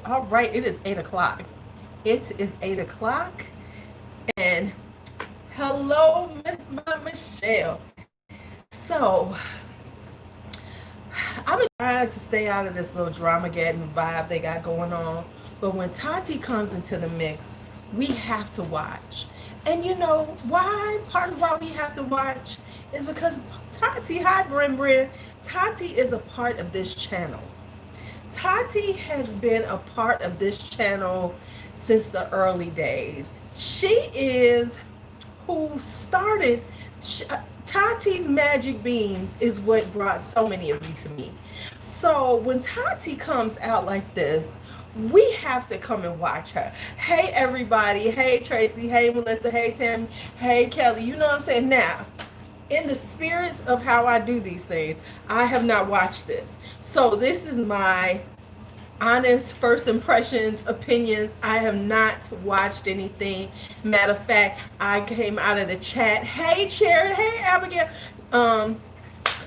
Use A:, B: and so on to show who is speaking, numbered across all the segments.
A: All right, it is 8 o'clock. It is 8 o'clock. And hello, Michelle. So, I've been trying to stay out of this little dramageddon vibe they got going on. But when Tati comes into the mix, we have to watch. And you know why? Part of why we have to watch is because Tati, hi Bren. Tati is a part of this channel. Tati has been a part of this channel since the early days. She is who started. Tati's magic beans is what brought so many of you to me. So when Tati comes out like this, we have to come and watch her. Hey everybody, hey Tracy, hey Melissa, hey Tammy, hey Kelly, you know what I'm saying? Now, in the spirits of how I do these things, I have not watched this. So this is my honest first impressions, opinions. I have not watched anything. Matter of fact, I came out of the chat. Hey Cherry, hey Abigail.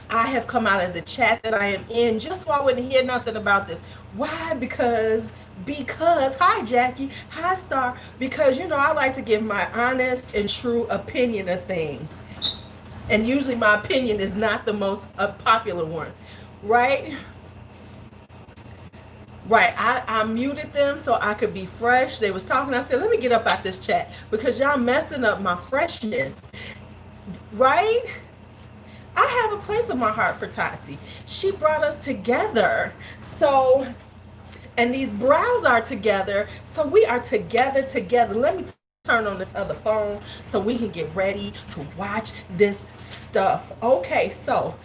A: I have come out of the chat that I am in just so I wouldn't hear nothing about this. Why? Because hi Jackie, hi Star, because you know I like to give my honest and true opinion of things. And usually my opinion is not the most popular one, right? Right, I muted them so I could be fresh. They was talking, I said, let me get up out this chat because y'all messing up my freshness, right? I have a place in my heart for Tati. She brought us together. So, and these brows are together. So we are together. Let me turn on this other phone so we can get ready to watch this stuff. Okay, so,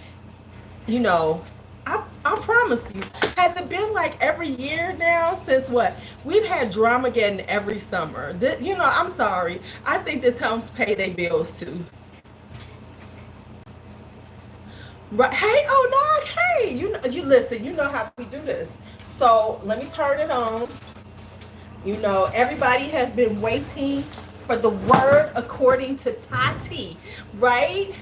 A: you know, I promise you, has it been like every year now since what? We've had Dramageddon every summer. You know, I'm sorry. I think this helps pay their bills too. Right. Hey, oh no, hey, you listen, you know how we do this. So let me turn it on. You know, everybody has been waiting for the word according to Tati, right?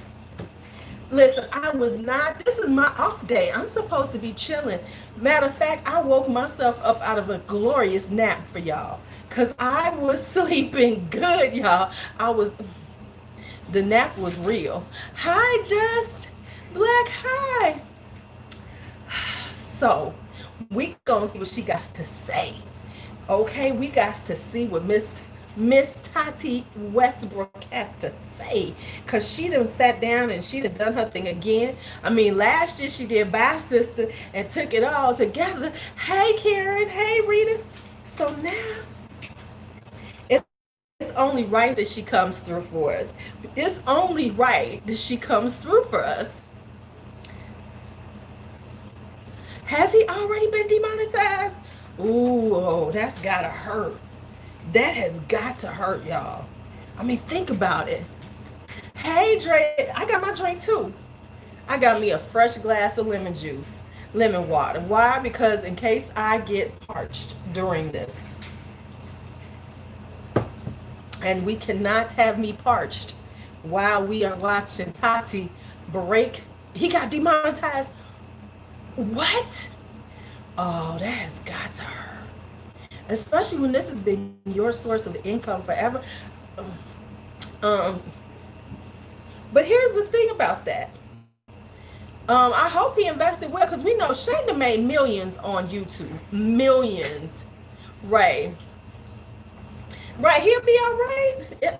A: Listen, I was not, this is my off day. I'm supposed to be chilling. Matter of fact, I woke myself up out of a glorious nap for y'all. Because I was sleeping good, y'all. The nap was real. Hi, Just Black, hi. So, we gonna see what she got to say. Okay, we got to see what Miss Tati Westbrook has to say, because she done sat down and she done her thing again. I mean, last year she did Bye Sister and took it all together. Hey Karen, hey Rita. So now it's only right that she comes through for us. It's only right that she comes through for us. Has he already been demonetized? Ooh, oh, that's gotta hurt. That has got to hurt, y'all. I mean, think about it. Hey, Dre, I got my drink too. I got me a fresh glass of lemon juice, lemon water. Why? Because in case I get parched during this. And we cannot have me parched while we are watching Tati break. He got demonetized. What? Oh, that has got to hurt. Especially when this has been your source of income forever. But here's the thing about that. I hope he invested well, because we know Shayna made millions on YouTube. Millions. Right. Right, he'll be all right.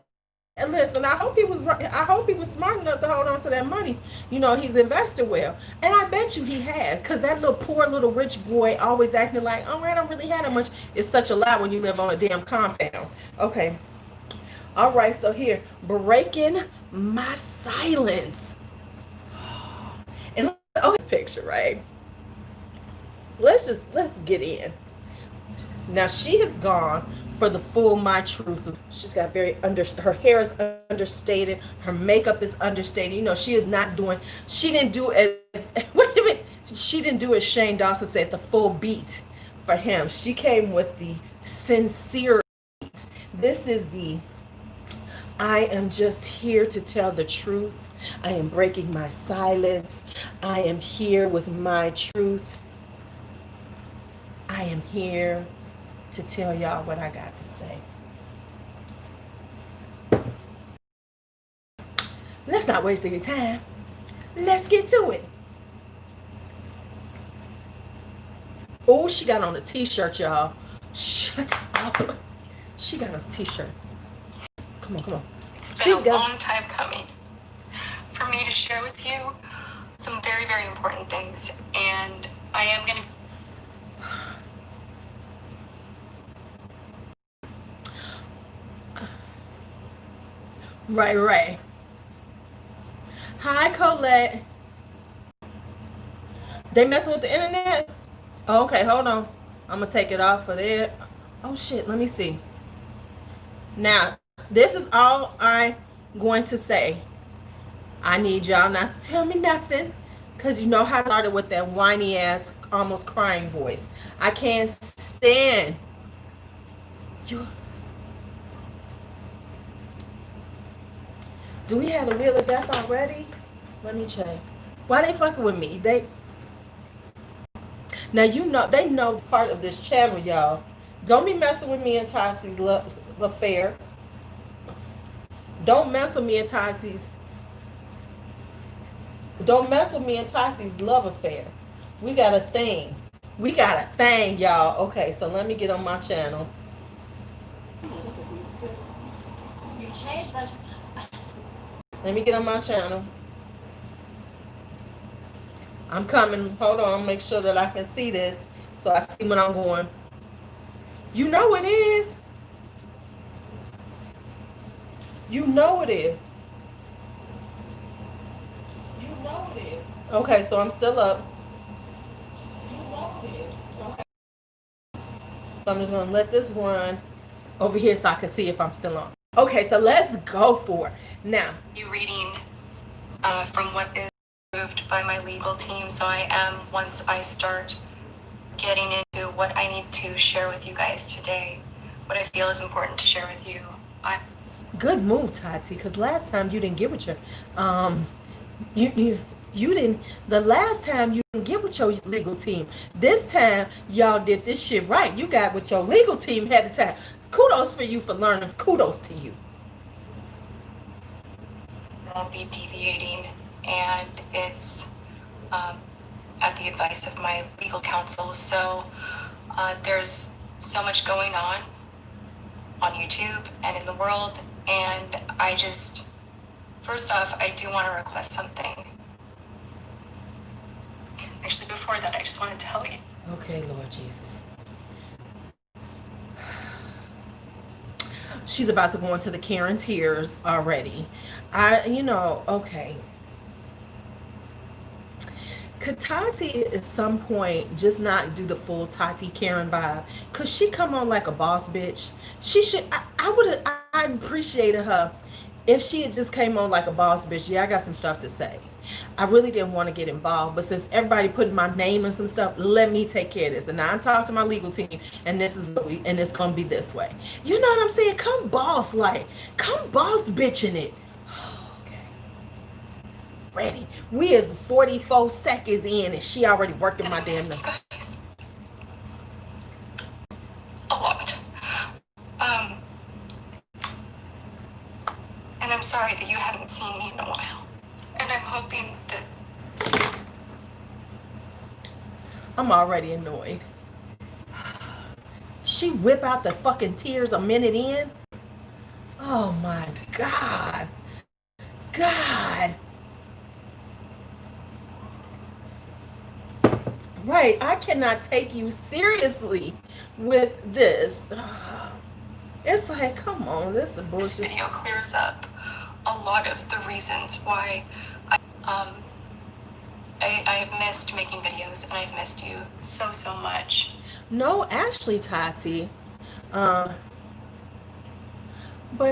A: And listen, I hope he was smart enough to hold on to that money. You know, he's invested well. And I bet you he has, because that little poor little rich boy always acting like, oh, I don't really have that much. It's such a lie when you live on a damn compound. Okay. All right, so here, breaking my silence. And oh, picture, right? Let's get in. Now she has gone for the full My Truth. She's got her hair is understated, her makeup is understated. You know, she didn't do as wait a minute, she didn't do as Shane Dawson said, the full beat for him. She came with the sincere beat. This is the I am just here to tell the truth. I am breaking my silence. I am here with my truth. I am here to tell y'all what I got to say. Let's not waste any time. Let's get to it. Oh, she got on a t-shirt, y'all. Shut up. She got on a t-shirt. Come on, come on.
B: It's been a long time coming for me to share with you some very, very important things. And I am going to...
A: Right. Hi, Colette. They messing with the internet? Oh, okay, hold on. I'm going to take it off of there. Oh, shit, let me see. Now, this is all I'm going to say. I need y'all not to tell me nothing, because you know how I started with that whiny ass, almost crying voice. I can't stand you. Do we have the Wheel of Death already? Let me check. Why they fucking with me? Now, you know, they know part of this channel, y'all. Don't be messing with me and Tati's love affair. Don't mess with me and Tati's. Don't mess with me and Tati's love affair. We got a thing. We got a thing, y'all. Okay, so let me get on my channel. Let me get on my channel. I'm coming. Hold on. Make sure that I can see this so I see when I'm going. You know it is. You know it is. You know it is. Okay, so I'm still up. You know it is. Okay. So I'm just going to let this run over here so I can see if I'm still on. Okay, so let's go for it. Now,
B: you reading from what is approved by my legal team. So I am, once I start getting into what I need to share with you guys today, what I feel is important to share with you.
A: Good move, Tati, because last time you didn't get with your you didn't, the last time you didn't get with your legal team. This time y'all did this shit right. You got with your legal team ahead of time. Kudos for you for learning. Kudos to you.
B: I won't be deviating, and it's at the advice of my legal counsel. So there's so much going on YouTube and in the world, and I just, first off, I do want to request something. Actually, before that, I just want to tell you.
A: Okay, Lord Jesus. She's about to go into the Karen tears already. Okay. Could Tati at some point just not do the full Tati Karen vibe? Cause she come on like a boss bitch. She should. I appreciated her if she had just came on like a boss bitch. Yeah, I got some stuff to say. I really didn't want to get involved, but since everybody putting my name and some stuff, let me take care of this. And now I'm talking to my legal team, and this is and it's gonna be this way. You know what I'm saying? Come boss bitching it. Okay. Ready. We is 44 seconds in, and she already working my damn
B: guys. A lot. And I'm sorry that you haven't seen me in a while. And I'm hoping that...
A: I'm already annoyed. She whip out the fucking tears a minute in. Oh my God. God. Right, I cannot take you seriously with this. It's like, come on, this is bullshit.
B: This video clears up a lot of the reasons why I have missed making videos, and I've missed you so much.
A: No, actually, Tati. But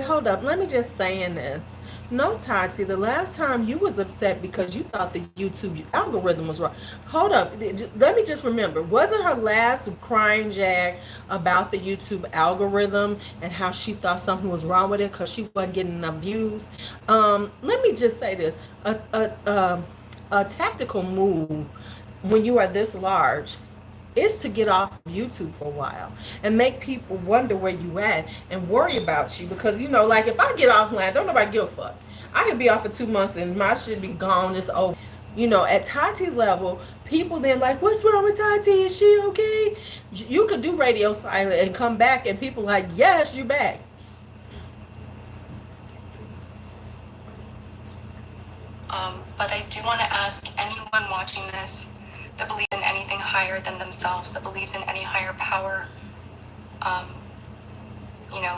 A: hold up, let me just say in this. No, Tati, the last time you was upset because you thought the YouTube algorithm was wrong. Hold up, let me just remember. Wasn't her last crying jag about the YouTube algorithm and how she thought something was wrong with it because she wasn't getting enough views? Let me just say this. A tactical move when you are this large is to get off YouTube for a while and make people wonder where you at and worry about you. Because, you know, like if I get offline, don't nobody give a fuck. I could be off for 2 months and my shit be gone. It's over. You know, at Tati's level, people then like, what's wrong with Tati? Is she okay? You could do radio silent and come back, and people like, yes, you're back.
B: But I do want to ask anyone watching this that believes in anything higher than themselves, that believes in any higher power, you know,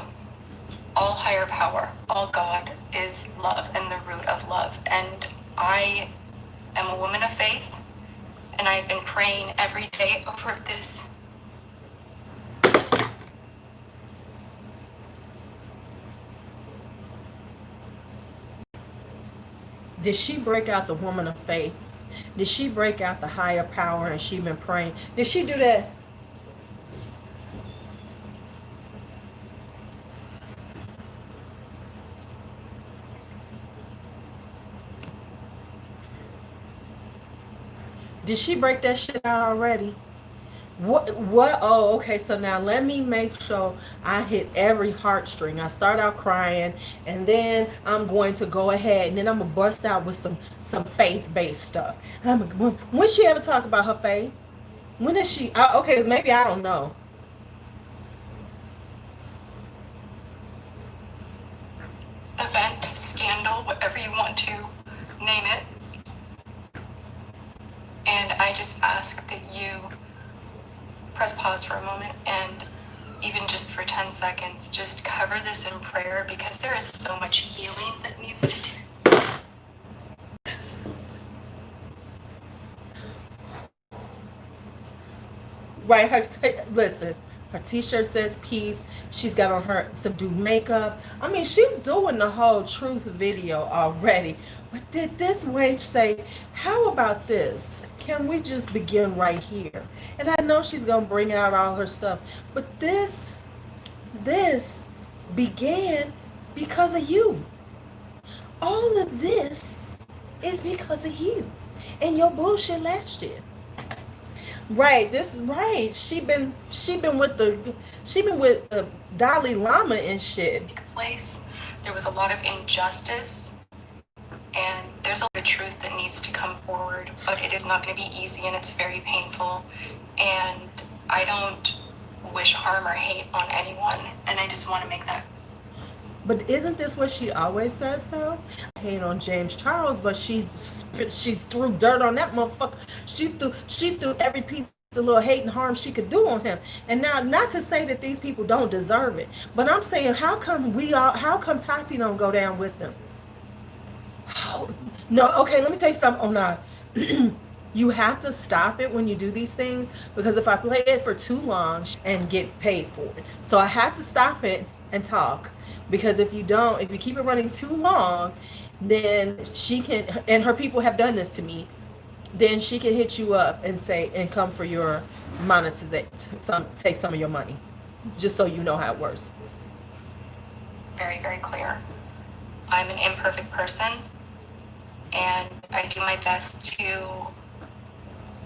B: all higher power, all God is love and the root of love. And I am a woman of faith, and I've been praying every day over this.
A: Did she break out the woman of faith? Did she break out the higher power and she been praying? Did she do that? Did she break that shit out already? What? Oh, okay. So now let me make sure I hit every heartstring. I start out crying, and then I'm going to go ahead, and then I'm gonna bust out with some faith-based stuff. When she ever talk about her faith? When is she? Okay, 'cause maybe I don't know.
B: Event, scandal, whatever you want to name it. And I just ask that you press pause for a moment, and even just for 10 seconds, just cover this in prayer, because there is so much healing that needs to do.
A: Right, listen, her t-shirt says peace. She's got on her subdued makeup. I mean, she's doing the whole truth video already. But did this wench say, how about this? Can we just begin right here? And I know she's gonna bring out all her stuff, but this began because of you. All of this is because of you and your bullshit last year. Right, this is right. She been with the Dalai Lama and shit.
B: Place. There was a lot of injustice, and there's a lot of truth that needs to come forward, but it is not going to be easy, and it's very painful. And I don't wish harm or hate on anyone, and I just want to make that.
A: But isn't this what she always says though? I hate on James Charles, but she threw dirt on that motherfucker. She threw every piece of little hate and harm she could do on him. And now, not to say that these people don't deserve it, but I'm saying, how come Tati don't go down with them? Oh, no, okay, let me tell you something. Oh no. You have to stop it when you do these things, because if I play it for too long and get paid for it. So I have to stop it and talk, because if you keep it running too long, then she can, and her people have done this to me, then she can hit you up and say, and come for your monetization, take some of your money, just so you know how it works.
B: Very, very clear. I'm an imperfect person, and I do my best to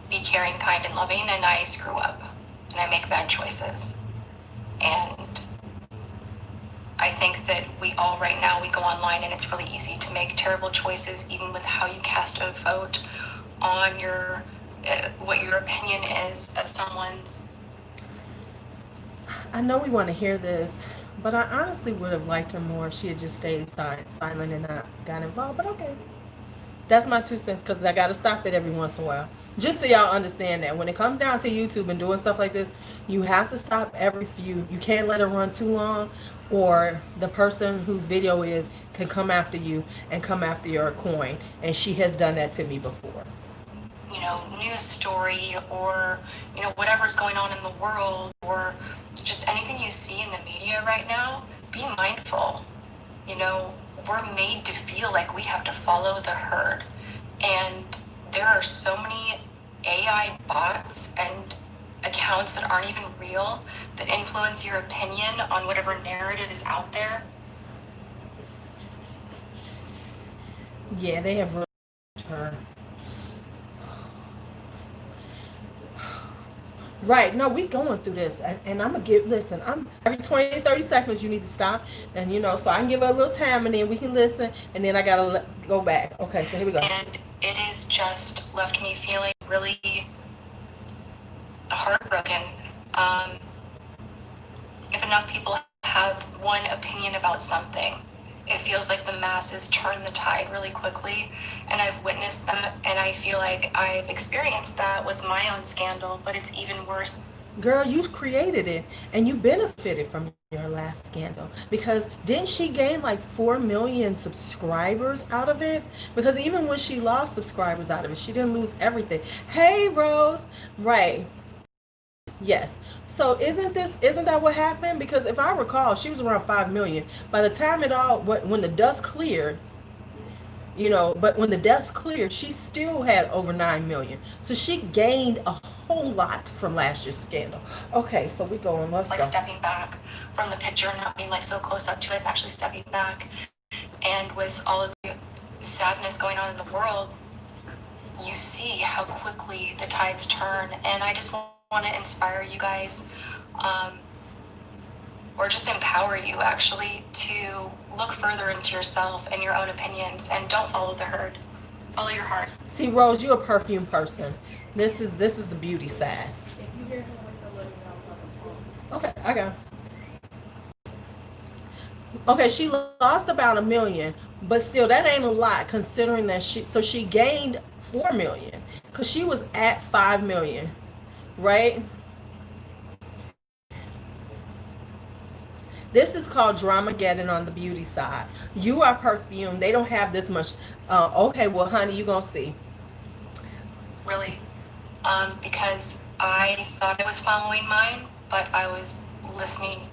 B: be caring, kind, and loving, and I screw up, and I make bad choices. And I think that we all right now, we go online, and it's really easy to make terrible choices, even with how you cast a vote on your what your opinion is of someone's.
A: I know we want to hear this, but I honestly would have liked her more if she had just stayed silent and not got involved. But okay, that's my 2 cents, because I got to stop it every once in a while. Just so y'all understand that when it comes down to YouTube and doing stuff like this, you have to stop every few. You can't let it run too long, or the person whose video is can come after you and come after your coin. And she has done that to me before.
B: You know, news story, or, you know, whatever's going on in the world, or just anything you see in the media right now, be mindful. You know, we're made to feel like we have to follow the herd. And there are so many AI bots and accounts that aren't even real that influence your opinion on whatever narrative is out there.
A: Yeah, they have ruined her. Right. No, we going through this. And I'm going to give, listen, I'm every 20, 30 seconds you need to stop. And, you know, so I can give her a little time and then we can listen. And then I got to go back. Okay, so here we go.
B: And it has just left me feeling really heartbroken. If enough people have one opinion about something, it feels like the masses turn the tide really quickly. And I've witnessed that, and I feel like I've experienced that with my own scandal, but it's even worse.
A: Girl, you created it and you benefited from your last scandal, because didn't she gain like 4 million subscribers out of it? Because even when she lost subscribers out of it, she didn't lose everything. Hey, Rose. Right. Yes. So isn't that what happened? Because if I recall, she was around 5 million. By the time it all, when the dust cleared, you know, but when the dust cleared, she still had over 9 million. So she gained a whole lot from last year's scandal. Okay, so we going, let's
B: Like
A: go.
B: stepping back from the picture, not being like so close up to it, actually stepping back. And with all of the sadness going on in the world, you see how quickly the tides turn. And I just want to inspire you guys, or just empower you actually to look further into yourself and your own opinions, and don't follow the herd. Follow your heart.
A: See, Rose, you're a perfume person. This is the beauty side. Okay, I got it. Okay, she lost about 1 million, but still that ain't a lot considering that she gained 4 million because she was at 5 million, right? This is called Dramageddon on the beauty side. You are perfume. They don't have this much. Okay, well, honey, you gonna see.
B: Really, because I thought I was following mine, but I was listening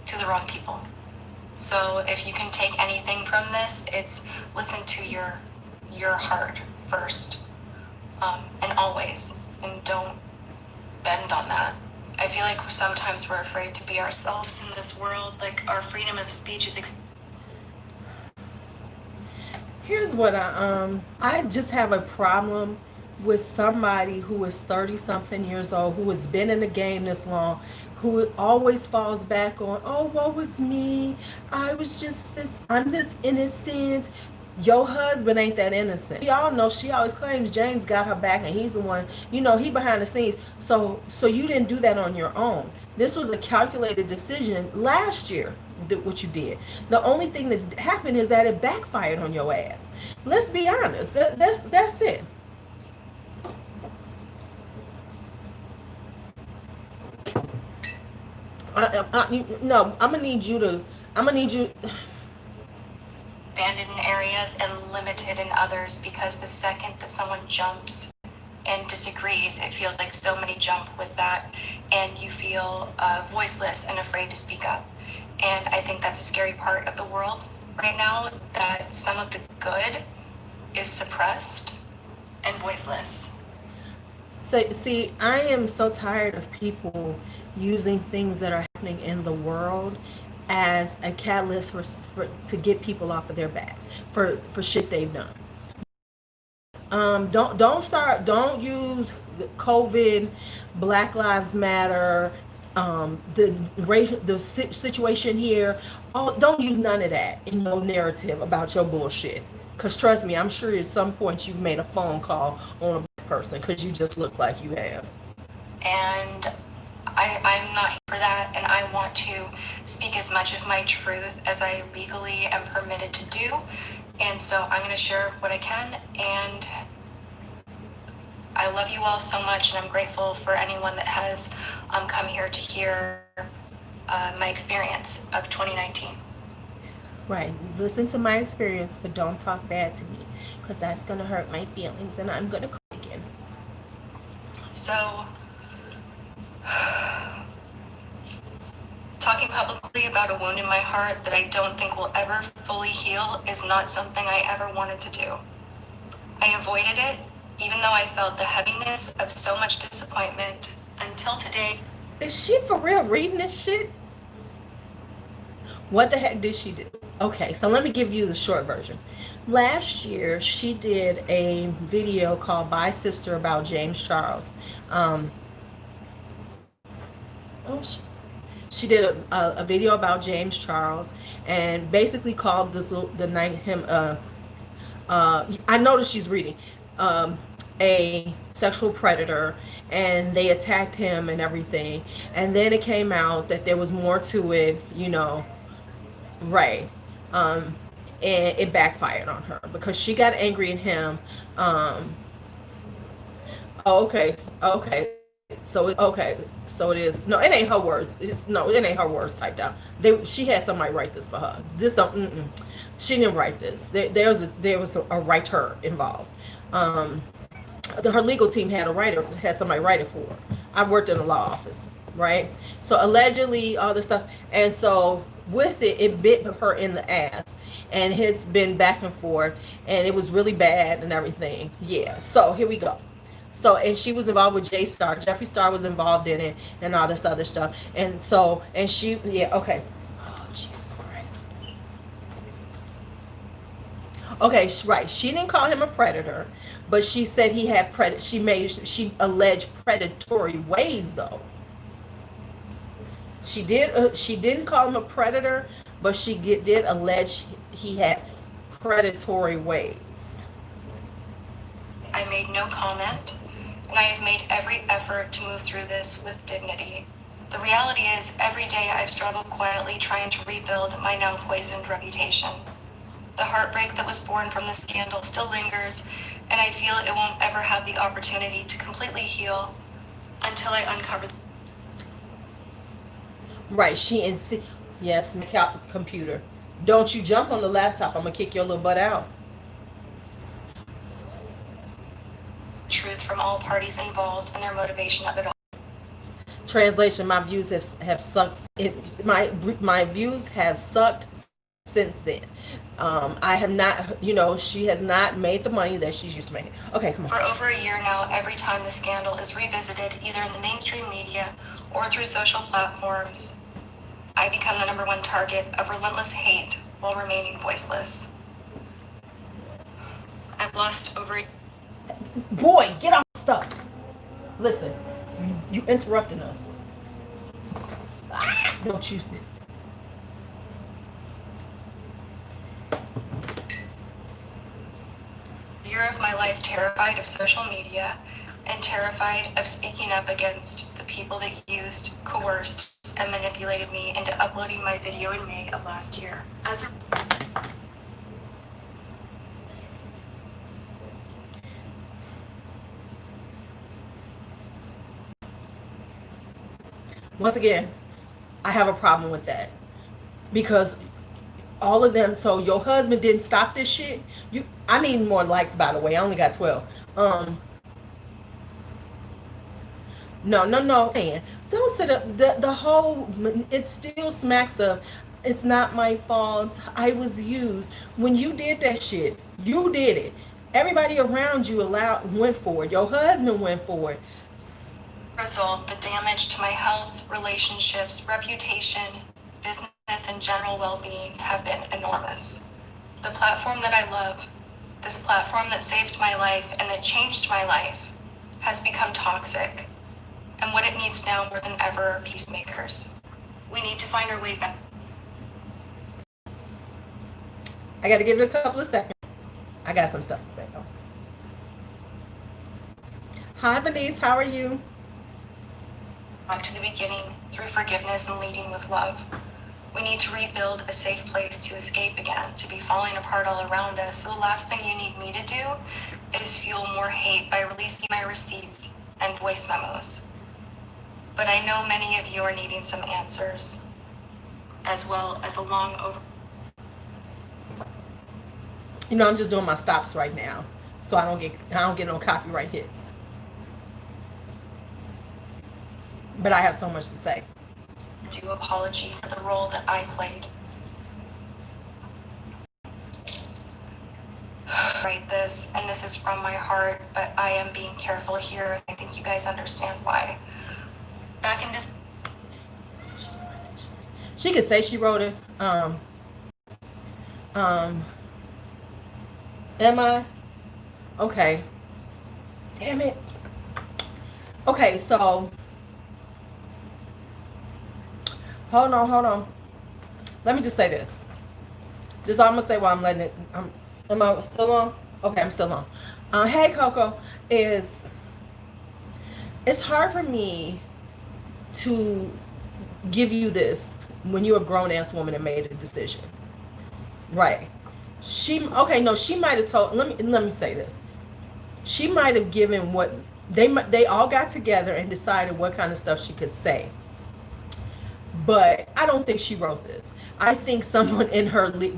B: to the wrong people. So if you can take anything from this, it's listen to your heart first, and always, and don't bend on that. I feel like sometimes we're afraid to be ourselves in this world. Like our freedom of speech is.
A: Here's what I just have a problem with somebody who is 30 something years old, who has been in the game this long, who always falls back on, oh, what was me? I'm this innocent. Your husband ain't that innocent. Y'all know she always claims James got her back and he's the one, you know, he behind the scenes. So you didn't do that on your own. This was a calculated decision last year, what you did. The only thing that happened is that it backfired on your ass. Let's be honest. That's it. No, I'm gonna need you.
B: Expanded in areas and limited in others, because the second that someone jumps and disagrees, it feels like so many jump with that, and you feel voiceless and afraid to speak up. And I think that's a scary part of the world right now, that some of the good is suppressed and voiceless.
A: So, see, I am so tired of people using things that are happening in the world as a catalyst to get people off of their back for shit they've done. Don't use COVID, Black Lives Matter, the situation here. Don't use none of that in your narrative about your bullshit. Cause trust me, I'm sure at some point you've made a phone call on a black person because you just look like you have.
B: And I'm not here for that, and I want to speak as much of my truth as I legally am permitted to do. And so I'm going to share what I can, and I love you all so much, and I'm grateful for anyone that has come here to hear my experience of 2019.
A: Right. Listen to my experience, but don't talk bad to me, because that's going to hurt my feelings, and I'm going to cry again.
B: So, talking publicly about a wound in my heart that I don't think will ever fully heal is not something I ever wanted to do. I avoided it, even though I felt the heaviness of so much disappointment until today.
A: Is she for real reading this shit? What the heck did she do? Okay, so let me give you the short version. Last year, she did a video called Bye Sister about James Charles. Oh, she did a video about James Charles, and basically called the night him I noticed she's reading, a sexual predator, and they attacked him and everything. And then it came out that there was more to it, right? Um, and it backfired on her because she got angry at him. Um, oh, okay, okay. So it's okay. So it is. No, it ain't her words. It ain't her words typed out. She had somebody write this for her. This don't. She didn't write this. There was a writer involved. Um, her legal team had somebody write it for her. I worked in a law office, right? So allegedly all this stuff, and so with it bit her in the ass, and it's been back and forth, and it was really bad and everything. Yeah. So here we go. So, and she was involved with J Star. Jeffree Star was involved in it and all this other stuff. And so, and she, yeah, okay. Oh, Jesus Christ. Okay, right. She didn't call him a predator, but she said he had she alleged predatory ways though. She didn't call him a predator, but she did allege he had predatory ways.
B: I made no comment, and I have made every effort to move through this with dignity. The reality is, every day I've struggled quietly trying to rebuild my now poisoned reputation. The heartbreak that was born from the scandal still lingers, and I feel it won't ever have the opportunity to completely heal until I uncover.
A: Right, yes, computer. Don't you jump on the laptop. I'm gonna kick your little butt out.
B: Truth from all parties involved and their motivation of it all.
A: Translation: my views have sucked. My views have sucked since then. I have not, she has not made the money that she's used to making. Okay, come on.
B: For over a year now, every time the scandal is revisited, either in the mainstream media or through social platforms, I become the number one target of relentless hate while remaining voiceless. I've lost over.
A: Boy, get off stuff. Listen, you interrupting us. Don't you?
B: Year of my life terrified of social media and terrified of speaking up against the people that used, coerced, and manipulated me into uploading my video in May of last year.
A: Once again, I have a problem with that because all of them. So your husband didn't stop this shit. I need more likes, by the way. I only got 12. No, man. Don't sit up. The whole, it still smacks of, it's not my fault. I was used. When you did that shit, you did it. Everybody around you went for it. Your husband went for it.
B: Result, the damage to my health, relationships, reputation, business, and general well-being have been enormous. The platform that I love, this platform that saved my life and that changed my life, has become toxic. And what it needs now more than ever are peacemakers. We need to find our way back.
A: I got to give it a couple of seconds. I got some stuff to say though. Hi, Denise. How are you?
B: Back to the beginning through forgiveness and leading with love. We need to rebuild a safe place to escape again, to be falling apart all around us. So the last thing you need me to do is fuel more hate by releasing my receipts and voice memos. But I know many of you are needing some answers, as well as a long over.
A: I'm just doing my stops right now, so I don't get no copyright hits. But I have so much to say.
B: Due apology for the role that I played. Write this, and this is from my heart, but I am being careful here, and I think you guys understand why. Back in this.
A: She could say she wrote it. Am I? Okay. Damn it. Okay, so Hold on. Let me just say this. This is all I'm gonna say while I'm letting it. Am I still on? Okay, I'm still on. Hey, Coco, is it's hard for me to give you this when you're a grown ass woman and made a decision, right? She might have told. Let me say this. She might have given what they all got together and decided what kind of stuff she could say. But I don't think she wrote this. I think someone in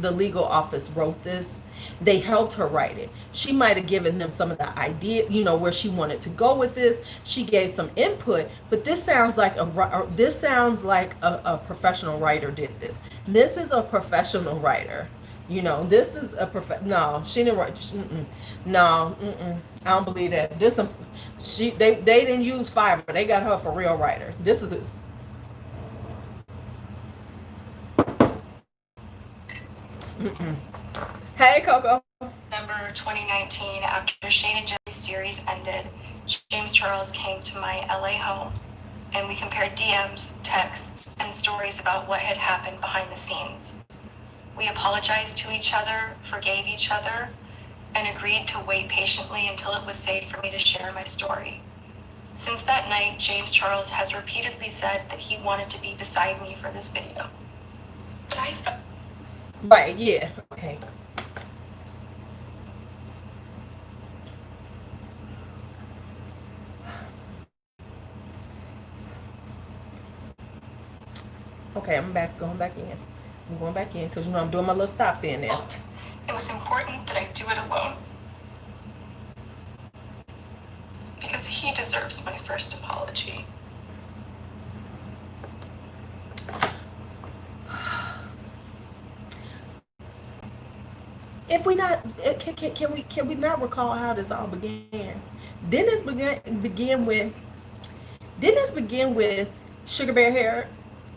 A: the legal office wrote this. They helped her write it. She might have given them some of the idea, where she wanted to go with this. She gave some input, but this sounds like a professional writer did this. This is a professional writer. This is a no, she didn't write. No, I don't believe that. They didn't use Fiverr. They got her for real writer. This is a Hey, Coco.
B: December 2019, after Shane and Jerry's series ended, James Charles came to my LA home and we compared DMs, texts, and stories about what had happened behind the scenes. We apologized to each other, forgave each other, and agreed to wait patiently until it was safe for me to share my story. Since that night, James Charles has repeatedly said that he wanted to be beside me for this video. But I thought...
A: Right, yeah, okay. Okay, I'm going back in. I'm going back in because I'm doing my little stops in there.
B: It was important that I do it alone. Because he deserves my first apology.
A: If we not, can we not recall how this all began? Didn't this begin with Sugar Bear hair?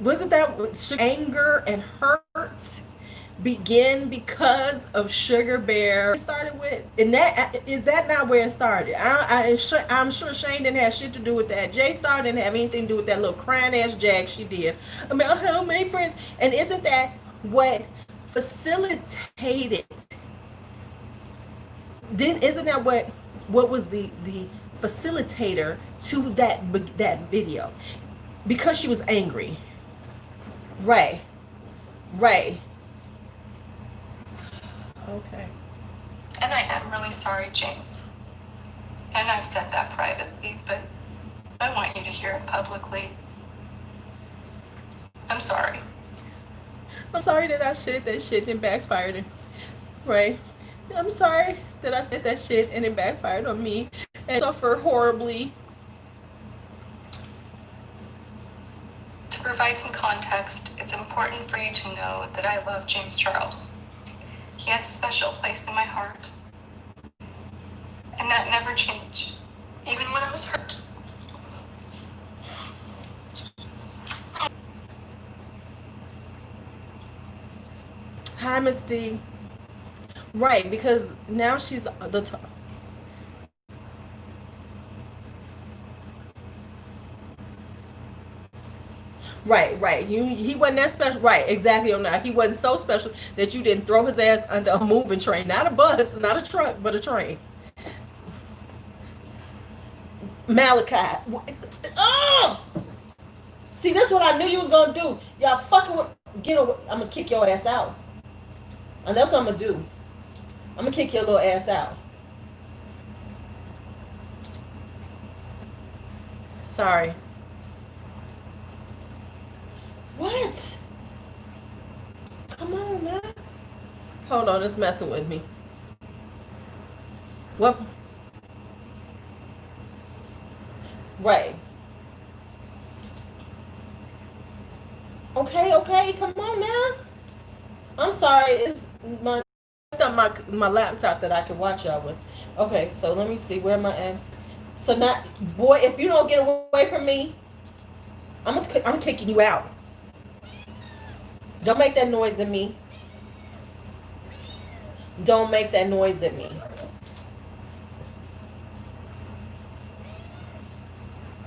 A: Wasn't that anger and hurt begin because of Sugar Bear? It started with, and is that not where it started? I'm sure Shane didn't have shit to do with that. Jay Star didn't have anything to do with that little crying ass jag she did about how many friends. And isn't that what facilitated? Isn't that what was the facilitator to that video? Because she was angry. Right. Okay.
B: And I am really sorry, James. And I've said that privately, but I want you to hear it publicly. I'm sorry.
A: I'm sorry that I said that shit and it backfired. Right. I'm sorry that I said that shit and it backfired on me and suffered horribly.
B: To provide some context, it's important for you to know that I love James Charles. He has a special place in my heart. And that never changed, even when I was hurt.
A: Hi, Misty. Right, because now she's the top. Right. He wasn't that special. Right, exactly. On that, he wasn't so special that you didn't throw his ass under a moving train, not a bus, not a truck, but a train. Malachi. Oh! See, that's what I knew you was gonna do. Y'all fucking with, get away. I'm gonna kick your ass out, and that's what I'm gonna do. I'm gonna kick your little ass out. Sorry. What? Come on, man. Hold on, it's messing with me. What? Right. Okay, come on now. I'm sorry, it's my laptop that I can watch y'all with. Okay, so let me see, where am I at? So now, boy, if you don't get away from me, I'm kicking you out. Don't make that noise at me. Don't make that noise at me.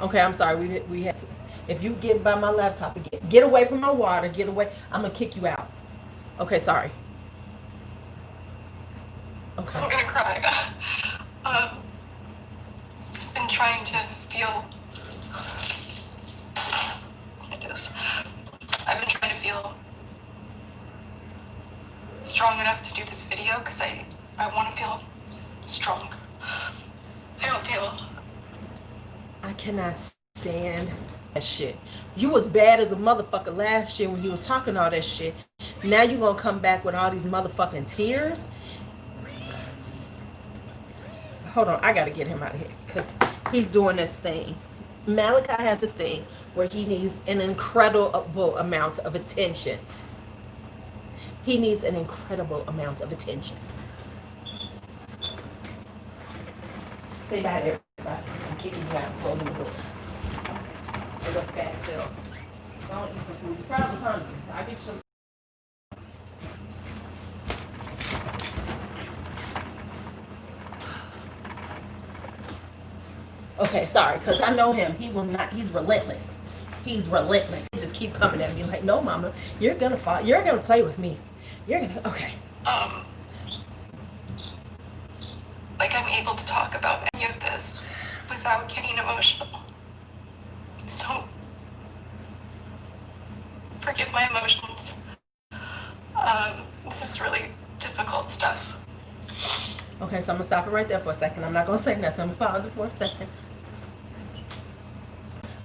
A: Okay, I'm sorry. We had to, If you get by my laptop again, get away from my water, get away. I'm gonna kick you out. Okay, sorry. Okay.
B: I'm gonna cry. I've been trying to feel. It is. I've been trying to feel strong enough to do this video because I want to feel strong. I don't feel.
A: I cannot stand that shit. You was bad as a motherfucker last year when you was talking all that shit. Now you gonna come back with all these motherfucking tears? Hold on, I gotta get him out of here because he's doing this thing. Malachi has a thing where he needs an incredible amount of attention. He needs an incredible amount of attention. Say bye to everybody. I'm kicking you out and closing the door. There's a fat self. Don't eat some food. You're probably hungry. I'll get you some. Okay, sorry, because I know him. He will not, he's relentless. He's relentless. He just keep coming at me like, no, mama, you're gonna fall. You're gonna play with me. You're gonna, okay.
B: Like I'm able to talk about any of this without getting emotional. So, forgive my emotions. This is really difficult stuff.
A: Okay, so I'm gonna stop it right there for a second. I'm not gonna say nothing. I'm gonna pause it for a second.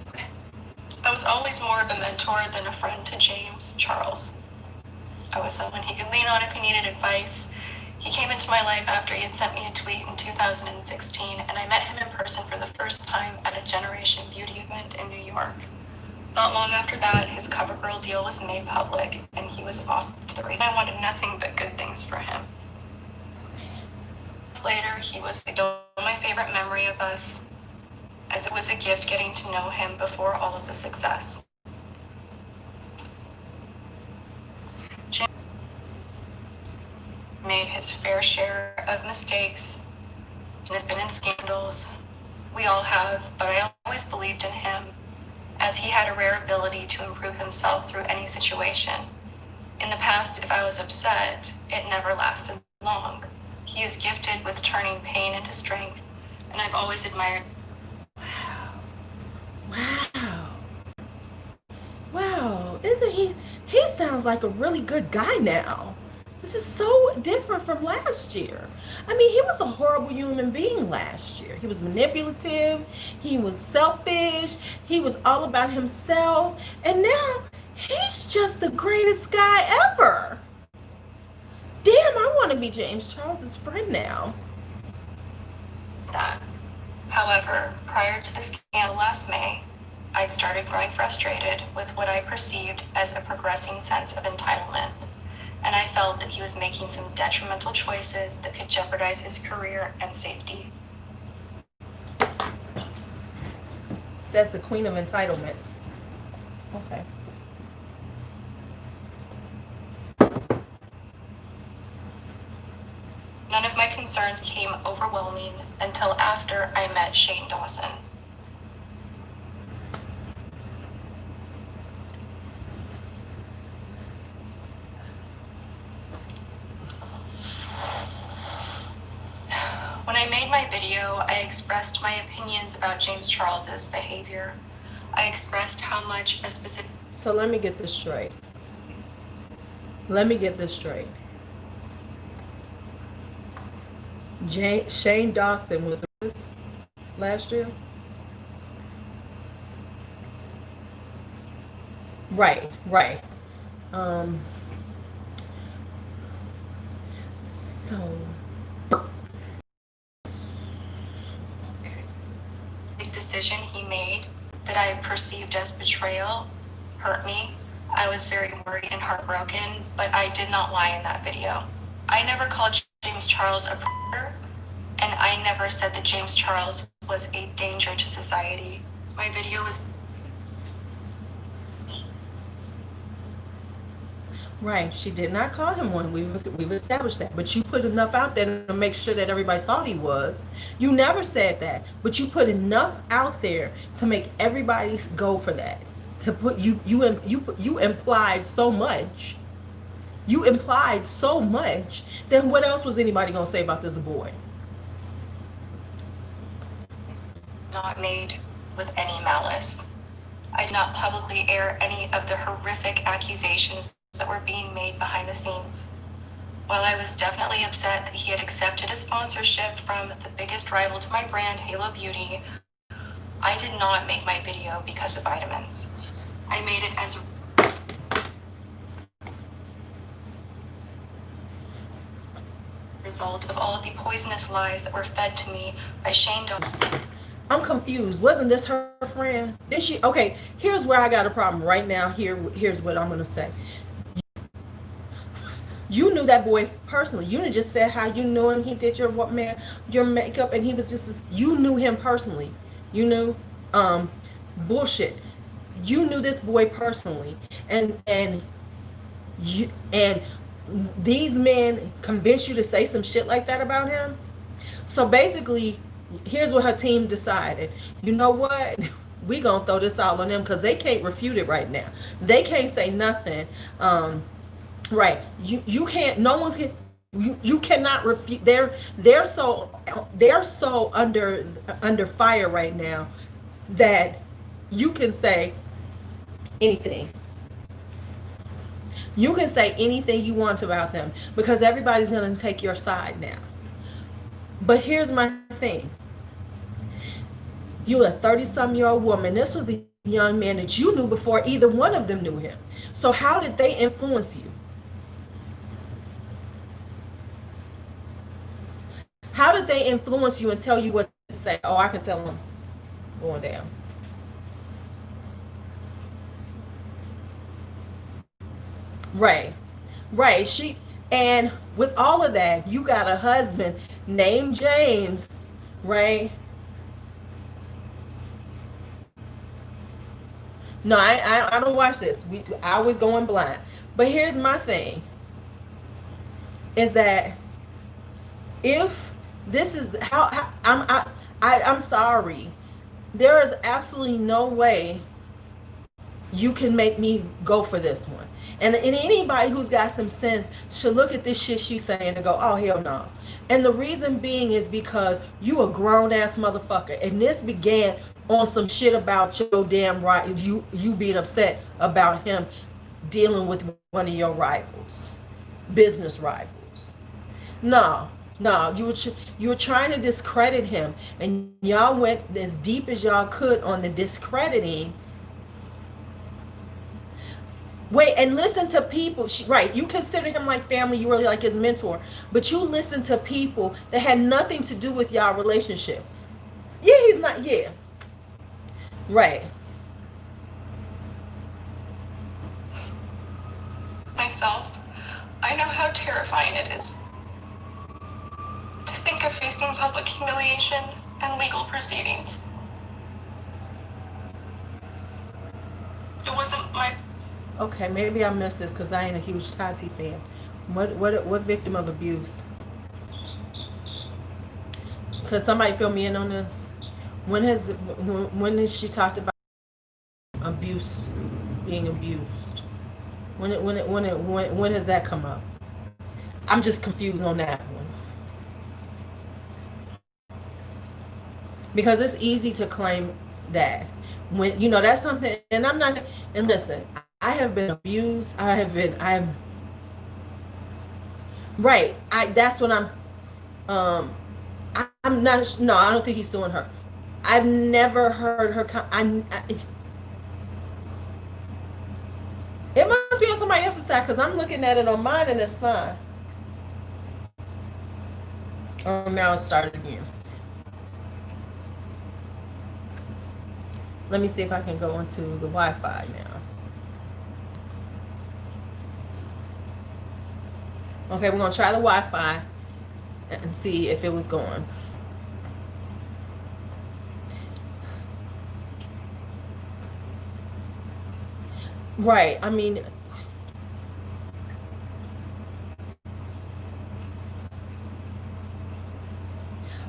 A: Okay.
B: I was always more of a mentor than a friend to James Charles. I was someone he could lean on if he needed advice. He came into my life after he had sent me a tweet in 2016, and I met him in person for the first time at a Generation Beauty event in New York. Not long after that, his CoverGirl deal was made public, and he was off to the races. I wanted nothing but good things for him. Later, he was still my favorite memory of us, as it was a gift getting to know him before all of the success. Jim made his fair share of mistakes and has been in scandals. We all have, but I always believed in him, as he had a rare ability to improve himself through any situation. In the past, if I was upset, it never lasted long. He is gifted with turning pain into strength, and I've always admired.
A: Wow. Isn't he sounds like a really good guy now. This is so different from last year. I mean, he was a horrible human being last year. He was manipulative. He was selfish. He was all about himself. And now he's just the greatest guy ever. Damn, I want to be James Charles's friend now.
B: That. However, prior to the scandal last May, I'd started growing frustrated with what I perceived as a progressing sense of entitlement, and I felt that he was making some detrimental choices that could jeopardize his career and safety.
A: Says the queen of entitlement. Okay.
B: None of my concerns became overwhelming until after I met Shane Dawson. When I made my video, I expressed my opinions about James Charles's behavior. I expressed how much a specific...
A: So let me get this straight. Let me get this straight. Shane Dawson was this last year? Right. So
B: decision he made that I perceived as betrayal hurt me. I was very worried and heartbroken, but I did not lie in that video. I never called James Charles a predator, and I never said that James Charles was a danger to society. My video was...
A: right, she did not call him one. We've established that. But you put enough out there to make sure that everybody thought he was. You never said that, but you put enough out there to make everybody go for that. to put you implied so much. You implied so much. Then what else was anybody gonna say about this boy?
B: Not made with any malice. I did not publicly air any of the horrific accusations that were being made behind the scenes. While I was definitely upset that he had accepted a sponsorship from the biggest rival to my brand, Halo Beauty, I did not make my video because of vitamins. I made it as a result of all of the poisonous lies that were fed to me by Shane Dawson.
A: I'm confused. Wasn't this her friend? Did she? Okay, here's where I got a problem right now. Here's what I'm gonna say. You knew that boy personally. You didn't just say how you knew him. He did your makeup, and he was just. You knew him personally. You knew, bullshit. You knew this boy personally, and these men convinced you to say some shit like that about him. So basically, here's what her team decided. You know what? We gonna throw this all on them because they can't refute it right now. They can't say nothing. Right? You can't. No one's can. You cannot refute. They're so under fire right now that you can say anything. You can say anything you want about them because everybody's gonna take your side now. But here's my thing. You're a 30-some-year-old woman. This was a young man that you knew before either one of them knew him. So how did they influence you? How did they influence you and tell you what to say? Oh, I can tell them going down. Right. Right. And with all of that, you got a husband named James, right? No, I don't watch this. I always go in blind. But here's my thing. Is that if this is how I'm sorry. There is absolutely no way you can make me go for this one. And anybody who's got some sense should look at this shit she's saying and go, oh, hell no. And the reason being is because you a grown-ass motherfucker. And this began on some shit about your damn right, you being upset about him dealing with one of your rivals, business rivals. No, you were trying to discredit him. And y'all went as deep as y'all could on the discrediting. Wait, and listen to people, right, you consider him like family, you were like his mentor, but you listen to people that had nothing to do with y'all relationship. Yeah, he's not, yeah. Right.
B: Myself, I know how terrifying it is to think of facing public humiliation and legal proceedings. It wasn't my...
A: Okay, maybe I missed this because I ain't a huge Tati fan. What victim of abuse? Because somebody fill me in on this. When has she talked about abuse, being abused? When has that come up? I'm just confused on that one. Because it's easy to claim that when that's something, and I'm not. And listen, I have been abused. Right. That's what I'm not. No, I don't think he's suing her. I've never heard her. It must be on somebody else's side because I'm looking at it on mine and it's fine. Oh, now it started again. Let me see if I can go into the Wi-Fi now. Okay, we're going to try the Wi-Fi and see if it was going. Right, I mean...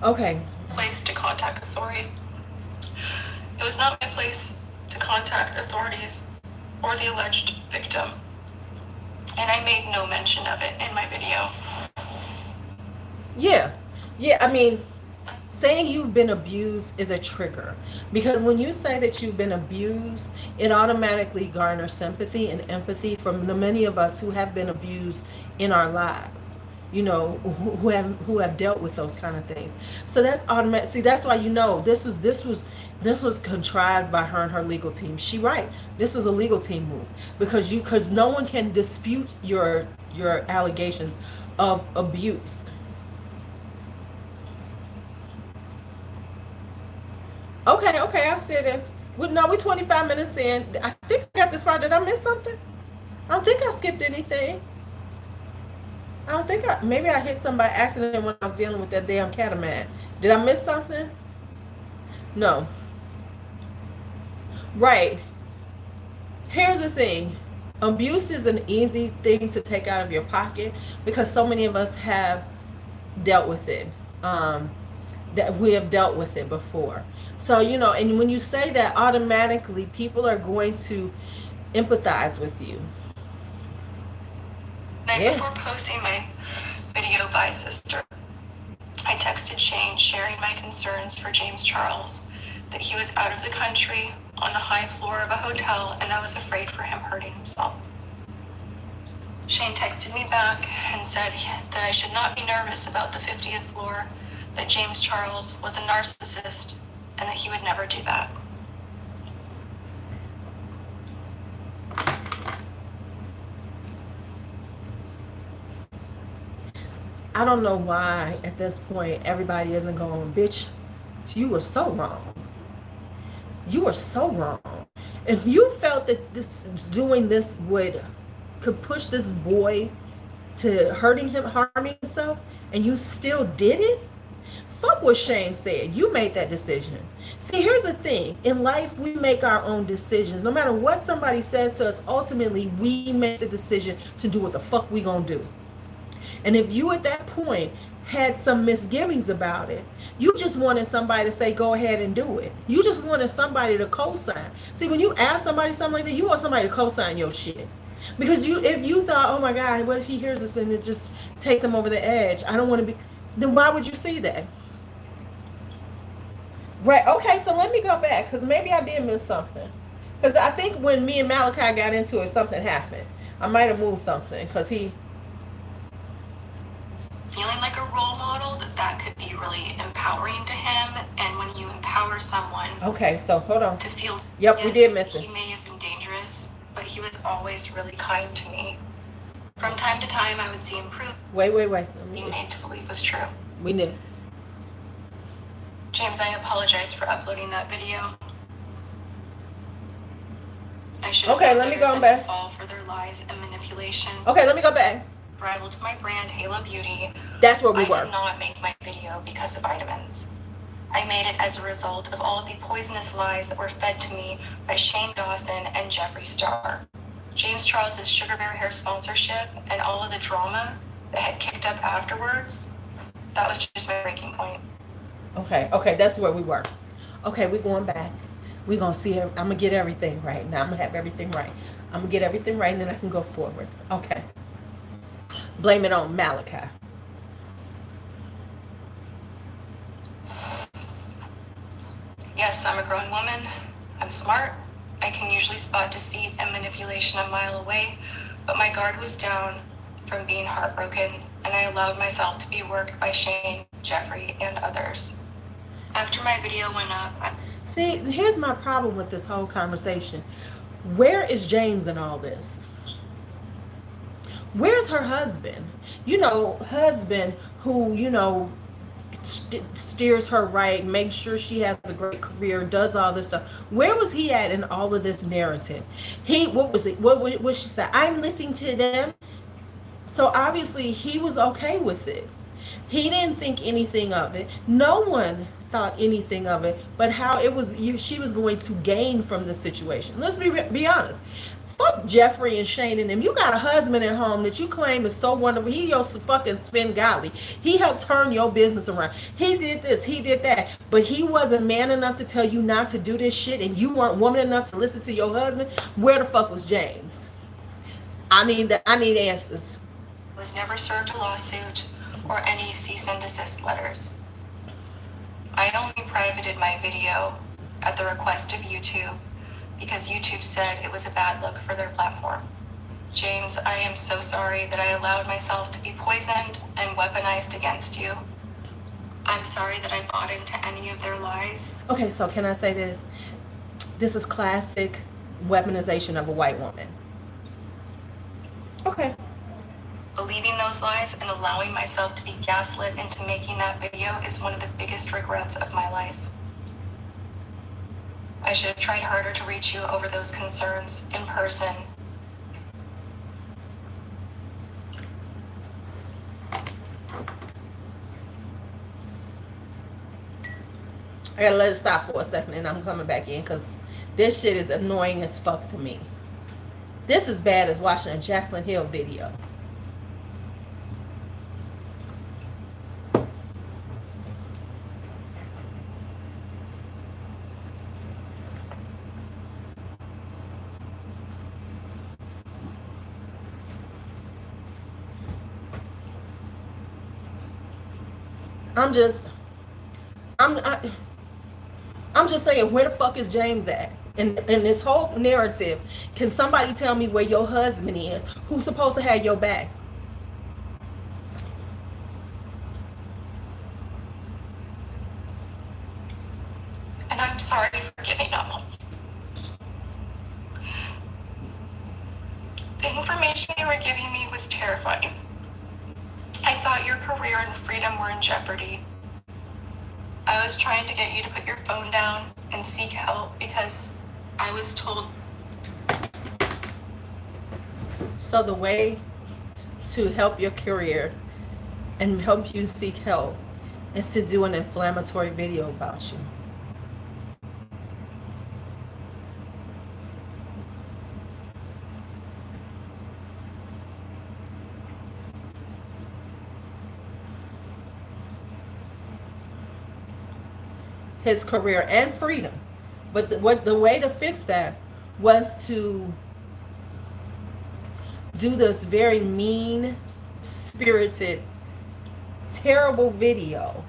A: Okay.
B: Place to contact authorities. It was not my place to to contact authorities or the alleged victim, and I made no mention of it in my video.
A: Yeah, I mean, saying you've been abused is a trigger, because when you say that you've been abused, it automatically garners sympathy and empathy from the many of us who have been abused in our lives, who have dealt with those kind of things. So that's automatic. See, that's why this was contrived by her and her legal team. She right, this was a legal team move, because no one can dispute your allegations of abuse. Okay, I see it. We're 25 minutes in. I think I got this far. Did I miss something? I don't think I skipped anything. Maybe I hit somebody accident when I was dealing with that damn cat of mine. Did I miss something? No. Right. Here's the thing. Abuse is an easy thing to take out of your pocket, because so many of us have dealt with it. That we have dealt with it before. So, and when you say that, automatically people are going to empathize with you.
B: Before posting my video by sister, I texted Shane sharing my concerns for James Charles, that he was out of the country on the high floor of a hotel, and I was afraid for him hurting himself. Shane texted me back and said that I should not be nervous about the 50th floor, that James Charles was a narcissist and that he would never do that.
A: I don't know why at this point everybody isn't going, bitch, you were so wrong. You were so wrong. If you felt that doing this could push this boy to harming himself, and you still did it, fuck what Shane said. You made that decision. See, here's the thing. In life, we make our own decisions. No matter what somebody says to us, ultimately, we make the decision to do what the fuck we gonna do. And if you at that point had some misgivings about it, you just wanted somebody to say, go ahead and do it. You just wanted somebody to co-sign. See, when you ask somebody something like that, you want somebody to co-sign your shit. Because if you thought, oh my God, what if he hears this and it just takes him over the edge? I don't want to be, then why would you see that? Right, okay, so let me go back, because maybe I did miss something. Because I think when me and Malachi got into it, something happened. I might have moved something, because he...
B: Feeling like a role model, that could be really empowering to him. And when you empower someone...
A: Okay, so hold on.
B: To feel...
A: Yep, we did miss it.
B: He may have been dangerous, but he was always really kind to me. From time to time, I would see improvement.
A: Wait.
B: Being made to believe was true.
A: We knew.
B: James, I apologize for uploading that video. I should have
A: let me go back.
B: To fall for their lies and manipulation.
A: Okay, let me go back.
B: Rival to my brand, Halo Beauty.
A: That's where we were.
B: I did not make my video because of vitamins. I made it as a result of all of the poisonous lies that were fed to me by Shane Dawson and Jeffree Star. James Charles's Sugar Bear Hair sponsorship and all of the drama that had kicked up afterwards, that was just my breaking point.
A: Okay, that's where we were. Okay, we're going back. We're going to see, I'm going to get everything right. Now I'm going to have everything right. I'm going to get everything right, and then I can go forward. Okay. Blame it on Malachi.
B: Yes, I'm a grown woman. I'm smart. I can usually spot deceit and manipulation a mile away, but my guard was down from being heartbroken, and I allowed myself to be worked by Shane, Jeffree, and others. After my video went up...
A: See, here's my problem with this whole conversation. Where is James in all this? Where's her husband? Husband who, steers her right, makes sure she has a great career, does all this stuff. Where was he at in all of this narrative? What was she say? I'm listening to them. So obviously he was okay with it. He didn't think anything of it. No one thought anything of it, but how it was she was going to gain from the situation. Let's be honest. Fuck Jeffrey and Shane and them. You got a husband at home that you claim is so wonderful. He your fucking Svengali. He helped turn your business around. He did this, he did that. But he wasn't man enough to tell you not to do this shit, and you weren't woman enough to listen to your husband. Where the fuck was James? I need answers.
B: Was never served a lawsuit or any cease and desist letters. I only privated my video at the request of YouTube because YouTube said it was a bad look for their platform. James, I am so sorry that I allowed myself to be poisoned and weaponized against you. I'm sorry that I bought into any of their lies.
A: Okay, so can I say this? This is classic weaponization of a white woman. Okay.
B: Believing those lies and allowing myself to be gaslit into making that video is one of the biggest regrets of my life. I should have tried harder to reach you over those concerns in person.
A: I gotta let it stop for a second and I'm coming back in because this shit is annoying as fuck to me. This is bad as watching a Jaclyn Hill video. I'm just saying, where the fuck is James at? In this whole narrative, can somebody tell me where your husband is? Who's supposed to have your back?
B: And I'm sorry for giving up. The information you were giving me was terrifying. I thought your career and freedom were in jeopardy. I was trying to get you to put your phone down and seek help because I was told.
A: So the way to help your career and help you seek help is to do an inflammatory video about you. His career and freedom, but the way to fix that was to do this very mean spirited, terrible video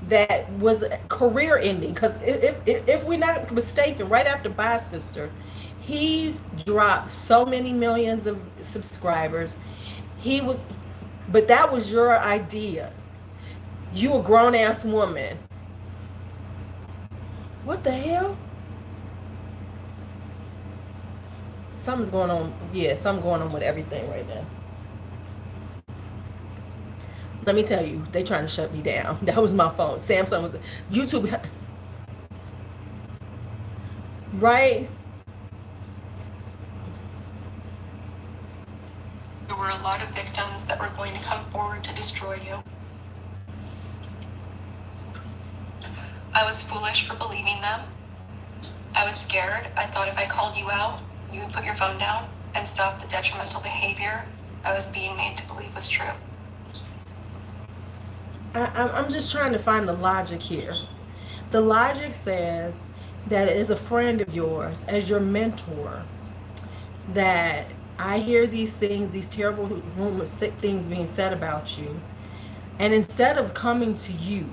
A: that was career ending. Because if we're not mistaken, right after Bye Sister, he dropped so many millions of subscribers. But that was your idea. You a grown ass woman. What the hell? Something's going on. Yeah, something going on with everything right now. Let me tell you, they trying to shut me down. That was my phone. Samsung was YouTube. Right?
B: There were a lot of victims that were going to come forward to destroy you. I was foolish for believing them. I was scared. I thought if I called you out, you would put your phone down and stop the detrimental behavior I was being made to believe was true.
A: I'm just trying to find the logic here. The logic says that as a friend of yours, as your mentor, that I hear these things, these terrible rumors, things being said about you, and instead of coming to you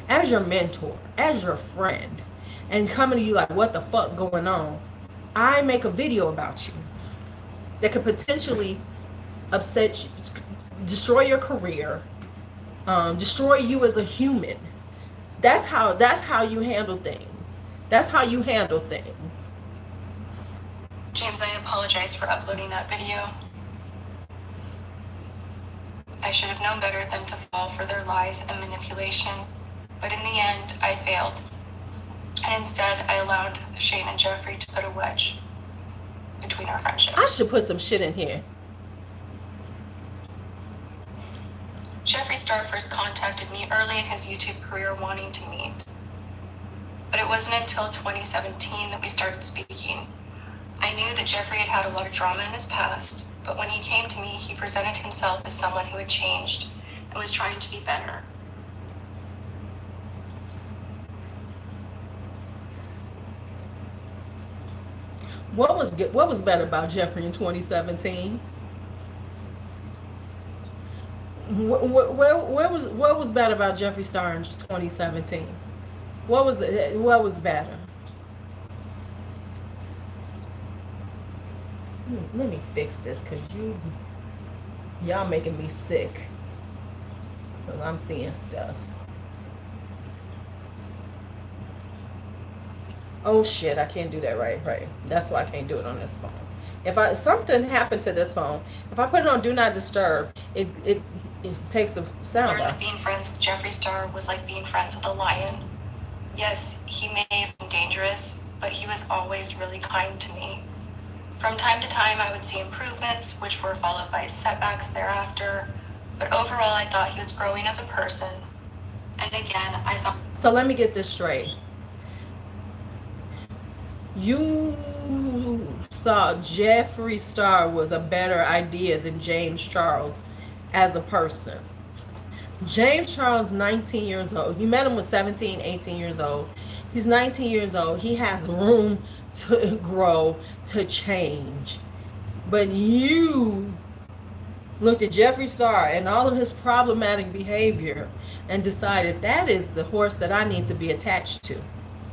A: as your mentor, as your friend, and coming to you like, what the fuck going on? I make a video about you that could potentially upset you, destroy your career, destroy you as a human. That's how you handle things. That's how you handle things.
B: James, I apologize for uploading that video. I should have known better than to fall for their lies and manipulation. But in the end, I failed. And instead, I allowed Shane and Jeffrey to put a wedge between our friendship.
A: I should put some shit in here.
B: Jeffree Star first contacted me early in his YouTube career wanting to meet. But it wasn't until 2017 that we started speaking. I knew that Jeffrey had had a lot of drama in his past, but when he came to me, he presented himself as someone who had changed and was trying to be better.
A: What was better about Jeffrey in 2017? What was bad about Jeffree Star in 2017? What was better? Let me fix this, because y'all making me sick. Because I'm seeing stuff. Oh shit, I can't do that right. That's why I can't do it on this phone. If something happened to this phone, if I put it on Do Not Disturb, it takes the sound
B: Learned
A: out.
B: that being friends with Jeffree Star was like being friends with a lion. Yes, he may have been dangerous, but he was always really kind to me. From time to time, I would see improvements, which were followed by setbacks thereafter. But overall, I thought he was growing as a person. And again, I thought...
A: So let me get this straight. You thought Jeffree Star was a better idea than James Charles as a person. James Charles, 19 years old. You met him with 17, 18 years old. He's 19 years old. He has room to grow, to change. But you looked at Jeffree Star and all of his problematic behavior and decided that is the horse that I need to be attached to.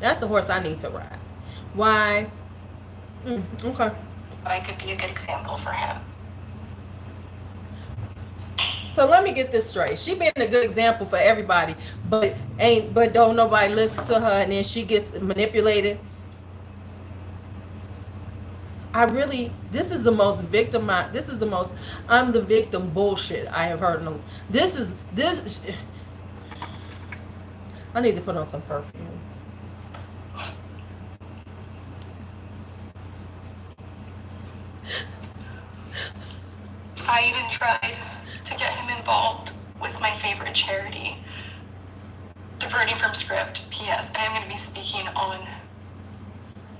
A: That's the horse I need to ride. Why? Okay.
B: I could be a good example for him.
A: So let me get this straight. She being a good example for everybody, but don't nobody listen to her, and then she gets manipulated. This is the most I'm the victim bullshit I have heard. I need to put on some perfume.
B: I even tried to get him involved with my favorite charity. Diverting from script, P.S. I am going to be speaking on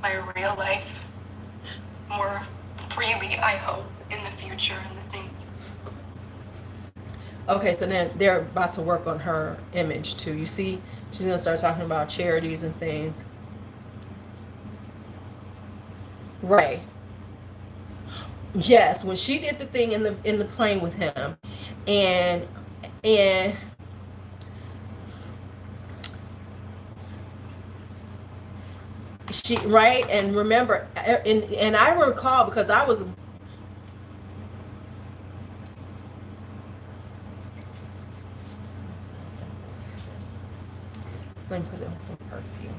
B: my real life more freely, I hope, in the future and the thing.
A: Okay, so then they're about to work on her image too. You see, she's going to start talking about charities and things. Right. Yes, when she did the thing in the plane with him, and she, right, and remember, and I recall, because I was, let me put on some perfume.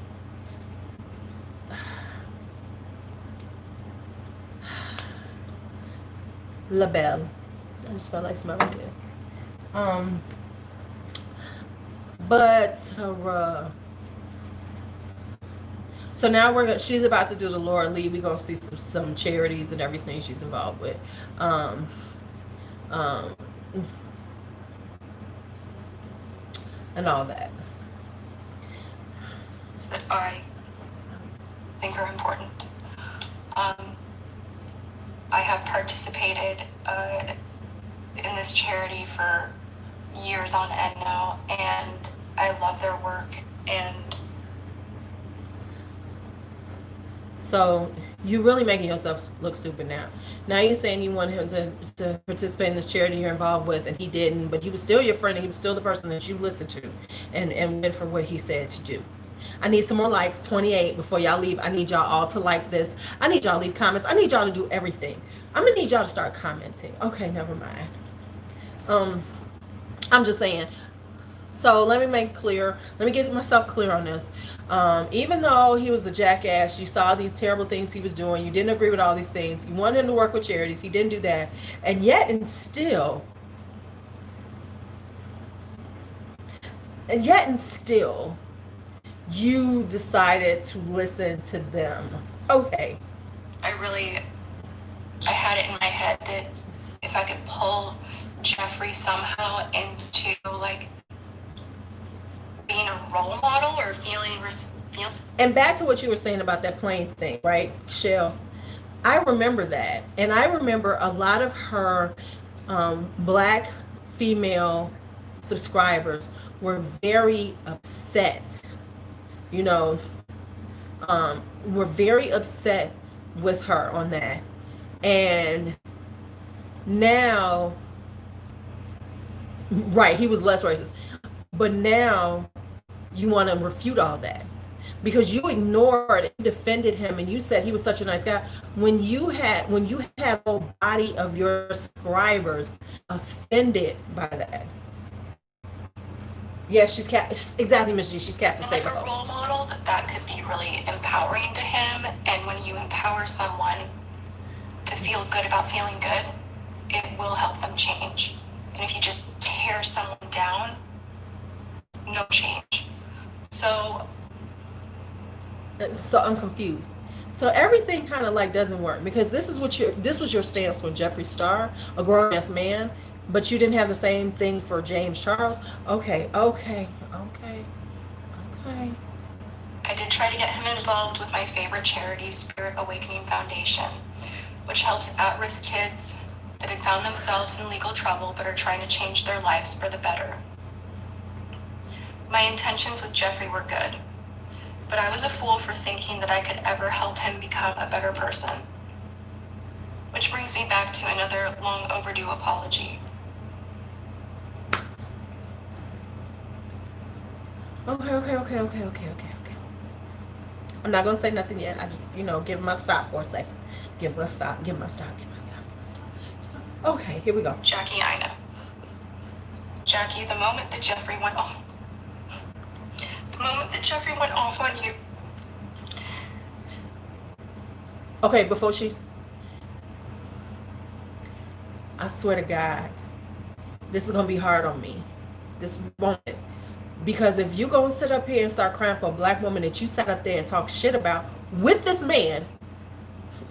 A: La Belle. I just felt like smelling good. But so now she's about to do the Laura Lee. We're gonna see some charities and everything she's involved with. And all that.
B: That I think are important. I have participated in this charity for years on end now, and I love their work. And
A: so you're really making yourself look stupid now. Now you're saying you want him to participate in this charity you're involved with, and he didn't, but he was still your friend, and he was still the person that you listened to and went for what he said to do. I need some more likes, 28, before y'all leave. I need y'all all to like this. I need y'all to leave comments. I need y'all to do everything. I'm gonna need y'all to start commenting. Okay, never mind. I'm just saying. So let me make clear. Let me get myself clear on this. Even though he was a jackass, you saw these terrible things he was doing. You didn't agree with all these things. You wanted him to work with charities. He didn't do that. And yet and still, you decided to listen to them. Okay.
B: I had it in my head that if I could pull Jeffrey somehow into like being a role model or feeling.
A: And back to what you were saying about that plane thing, right, Shell? I remember that. And I remember a lot of her black female subscribers were very upset, you know, were very upset with her on that. And now, right, he was less racist. But now you want to refute all that because you ignored and defended him and you said he was such a nice guy when you had a whole body of your subscribers offended by that. Yes, exactly, Miss G. She's capped to
B: And
A: say
B: like a role model, that could be really empowering to him. And when you empower someone to feel good about feeling good, it will help them change. And if you just tear someone down, no change. So
A: I'm confused. So everything kind of like doesn't work because this was your stance with Jeffree Star, a grown ass man, but you didn't have the same thing for James Charles. Okay.
B: I did try to get him involved with my favorite charity, Spirit Awakening Foundation, which helps at-risk kids that had found themselves in legal trouble but are trying to change their lives for the better. My intentions with Jeffree were good, but I was a fool for thinking that I could ever help him become a better person. Which brings me back to another long overdue apology.
A: Okay. I'm not gonna say nothing yet. I just, give my stop for a second. Give my stop. Okay, here we go.
B: Jackie Aina. Jackie, the moment that Jeffree went off on you.
A: Okay, I swear to God, this is gonna be hard on me. This moment. Because if you go and sit up here and start crying for a black woman that you sat up there and talk shit about with this man,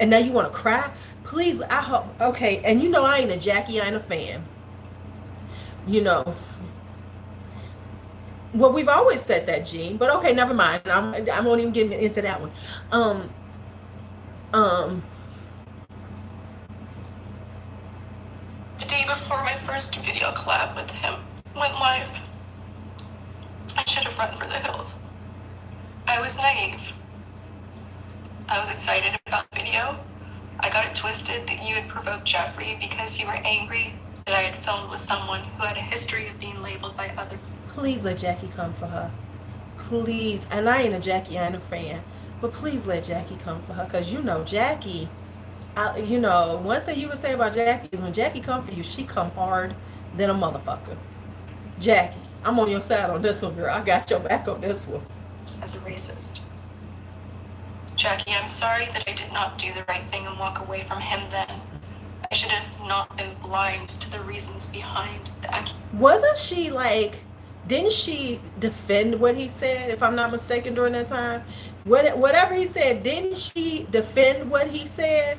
A: and now you want to cry, please, I hope, okay, and I ain't a Jackie Aina fan. Well, we've always said that, Gene, but okay, never mind. I won't even get into that one.
B: The day before my first video collab with him went live, I should have run for the hills. I was naive. I was excited about the video. I got it twisted that you had provoked Jeffree because you were angry that I had filmed with someone who had a history of being labeled by others.
A: Please let Jackie come for her. Please. And I ain't a Jackie Aina fan, but please let Jackie come for her. Because Jackie, one thing you would say about Jackie is when Jackie come for you, she come hard than a motherfucker. Jackie, I'm on your side on this one, girl. I got your back on this one.
B: As a racist. Jackie, I'm sorry that I did not do the right thing and walk away from him then. I should have not been blind to the reasons behind the accusation.
A: Wasn't she didn't she defend what he said, if I'm not mistaken, during that time? Whatever he said, didn't she defend what he said?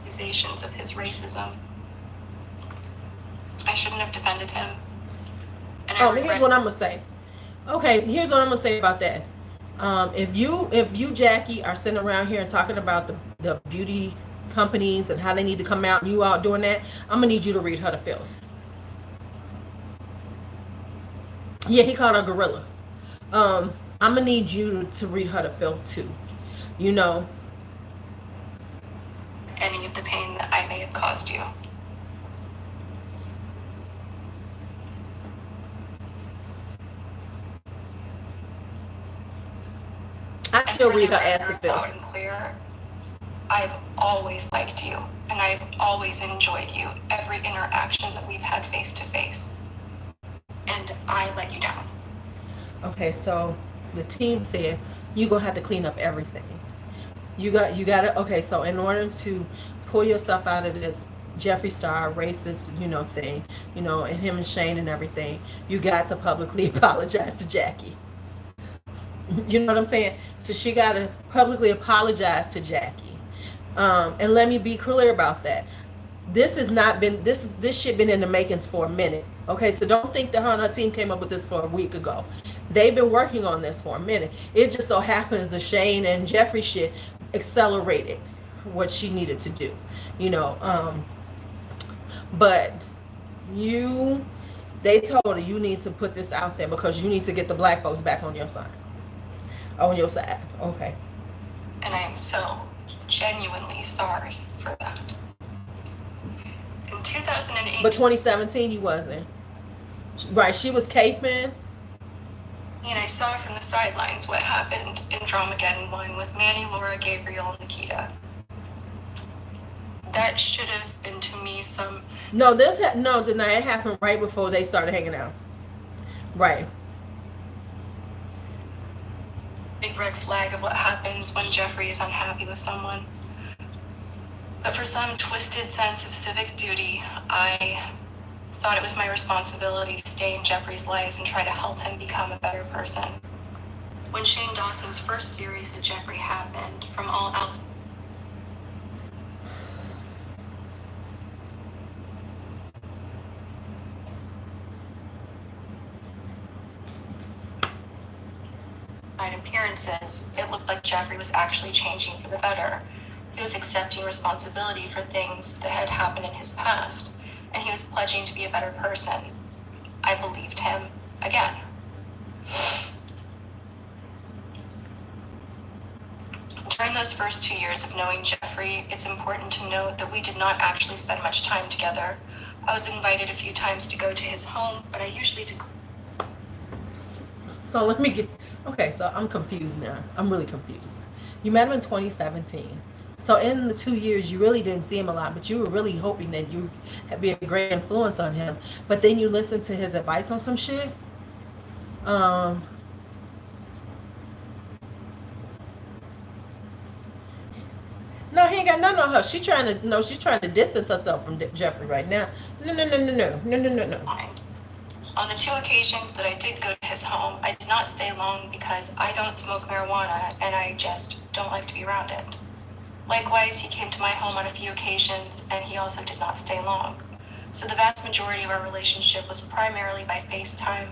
B: Accusations of his racism. I shouldn't have defended him. And
A: here's what I'm gonna say. Okay, here's what I'm gonna say about that. If you Jackie are sitting around here and talking about the beauty companies and how they need to come out and you out doing that, I'm gonna need you to read Her to Filth. Yeah, he called her gorilla. I'm gonna need you to read Her to Filth too.
B: Any of the pain that I may have caused you.
A: I still read her ass to Filth.
B: Loud and clear, I've always liked you, and I've always enjoyed you, every interaction that we've had face to face. And I let you down.
A: Okay, so the team said you're gonna have to clean up everything. You gotta okay, so in order to pull yourself out of this Jeffree Star racist, thing, and him and Shane and everything, you got to publicly apologize to Jackie. You know what I'm saying? So she got to publicly apologize to Jackie. And let me be clear about that. This has not been, this shit been in the makings for a minute. Okay, so don't think that her and her team came up with this for a week ago. They've been working on this for a minute. It just so happens the Shane and Jeffrey shit accelerated what she needed to do, you know. But you, they told her you need to put this out there because you need to get the black folks back on your side. On your side, okay.
B: And I am so genuinely sorry for that. In 2008.
A: But 2017, you wasn't. Right, she was caping.
B: And I saw from the sidelines what happened in Dramageddon 1 with Manny, Laura, Gabriel, and Nikita. That should have been to me some...
A: No, no, Denia, it happened right before they started hanging out. Right.
B: Big red flag of what happens when Jeffrey is unhappy with someone. But for some twisted sense of civic duty, I thought it was my responsibility to stay in Jeffrey's life and try to help him become a better person. When Shane Dawson's first series with Jeffrey happened, from all outside appearances, it looked like Jeffrey was actually changing for the better. He was accepting responsibility for things that had happened in his past, and he was pledging to be a better person. I believed him again. During those first 2 years of knowing Jeffrey, it's important to note that we did not actually spend much time together. I was invited a few times to go to his home, but I usually declined.
A: So let me get, okay, so I'm confused now. I'm really confused. You met him in 2017. So in the 2 years, you really didn't see him a lot, but you were really hoping that you had be a great influence on him. But then you listened to his advice on some shit. No, he ain't got nothing on her. She's trying to distance herself from Jeffrey right now. No.
B: On the 2 occasions that I did go to his home, I did not stay long because I don't smoke marijuana and I just don't like to be around it. Likewise, he came to my home on a few occasions and he also did not stay long. So the vast majority of our relationship was primarily by FaceTime,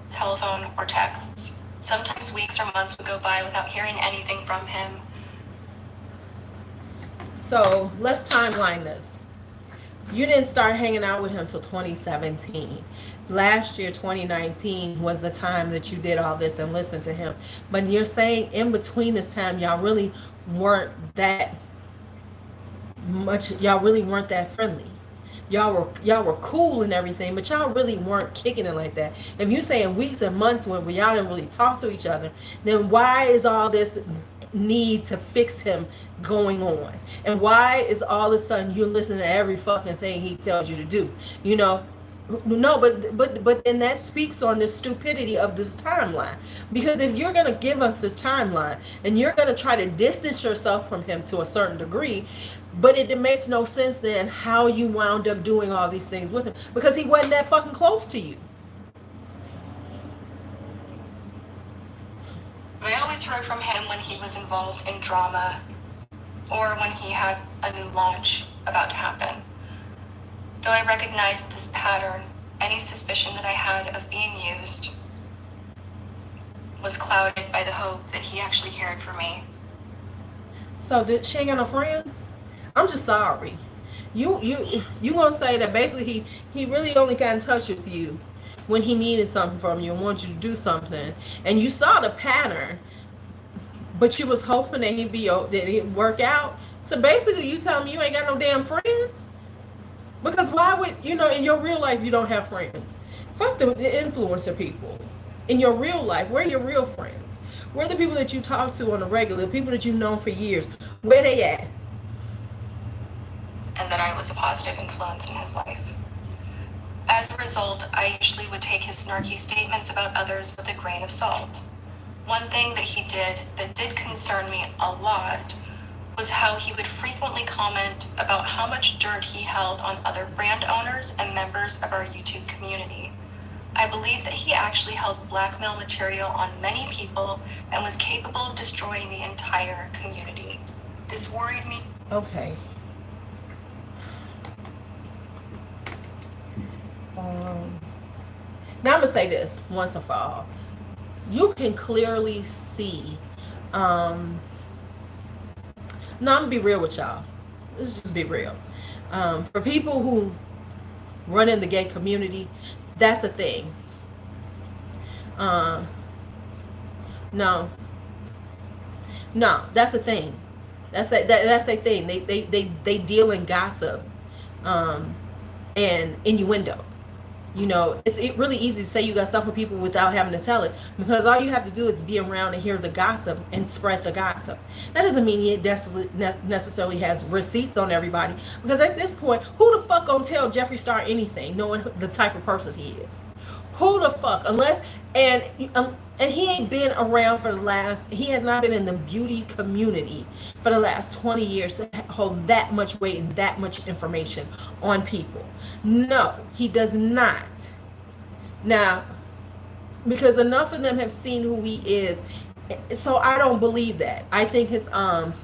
B: telephone, or texts. Sometimes weeks or months would go by without hearing anything from him.
A: So let's timeline this. You didn't start hanging out with him till 2017. Last year, 2019, was the time that you did all this and listened to him. But you're saying in between this time, y'all really weren't that much. Y'all really weren't that friendly. Y'all were cool and everything, but y'all really weren't kicking it like that. If you're saying weeks and months when y'all didn't really talk to each other, then why is all this need to fix him going on? And why is all of a sudden you're listening to every fucking thing he tells you to do? You know, no, but then that speaks on the stupidity of this timeline. Because if you're gonna give us this timeline and you're gonna try to distance yourself from him to a certain degree, but it makes no sense then how you wound up doing all these things with him, because he wasn't that fucking close to you.
B: I always heard from him when he was involved in drama or when he had a new launch about to happen. Though I recognized this pattern, any suspicion that I had of being used was clouded by the hope that he actually cared for me.
A: So she ain't got no friends? I'm just sorry. You gonna say that basically he really only got in touch with you when he needed something from you and wanted you to do something, and you saw the pattern, but you was hoping that it'd work out. So basically you tell me you ain't got no damn friends? Because why would, in your real life you don't have friends? Fuck the influencer people. In your real life, where are your real friends? Where are the people that you talk to on a regular, the people that you've known for years? Where they at?
B: And that I was a positive influence in his life. As a result, I usually would take his snarky statements about others with a grain of salt. One thing that he did that did concern me a lot was how he would frequently comment about how much dirt he held on other brand owners and members of our YouTube community. I believe that he actually held blackmail material on many people and was capable of destroying the entire community. This worried me.
A: Okay. Now I'm gonna say this once and for all. You can clearly see. No, I'm gonna be real with y'all. Let's just be real. For people who run in the gay community, that's a thing. No, that's a thing. That's a thing. They deal in gossip, and innuendo. You know, it's really easy to say you got stuff with people without having to tell it, because all you have to do is be around and hear the gossip and spread the gossip. That doesn't mean he necessarily has receipts on everybody, because at this point, who the fuck gonna tell Jeffree Star anything, knowing the type of person he is? Who the fuck? Unless, and he ain't been around for the last, he has not been in the beauty community for the last 20 years to hold that much weight and that much information on people. No, he does not. Now, because enough of them have seen who he is, so I don't believe that. I think his, no,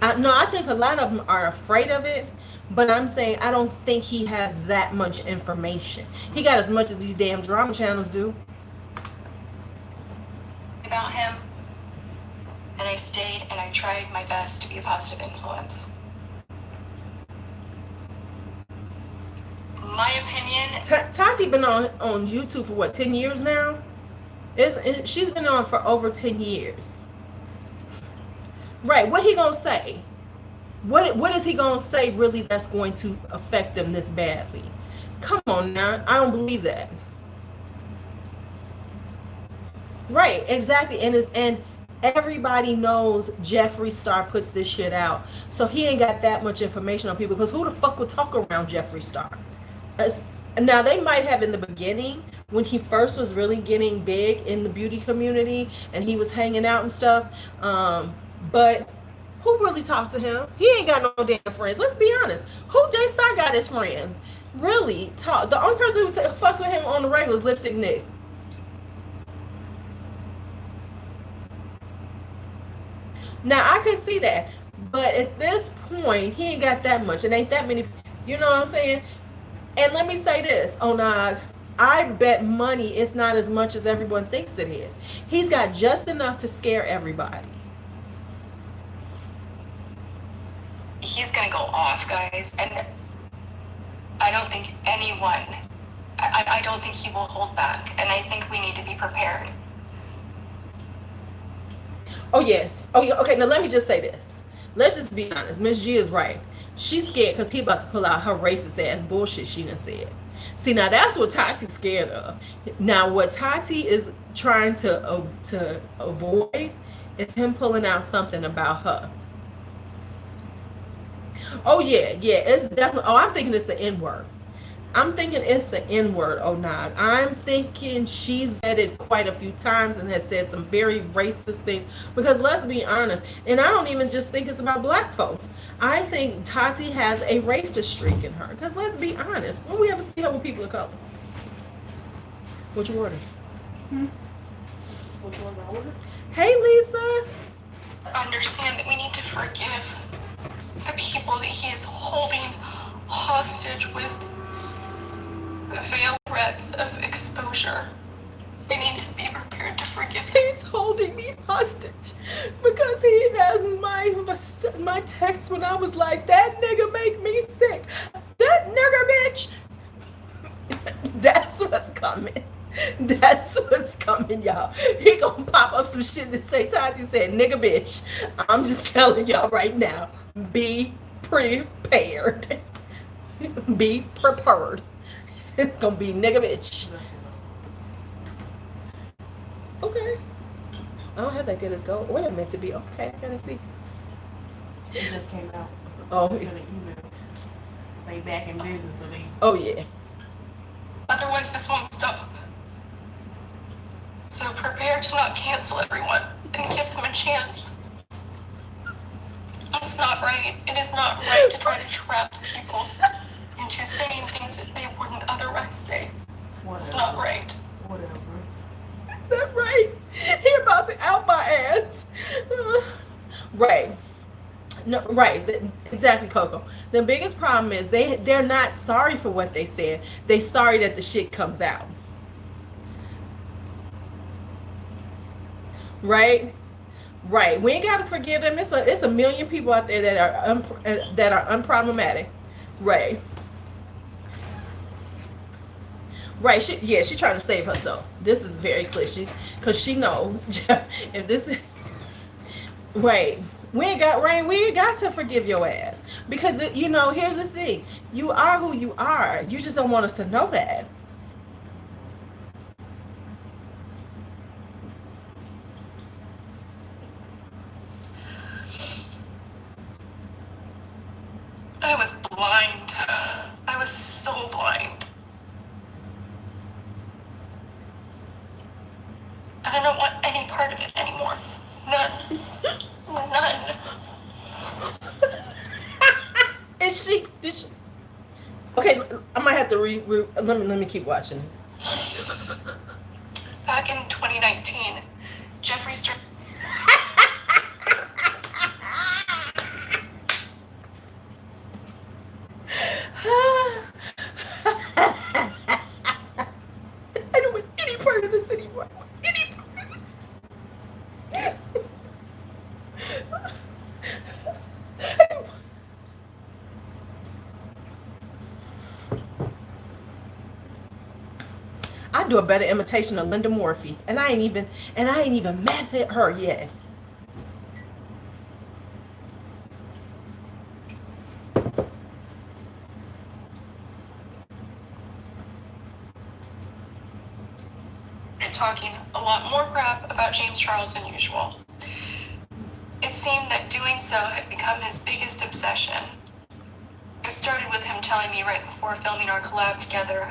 A: I think a lot of them are afraid of it. But I'm saying I don't think he has that much information. He got as much as these damn drama channels do.
B: About him, and I stayed and I tried my best to be a positive influence. My opinion.
A: Tati been on YouTube for what, 10 years now? She's been on for over 10 years. Right, what he gonna say? What is he gonna say really that's going to affect them this badly? Come on now, I don't believe that. Right, exactly, and everybody knows Jeffree Star puts this shit out, so he ain't got that much information on people, because who the fuck would talk around Jeffree Star? Now they might have in the beginning when he first was really getting big in the beauty community and he was hanging out and stuff, but who really talks to him? He ain't got no damn friends. Let's be honest. Who J-Star got his friends? Really talk. The only person who fucks with him on the regular is Lipstick Nick. Now I can see that, but at this point, he ain't got that much. It ain't that many. You know what I'm saying? And let me say this, Onog. I bet money it's not as much as everyone thinks it is. He's got just enough to scare everybody.
B: He's gonna go off, guys, and I don't think anyone, I don't think he will hold back, and I think we need to be prepared.
A: Oh yes. Oh yeah. Okay, now let me just say this. Let's just be honest. Miss G is right. She's scared because he about to pull out her racist ass bullshit she done said. See, now that's what Tati's scared of. Now what Tati is trying to avoid is him pulling out something about her. Oh yeah, it's definitely. Oh, I'm thinking it's the N-word. I'm thinking it's the N-word. Oh, nah. I'm thinking she's said it quite a few times and has said some very racist things. Because let's be honest, and I don't even just think it's about black folks. I think Tati has a racist streak in her. Because let's be honest, when we ever see her with people of color? What you order? What you want to order? Hey, Lisa.
B: Understand that we need to forgive the people that he is holding hostage with veiled threats of exposure. We need to be prepared to forgive him.
A: He's holding me hostage because he has my text when I was like, that nigga make me sick. That nigga bitch. That's what's coming. That's what's coming, y'all. He gonna pop up some shit that say Tati said nigga bitch. I'm just telling y'all right now. Be prepared. Be prepared. It's gonna be nigga bitch. Okay. I don't have that good as gold. Where it meant to be. Okay, I gotta see.
C: It just came out.
A: Oh.
C: So the email. They back in business, so they.
A: Oh yeah.
B: Otherwise, this won't stop. So prepare to not cancel everyone and give them a chance. It's not right. It is not right to try to trap people into saying things that they wouldn't otherwise say.
C: Whatever.
B: It's not right.
C: Whatever.
A: Is that right? He about to out my ass. Right. No, right. Exactly, Coco. The biggest problem is they're not sorry for what they said. They sorry that the shit comes out. Right? Right. We ain't got to forgive them. It's a million people out there that are unproblematic. Right. Right. She trying to save herself. This is very clear. Because she know if this is right. We ain't got to forgive your ass because here's the thing: you are who you are. You just don't want us to know that.
B: I was blind. I was so blind. And I don't want any part of it anymore. None. None.
A: Is she? Okay, I might have to let me keep watching this.
B: Back in 2019, Jeffree started.
A: I don't want any part of this anymore. Any part of this. I do a better imitation of Linda Morphy, and I ain't even met her yet.
B: Talking a lot more crap about James Charles than usual. It seemed that doing so had become his biggest obsession. It started with him telling me right before filming our collab together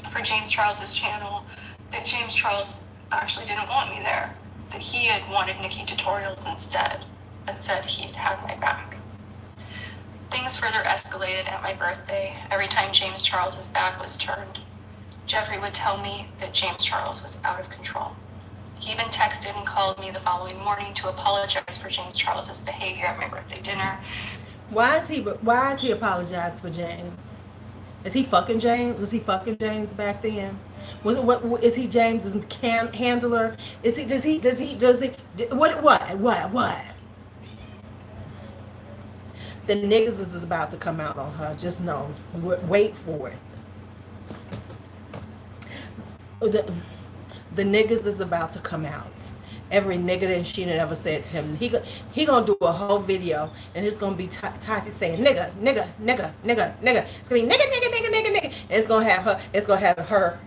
B: for James Charles's channel that James Charles actually didn't want me there, that he had wanted Nikki tutorials instead, and said he'd had my back. Things further escalated at my birthday every time James Charles's back was turned. Jeffree would tell me that James Charles was out of control. He even texted and called me the following morning to apologize for James Charles's behavior at my birthday dinner.
A: Why is he apologized for James? Is he fucking James? Was he fucking James back then? What is he James's handler? Does he what? The niggas is about to come out on her. Just know. Wait for it. The niggas is about to come out. Every nigga that she ever said to him, he gonna do a whole video, and it's gonna be Tati saying nigga. It's gonna be nigga. And it's gonna have her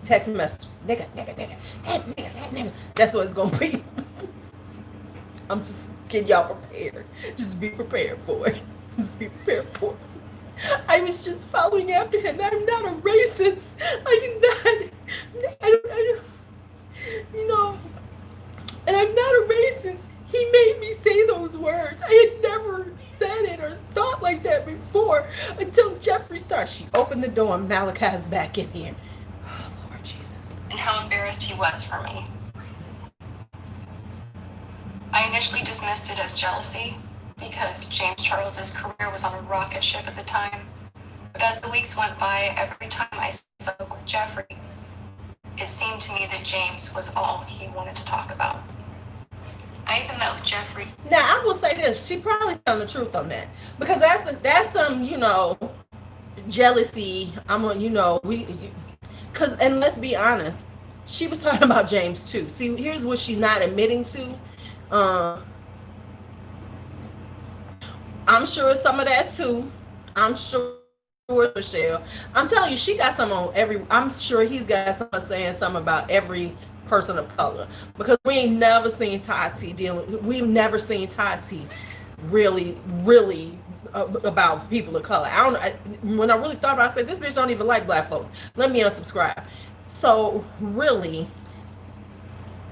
A: text message nigga. That nigga. That's what it's gonna be. I'm just getting y'all prepared. Just be prepared for it. Just be prepared for it. I was just following after him. I'm not a racist. I don't, and I'm not a racist. He made me say those words. I had never said it or thought like that before until Jeffree started. She opened the door and Malachi's back in here. Oh, Lord Jesus.
B: And how embarrassed he was for me. I initially dismissed it as jealousy, because James Charles's career was on a rocket ship at the time. But as the weeks went by, every time I spoke with Jeffree, it seemed to me that James was all he wanted to talk about. I even met with Jeffree.
A: Now, I will say this. She probably telling the truth on that. Because that's some, jealousy. And let's be honest, she was talking about James too. See, here's what she's not admitting to. I'm sure some of that too. I'm sure Michelle. I'm telling you, she got some on every. I'm sure he's got some saying something about every person of color, because we ain't never seen Tati dealing. We've never seen Tati really about people of color. When I really thought about it, I said, this bitch don't even like black folks. Let me unsubscribe. So really,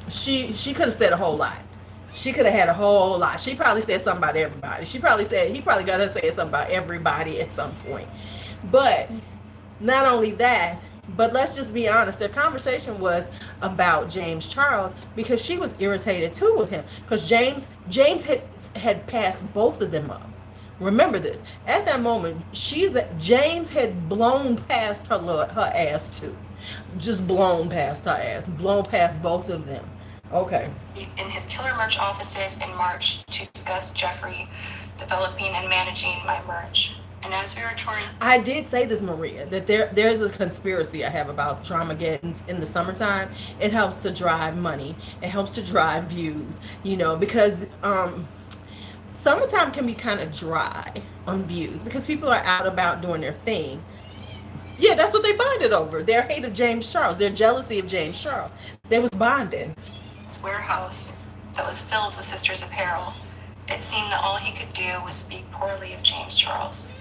A: she could have said a whole lot. She could have had a whole lot. She probably said something about everybody. He probably got her saying something about everybody at some point. But not only that, But let's just be honest. Their conversation was about James Charles because she was irritated too with him because James had passed both of them up. Remember this. At that moment, James had blown past her ass too, just blown past her ass, blown past both of them. Okay.
B: In his killer merch offices in March to discuss Jeffrey developing and managing my merch. And as we were touring,
A: I did say this, Maria, that there's a conspiracy I have about dramageddons in the summertime. It helps to drive money. It helps to drive views, because summertime can be kind of dry on views because people are out about doing their thing. Yeah, that's what they bonded over. Their hate of James Charles, their jealousy of James Charles. They was bonding.
B: His warehouse that was filled with sisters' apparel. It seemed that all he could do was speak poorly of James Charles.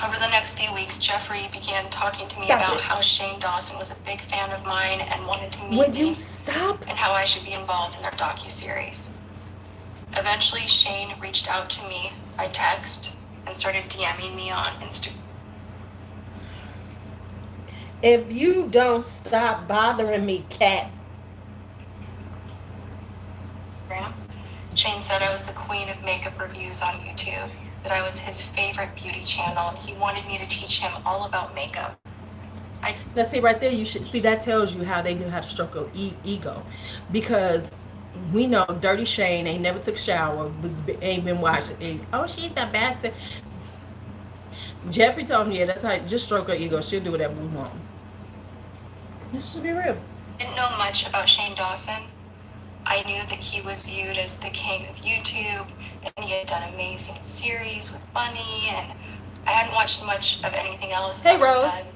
B: Over the next few weeks, Jeffrey began talking to me about how Shane Dawson was a big fan of mine and wanted to meet
A: Would
B: me.
A: you stop?
B: And how I should be involved in their docuseries. Eventually, Shane reached out to me by text and started DMing me on Instagram.
A: If you don't stop bothering me, cat.
B: Shane said I was the queen of makeup reviews on YouTube, that I was his favorite beauty channel, and he wanted me to teach him all about makeup.
A: Now see right there, you should see that tells you how they knew how to stroke your ego, because we know Dirty Shane ain't never took a shower, ain't been watching. Oh, she's the best. Jeffrey told me, yeah, that's how. Just stroke her ego. She'll do whatever we want. Let's just be real.
B: Didn't know much about Shane Dawson. I knew that he was viewed as the king of YouTube, and he had done amazing series with Bunny, and I hadn't watched much of anything else.
A: Hey, Rose.
B: Than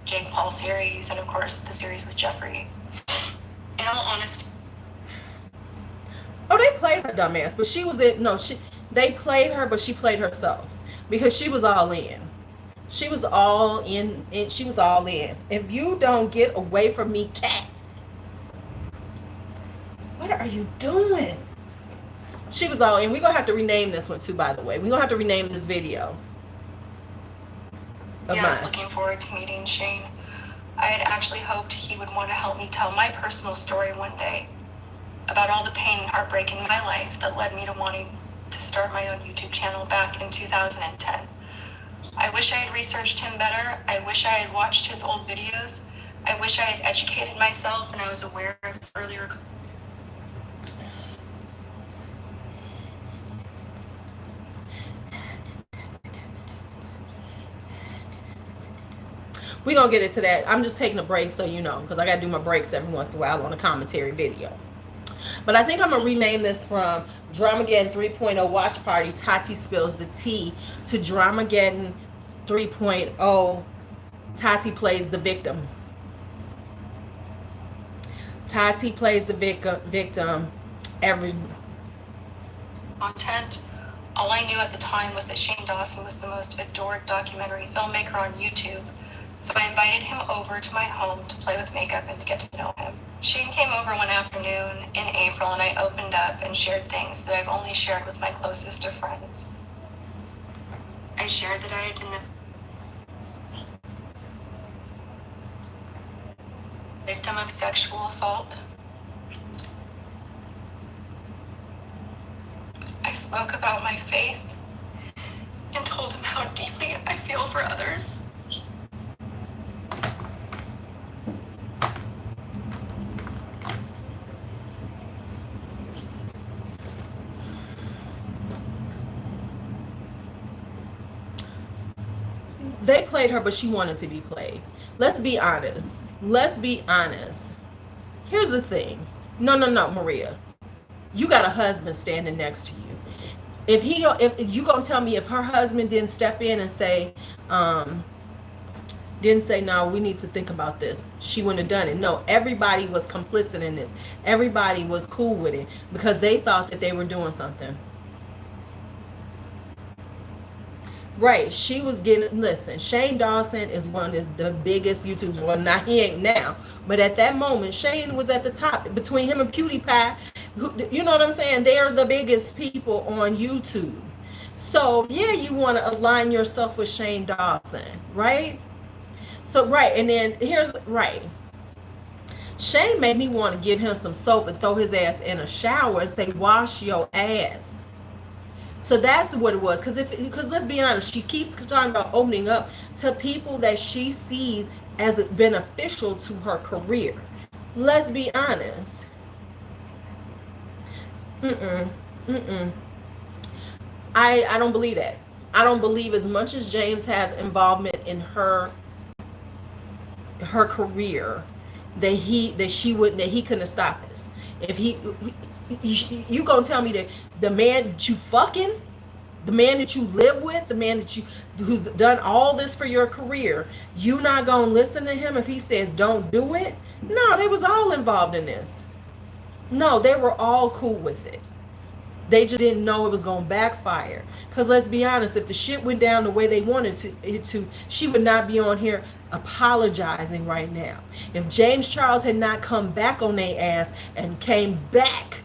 B: Jake Paul series, and of course the series with Jeffrey. In all honesty.
A: Oh, they played her dumbass, but she was in. No, they played her, but she played herself because she was all in. She was all in. She was all in. If you don't get away from me, cat. What are you doing? She was all in. We're going to have to rename this one too, by the way. We're going to have to rename this video.
B: Yeah, I was looking forward to meeting Shane. I had actually hoped he would want to help me tell my personal story one day about all the pain and heartbreak in my life that led me to wanting to start my own YouTube channel back in 2010. I wish I had researched him better. I wish I had watched his old videos. I wish I had educated myself and I was aware of his earlier.
A: We're going to get into that. I'm just taking a break so you know, because I got to do my breaks every once in a while on a commentary video. But I think I'm going to rename this from Dramageddon 3.0 Watch Party, Tati Spills the Tea, to Dramageddon 3.0 Tati Plays the Victim. Tati Plays the Victim. Every
B: content. All I knew at the time was that Shane Dawson was the most adored documentary filmmaker on YouTube. So I invited him over to my home to play with makeup and to get to know him. Shane came over one afternoon in April and I opened up and shared things that I've only shared with my closest of friends. I shared that I had been the victim of sexual assault. I spoke about my faith and told him how deeply I feel for others.
A: They played her, but she wanted to be played. Let's be honest. Let's be honest. Here's the thing. No, Maria. You got a husband standing next to you. If you gonna tell me if her husband didn't step in and say, no, we need to think about this, she wouldn't have done it. No, everybody was complicit in this. Everybody was cool with it because they thought that they were doing something. Right, she was getting, listen, Shane Dawson is one of the biggest YouTubers. Well, now he ain't now, but at that moment, Shane was at the top. Between him and PewDiePie, you know what I'm saying? They are the biggest people on YouTube. So, yeah, you want to align yourself with Shane Dawson, right? So right, and then here's right. Shane made me want to give him some soap and throw his ass in a shower and say, "Wash your ass." So that's what it was. Because let's be honest, she keeps talking about opening up to people that she sees as beneficial to her career. Let's be honest. Mm-mm. Mm-mm. I don't believe that. I don't believe as much as James has involvement in her career that he couldn't have stopped this. If you gonna tell me that the man that you fucking, the man that you live with, the man that you who's done all this for your career, you not gonna listen to him if he says don't do it? No, they was all involved in this. No, they were all cool with it. They just didn't know it was going to backfire. Because let's be honest, if the shit went down the way they wanted it to, she would not be on here apologizing right now. If James Charles had not come back on their ass and came back,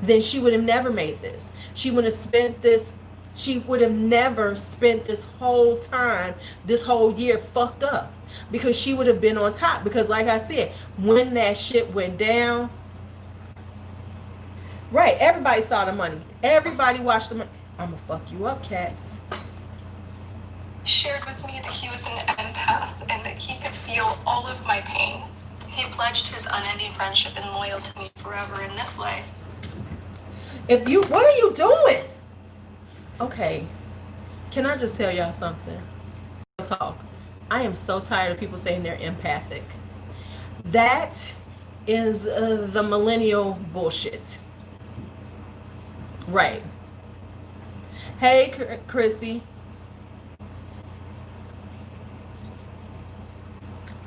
A: then she would have never made this. She would have spent this, she would have never spent this whole time, this whole year fucked up. Because she would have been on top. Because like I said, when that shit went down, right, everybody saw the money. Everybody watched the money. I'ma fuck you up, cat.
B: He shared with me that he was an empath and that he could feel all of my pain. He pledged his unending friendship and loyalty to me forever in this life.
A: What are you doing? Okay, can I just tell y'all something? Talk. I am so tired of people saying they're empathic. That is the millennial bullshit. Right. Hey, Chrissy.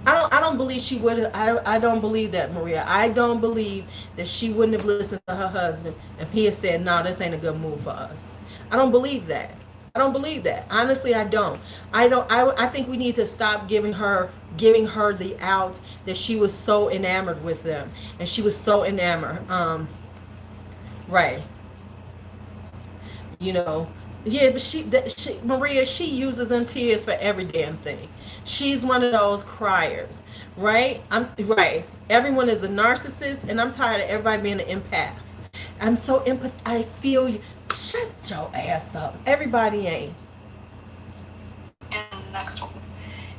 A: I don't believe she would. I don't believe that, Maria. I don't believe that she wouldn't have listened to her husband if he had said, "No, this ain't a good move for us." I don't believe that. I don't believe that. Honestly, I don't. I think we need to stop giving her the out that she was so enamored with them, and she was so enamored. Right. You know. Yeah, but Maria, she uses them tears for every damn thing. She's one of those criers, right? I'm right. Everyone is a narcissist, and I'm tired of everybody being an empath. I'm so I feel you. Shut your ass up. Everybody ain't.
B: And the next one,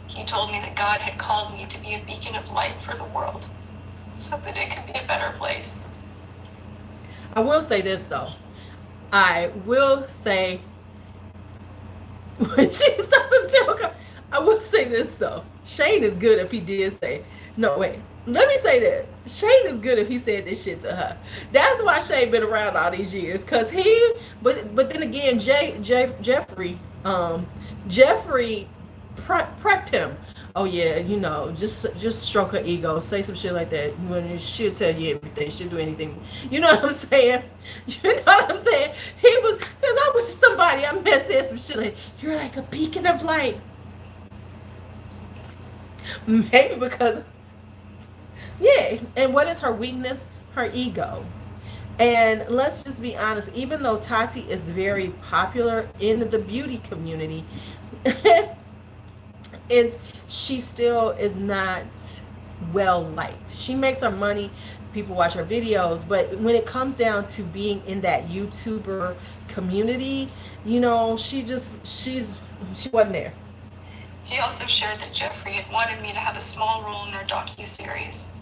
B: he told me that God had called me to be a beacon of light for the world, so that it could be a better place.
A: I will say this though. I will say. I will say this though. Shane is good if he did say, no wait, let me say this. Shane is good if he said this shit to her. That's why Shane been around all these years. Cause but then again, Jeffrey prepped him. Oh yeah, you know, just stroke her ego, say some shit like that. When she'll tell you everything, she'll do anything. You know what I'm saying? You know what I'm saying? He was, because I wish somebody I met said some shit like, "You're like a beacon of light." Maybe because, yeah. And what is her weakness? Her ego. And let's just be honest. Even though Tati is very popular in the beauty community. She still is not well liked. She makes her money, people watch her videos, but when it comes down to being in that YouTuber community, you know, she wasn't there.
B: He also shared that Jeffrey had wanted me to have a small role in their docu-series.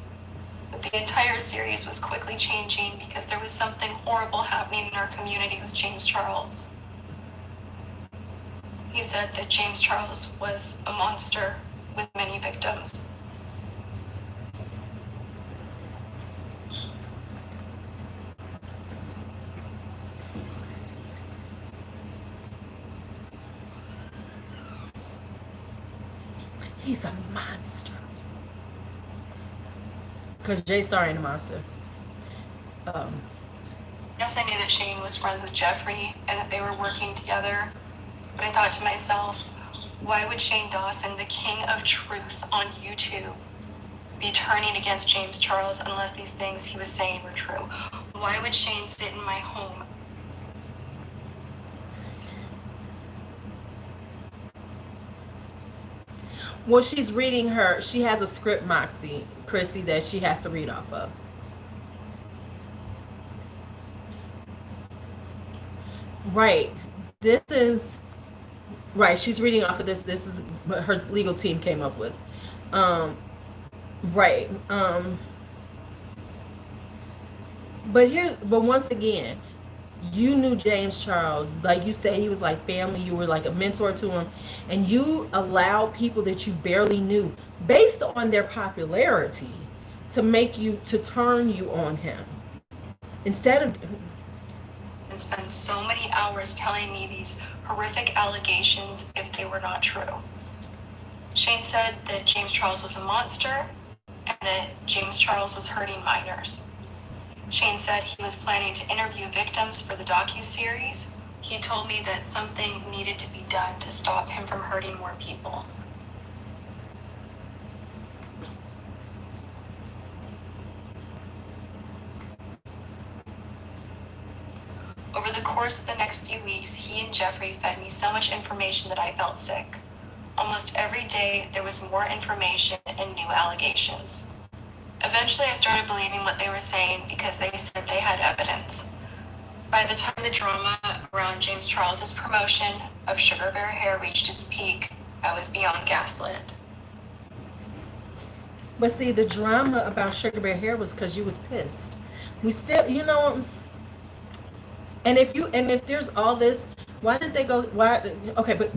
B: But the entire series was quickly changing because there was something horrible happening in our community with James Charles. He said that James Charles was a monster with many victims.
A: He's a monster. Because J-Star ain't a monster.
B: Yes, I knew that Shane was friends with Jeffrey and that they were working together. But I thought to myself, why would Shane Dawson, the king of truth on YouTube, be turning against James Charles unless these things he was saying were true? Why would Shane sit in my home?
A: Well, she's reading her. She has a script, Moxie, Chrissy, that she has to read off of. Right. This is right. She's reading off of this. This is what her legal team came up with. Um, right. But once again, you knew James Charles, like you said, he was like family. You were like a mentor to him, and you allowed people that you barely knew, based on their popularity, to make you to turn you on him instead of.
B: And spend so many hours telling me these horrific allegations if they were not true. Shane said that James Charles was a monster and that James Charles was hurting minors. Shane said he was planning to interview victims for the docu-series. He told me that something needed to be done to stop him from hurting more people. Over the course of the next few weeks, he and Jeffrey fed me so much information that I felt sick. Almost every day, there was more information and new allegations. Eventually, I started believing what they were saying because they said they had evidence. By the time the drama around James Charles's promotion of Sugar Bear Hair reached its peak, I was beyond gaslit.
A: But see, the drama about Sugar Bear Hair was because you was pissed. We still, you know. And if there's all this, why didn't they go? Why? Okay, but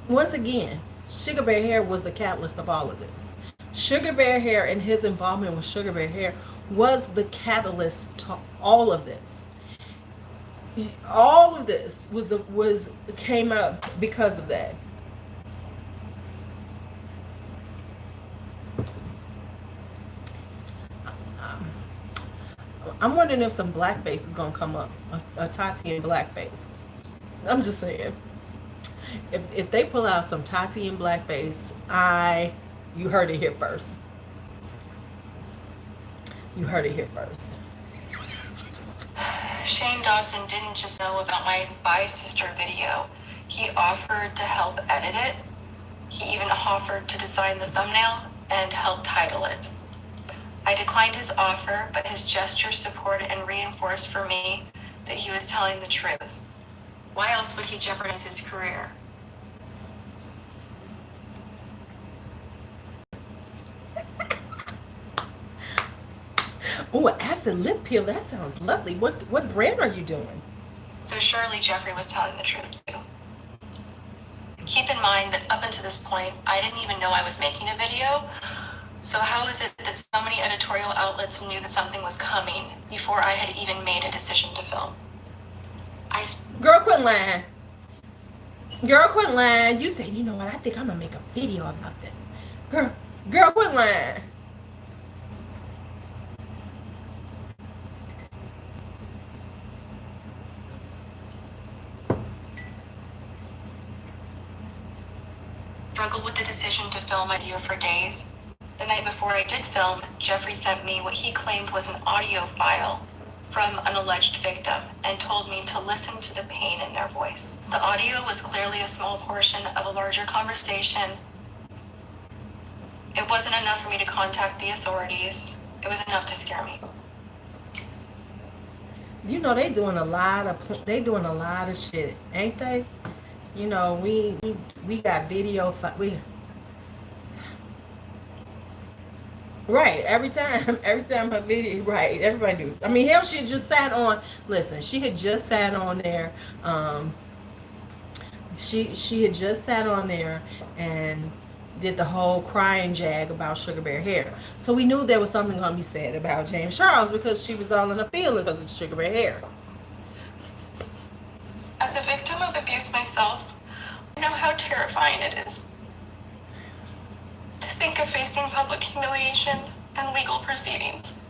A: once again, Sugar Bear Hair was the catalyst of all of this. Sugar Bear Hair and his involvement with Sugar Bear Hair was the catalyst to all of this. All of this was came up because of that. I'm wondering if some blackface is gonna come up, a Tati in blackface. I'm just saying, if they pull out some Tati in blackface, you heard it here first. You heard it here first.
B: Shane Dawson didn't just know about my Bye Sister video. He offered to help edit it. He even offered to design the thumbnail and help title it. I declined his offer, but his gesture supported and reinforced for me that he was telling the truth. Why else would he jeopardize his career?
A: Oh, an acid lip peel. That sounds lovely. What brand are you doing?
B: So surely Jeffrey was telling the truth too. Keep in mind that up until this point, I didn't even know I was making a video. So how is it that so many editorial outlets knew that something was coming before I had even made a decision to film?
A: Girl, quit lying. Girl, quit lying. You said, you know what? I think I'm gonna make a video about this. Girl, quit lying.
B: Struggled with the decision to film my video for days. The night before I did film, Jeffrey sent me what he claimed was an audio file from an alleged victim and told me to listen to the pain in their voice. The audio was clearly a small portion of a larger conversation. It wasn't enough for me to contact the authorities. It was enough to scare me.
A: You know they doing a lot of shit, ain't they? You know we got video. Right, every time her video, right, everybody do. I mean, hell, she had just sat on, listen, she had just sat on there, she had just sat on there and did the whole crying jag about Sugar Bear Hair. So we knew there was something going to be said about James Charles because she was all in her feelings because of Sugar Bear Hair.
B: As a victim of abuse myself, I know how terrifying it is to think of facing public humiliation and legal proceedings.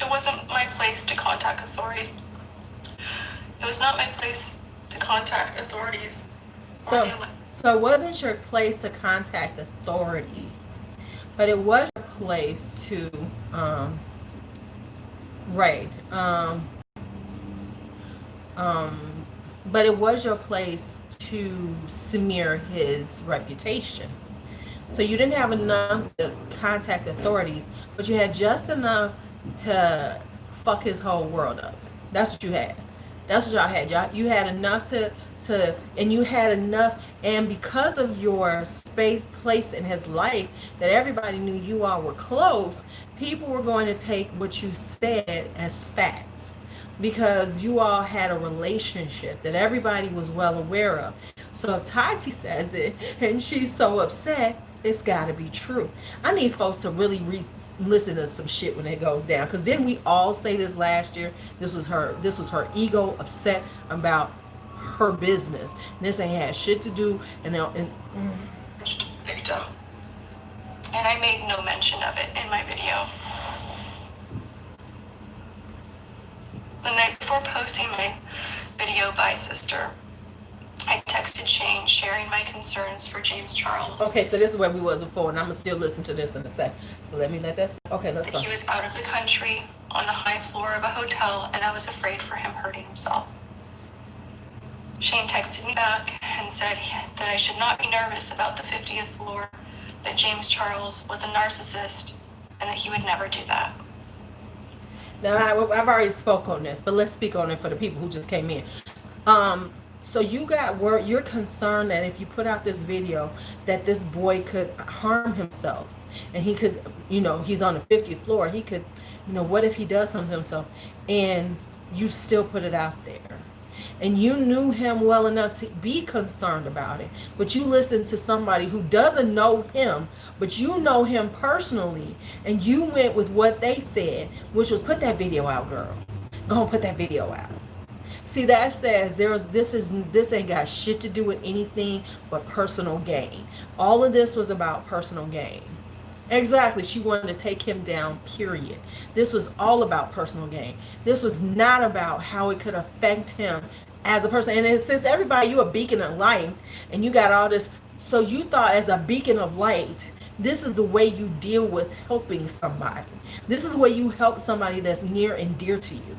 B: It wasn't my place to contact authorities. It was not my place to contact authorities.
A: So it wasn't your place to contact authorities, but it was your place to, right, but it was your place to smear his reputation. So you didn't have enough to contact authorities, but you had just enough to fuck his whole world up. That's what you had. That's what y'all had. Y'all, you had enough and you had enough, and because of your place in his life, that everybody knew you all were close, people were going to take what you said as facts. Because you all had a relationship that everybody was well aware of. So if Tati says it and she's so upset, it's got to be true. I need folks to really listen to some shit when it goes down. Because didn't we all say this last year? This was her ego upset about her business. And this ain't had shit to do.
B: Victim. And I made no mention of it in my video. The night before posting my video, Bye Sister, I texted Shane sharing my concerns for James Charles.
A: Okay, so this is where we was before, and I'm going to still listen to this in a sec. So let me let that... Okay, let's go.
B: He was out of the country on the high floor of a hotel, and I was afraid for him hurting himself. Shane texted me back and said that I should not be nervous about the 50th floor, that James Charles was a narcissist, and that he would never do that.
A: Now, I've already spoke on this, but let's speak on it for the people who just came in. So you got word, you're concerned that if you put out this video, that this boy could harm himself, and he could, he's on the 50th floor. He could, what if he does something to himself? And you still put it out there. And you knew him well enough to be concerned about it. But you listened to somebody who doesn't know him, but you know him personally. And you went with what they said, which was, put that video out, girl. Go and put that video out. See, that says this ain't got shit to do with anything but personal gain. All of this was about personal gain. Exactly. She wanted to take him down, period. This was all about personal gain. This was not about how it could affect him as a person. And since everybody, you a beacon of light, and you got all this, so you thought as a beacon of light, this is the way you deal with helping somebody. This is the way you help somebody that's near and dear to you.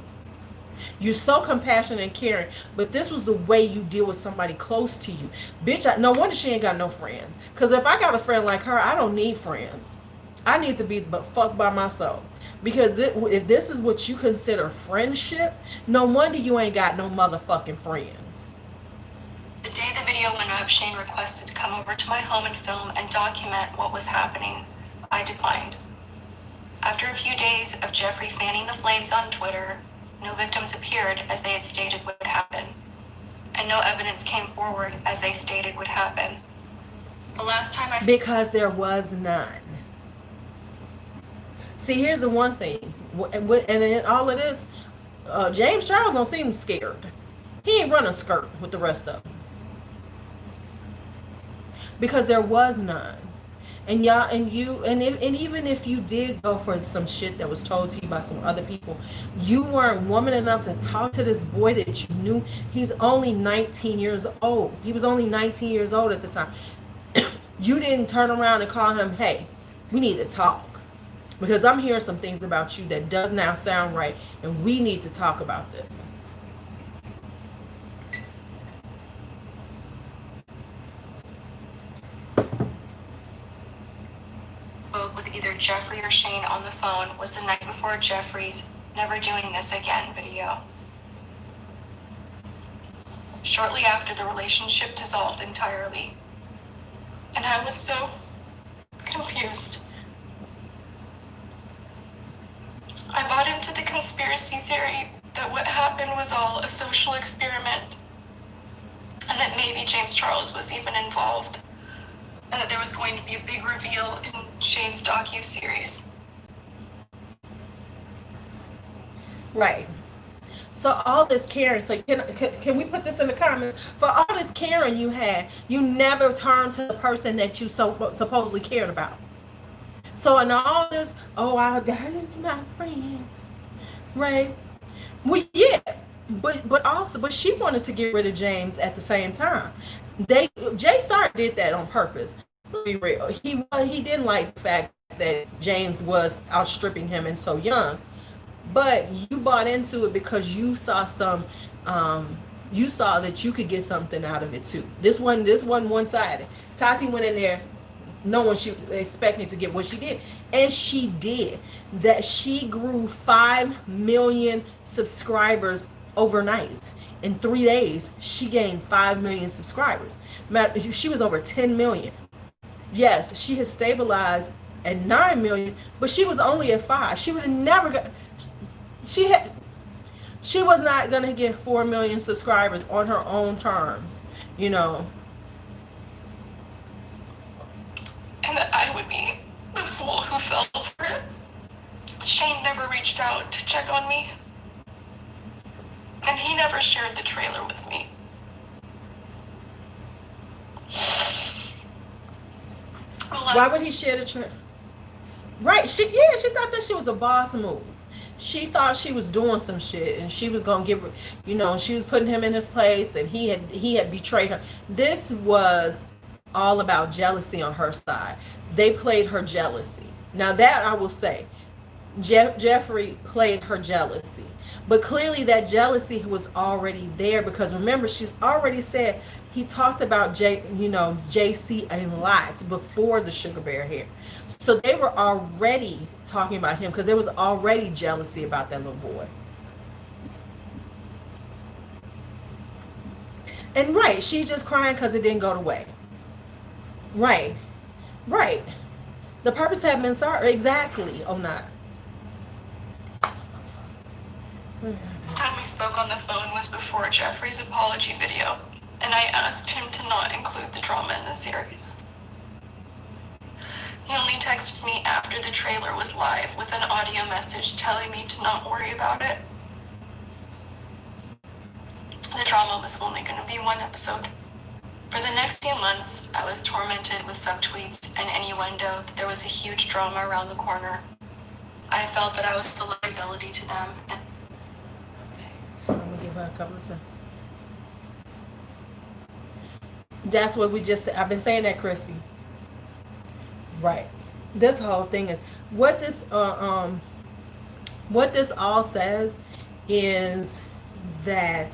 A: You're so compassionate and caring, but this was the way you deal with somebody close to you. Bitch, no wonder she ain't got no friends. Because if I got a friend like her, I don't need friends. I need to be fucked by myself. Because if this is what you consider friendship, no wonder you ain't got no motherfucking friends.
B: The day the video went up, Shane requested to come over to my home and film and document what was happening. I declined. After a few days of Jeffrey fanning the flames on Twitter, no victims appeared as they had stated would happen, and no evidence came forward as they stated would happen. The last time
A: because there was none. See, here's the one thing, and in all of this, James Charles don't seem scared. He ain't running skirt with the rest of them. Because there was none. And y'all, and even if you did go for some shit that was told to you by some other people, you weren't woman enough to talk to this boy that you knew. He's only 19 years old. He was only 19 years old at the time. You didn't turn around and call him, hey, we need to talk. Because I'm hearing some things about you that does not sound right, and we need to talk about this.
B: spoke with either Jeffrey or Shane on the phone was the night before Jeffrey's "Never Doing This Again" video. Shortly after, the relationship dissolved entirely, and I was so confused. I bought into the conspiracy theory that what happened was all a social experiment, and that maybe James Charles was even involved, and that there was going to be a big reveal in Shane's docu-series.
A: Right. So all this caring, so can we put this in the comments? For all this caring you had, you never turned to the person that you supposedly cared about. So in all this, that is my friend, right? Well, yeah, but she wanted to get rid of James at the same time. Jay Stark did that on purpose. To be real, he didn't like the fact that James was outstripping him and so young. But you bought into it because you saw some you saw that you could get something out of it too. This one one-sided. Tati went in there, no one she expecting to get what she did, and she did. That she grew 5 million subscribers overnight. In 3 days, she gained 5 million subscribers. She was over 10 million. Yes, she has stabilized at 9 million, but she was only at 5. She would have never got. She was not gonna get 4 million subscribers on her own terms, you know.
B: And that I would be the fool who fell for it. Shane never reached out to check on me. And he never shared the trailer with me.
A: Why would he share the trailer? Right, she thought that she was a boss move. She thought she was doing some shit, and she was gonna give her, you know, she was putting him in his place, and he had betrayed her. This was all about jealousy on her side. They played her jealousy. Now that I will say, Jeffrey played her jealousy, but clearly that jealousy was already there, because remember, she's already said he talked about JC a lot before the sugar bear hair. So they were already talking about him, because there was already jealousy about that little boy. And right, she just crying because it didn't go away. Right. The purpose had been served. Exactly. Oh, not.
B: Last time we spoke on the phone was before Jeffrey's apology video, and I asked him to not include the drama in the series. He only texted me after the trailer was live with an audio message telling me to not worry about it. The drama was only going to be one episode. For the next few months, I was tormented with subtweets and innuendo that there was a huge drama around the corner. I felt that I was a liability to them. And
A: so I'm gonna give her a couple of seconds. That's what we just said. I've been saying that, Chrissy. Right. This whole thing is what this all says is that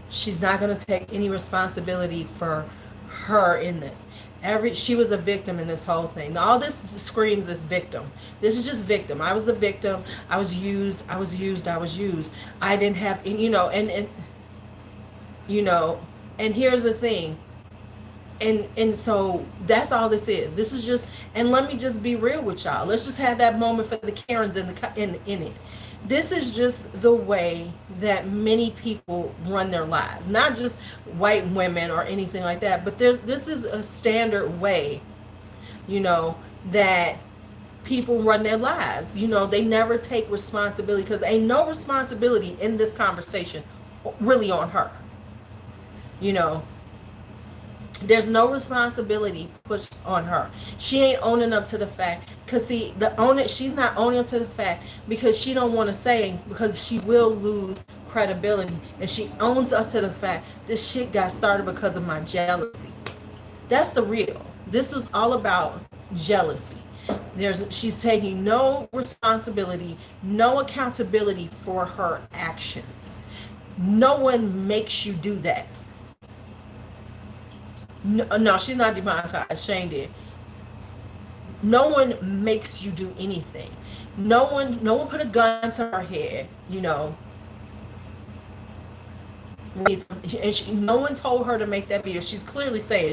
A: she's not going to take any responsibility for her in this. She was a victim in this whole thing. All this screams is victim. This is just victim. I was a victim. I was used. I didn't have, and here's the thing. And so that's all this is. This is just, and let me just be real with y'all. Let's just have that moment for the Karens in it. This is just the way that many people run their lives, not just white women or anything like that, but this is a standard way, that people run their lives. They never take responsibility, because ain't no responsibility in this conversation really on her. There's no responsibility pushed on her. She ain't owning up to the fact, because she's not owning up to the fact because she don't want to say, because she will lose credibility, and she owns up to the fact this shit got started because of my jealousy. That's the real. This is all about jealousy. She's taking no responsibility, no accountability for her actions. No one makes you do that. No, she's not demonetized. Shane did. No one makes you do anything. No one put a gun to her head, And no one told her to make that video. She's clearly saying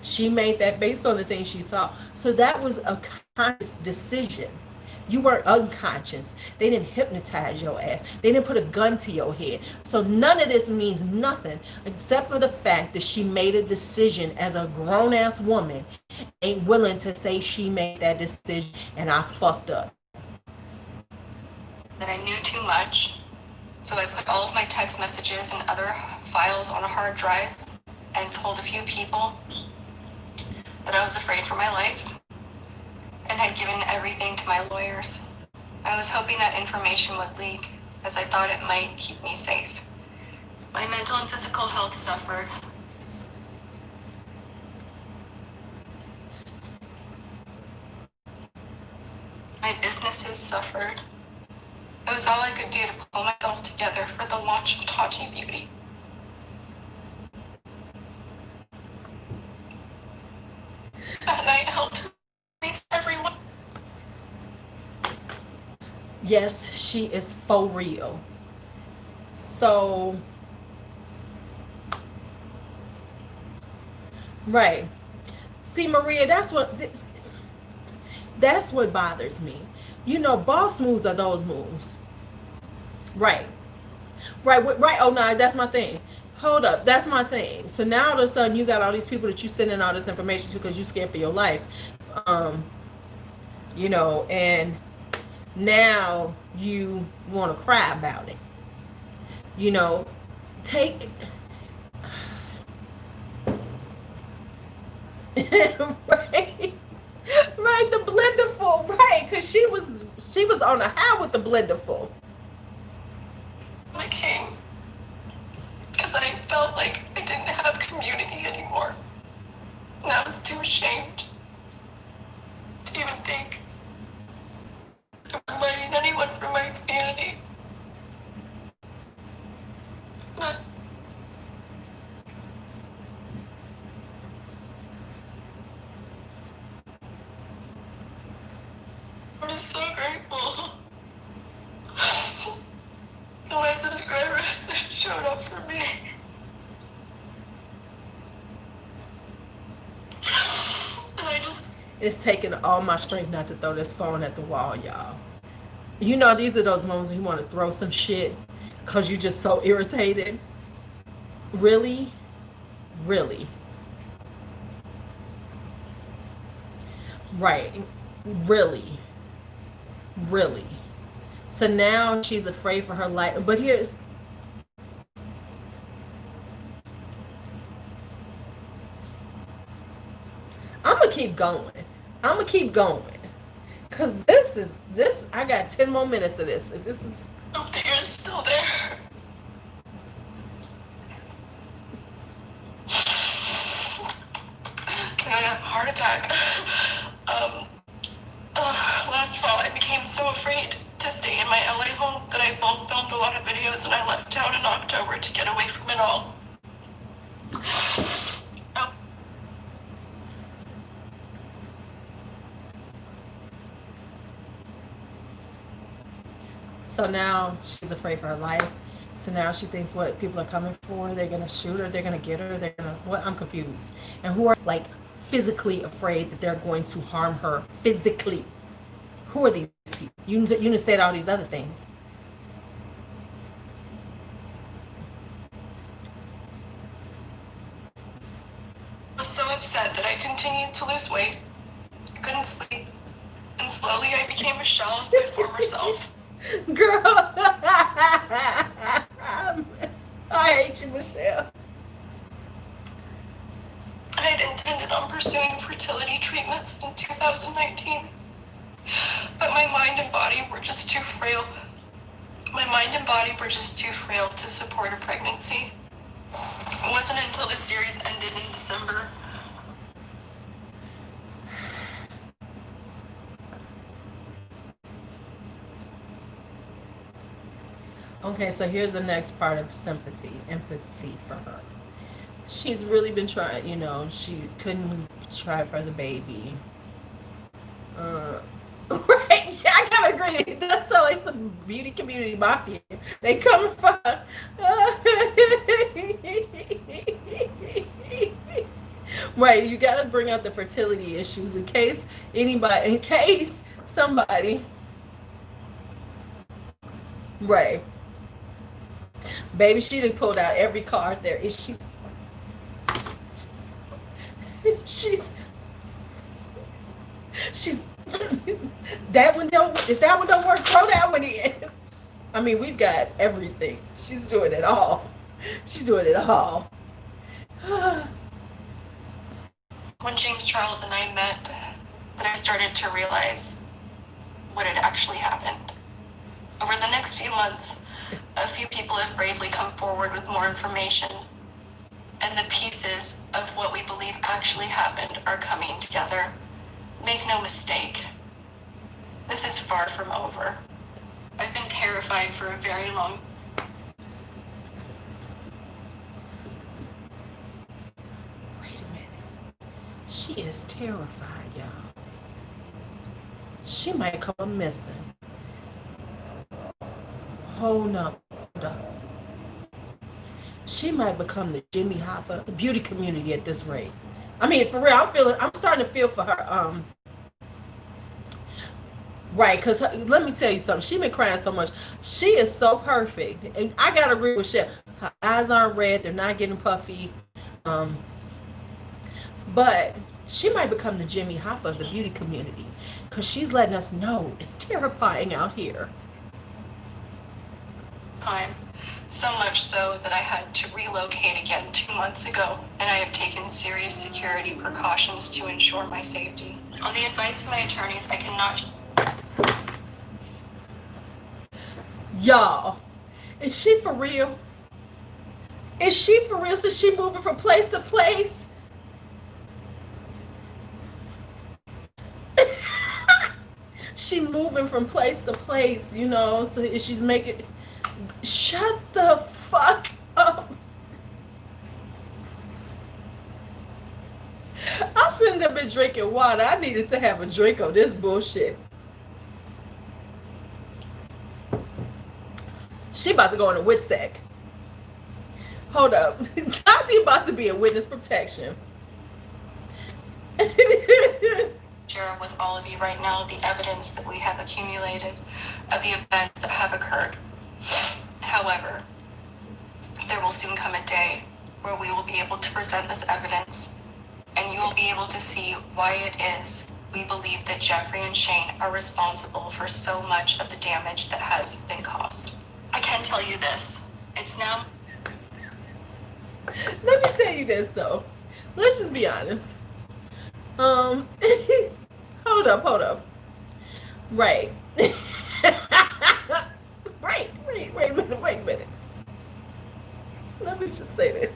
A: she made that based on the things she saw. So that was a conscious decision. You weren't unconscious. They didn't hypnotize your ass. They didn't put a gun to your head. So none of this means nothing except for the fact that she made a decision as a grown-ass woman, ain't willing to say she made that decision and I fucked up.
B: That I knew too much, so I put all of my text messages and other files on a hard drive and told a few people that I was afraid for my life, and had given everything to my lawyers. I was hoping that information would leak, as I thought it might keep me safe. My mental and physical health suffered. My businesses suffered. It was all I could do to pull myself together for the launch of Tati Beauty.
A: Yes, she is for real. So, right. See, Maria, that's what bothers me. You know, boss moves are those moves. Right. Right. Oh no, that's my thing. Hold up, that's my thing. So now all of a sudden you got all these people that you sending all this information to because you scared for your life. Um, and now you want to cry about it. You know, take right, right, the blender full, right? Because she was on a high with the blender full.
B: I came because I felt like I didn't have community anymore. And I was too ashamed to even think of inviting anyone from my community. But I'm just so grateful. The my subscribers that showed up for me. And I just...
A: It's taking all my strength not to throw this phone at the wall, y'all. You know, these are those moments you want to throw some shit because you're just so irritated. Really? Really? Right. Really? Really? So now she's afraid for her life. But here's... I'm going to keep going. Because I got 10 more minutes of this. This is...
B: I hope that you're still there. I had a heart attack. Last fall, I became so afraid to stay in my LA home that I bulk filmed a lot of videos and I left town in October to get away from it all.
A: So now she's afraid for her life. So now she thinks what people are coming for. They're going to shoot her. They're going to get her. They're going to... What? I'm confused. And who are like physically afraid that they're going to harm her physically? Who are these people? You just said all these other things.
B: I was so upset that I continued to lose weight, couldn't sleep, and slowly I became a shell of my former self.
A: Girl, I hate you, Michelle.
B: I had intended on pursuing fertility treatments in 2019, but my mind and body were just too frail. My mind and body were just too frail to support a pregnancy. It wasn't until the series ended in December.
A: Okay, so here's the next part of empathy for her. She's really been trying, she couldn't try for the baby. Right, yeah, I gotta agree. It does sound like some beauty community mafia. They coming for her. Right, you gotta bring out the fertility issues in case somebody. Right. Baby, she done pulled out every card there. She's that one don't... If that one don't work, throw that one in. I mean, we've got everything. She's doing it all.
B: When James Charles and I met, then I started to realize what had actually happened. Over the next few months, a few people have bravely come forward with more information, and the pieces of what we believe actually happened are coming together. Make no mistake, this is far from over. I've been terrified for a very long time.
A: Wait a minute. She is terrified, y'all. She might come missing. Hold up. Hold up. She might become the Jimmy Hoffa of the beauty community at this rate. I mean, for real, I'm starting to feel for her. Right, because let me tell you something. She been crying so much. She is so perfect. And I got to agree with Chef. Her eyes aren't red. They're not getting puffy. But she might become the Jimmy Hoffa of the beauty community. Because she's letting us know it's terrifying out here.
B: Time. So much so that I had to relocate again 2 months ago, and I have taken serious security precautions to ensure my safety. On the advice of my attorneys, I cannot...
A: Y'all, is she for real? Is she for real? So she moving from place to place? She moving from place to place, you know, so she's making... Shut the fuck up. I shouldn't have been drinking water. I needed to have a drink of this bullshit. She about to go into WITSEC. Hold up. Tati about to be a witness protection.
B: Share with all of you right now the evidence that we have accumulated of the events that have occurred. However, there will soon come a day where we will be able to present this evidence, and you will be able to see why it is we believe that Jeffrey and Shane are responsible for so much of the damage that has been caused. I can tell you this. It's now...
A: Let me tell you this, though. Let's just be honest. Hold up. Right. Wait a minute. Let me just say this.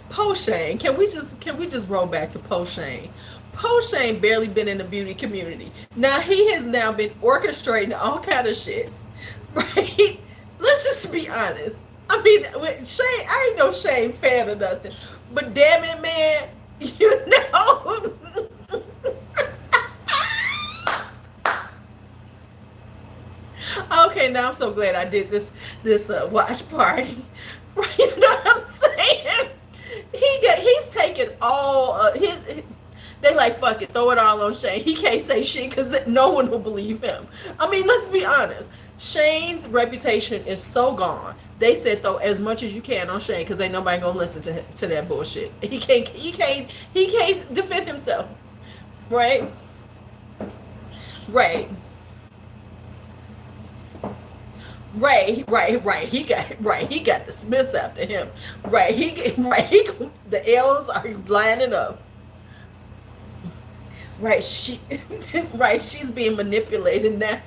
A: Po Shane, can we just roll back to Po Shane? Po Shane barely been in the beauty community. Now he has now been orchestrating all kind of shit. Right? Let's just be honest. I mean, with Shane, I ain't no Shane fan or nothing. But damn it, man, you know. Okay, now I'm so glad I did this watch party. Right, you know what I'm saying? He's taking all his. They like, fuck it, throw it all on Shane. He can't say shit because no one will believe him. I mean, let's be honest. Shane's reputation is so gone. They said throw as much as you can on Shane because ain't nobody gonna listen to that bullshit. He can't defend himself. Right. He got the Smiths after him. The L's are lining up. She's being manipulated now.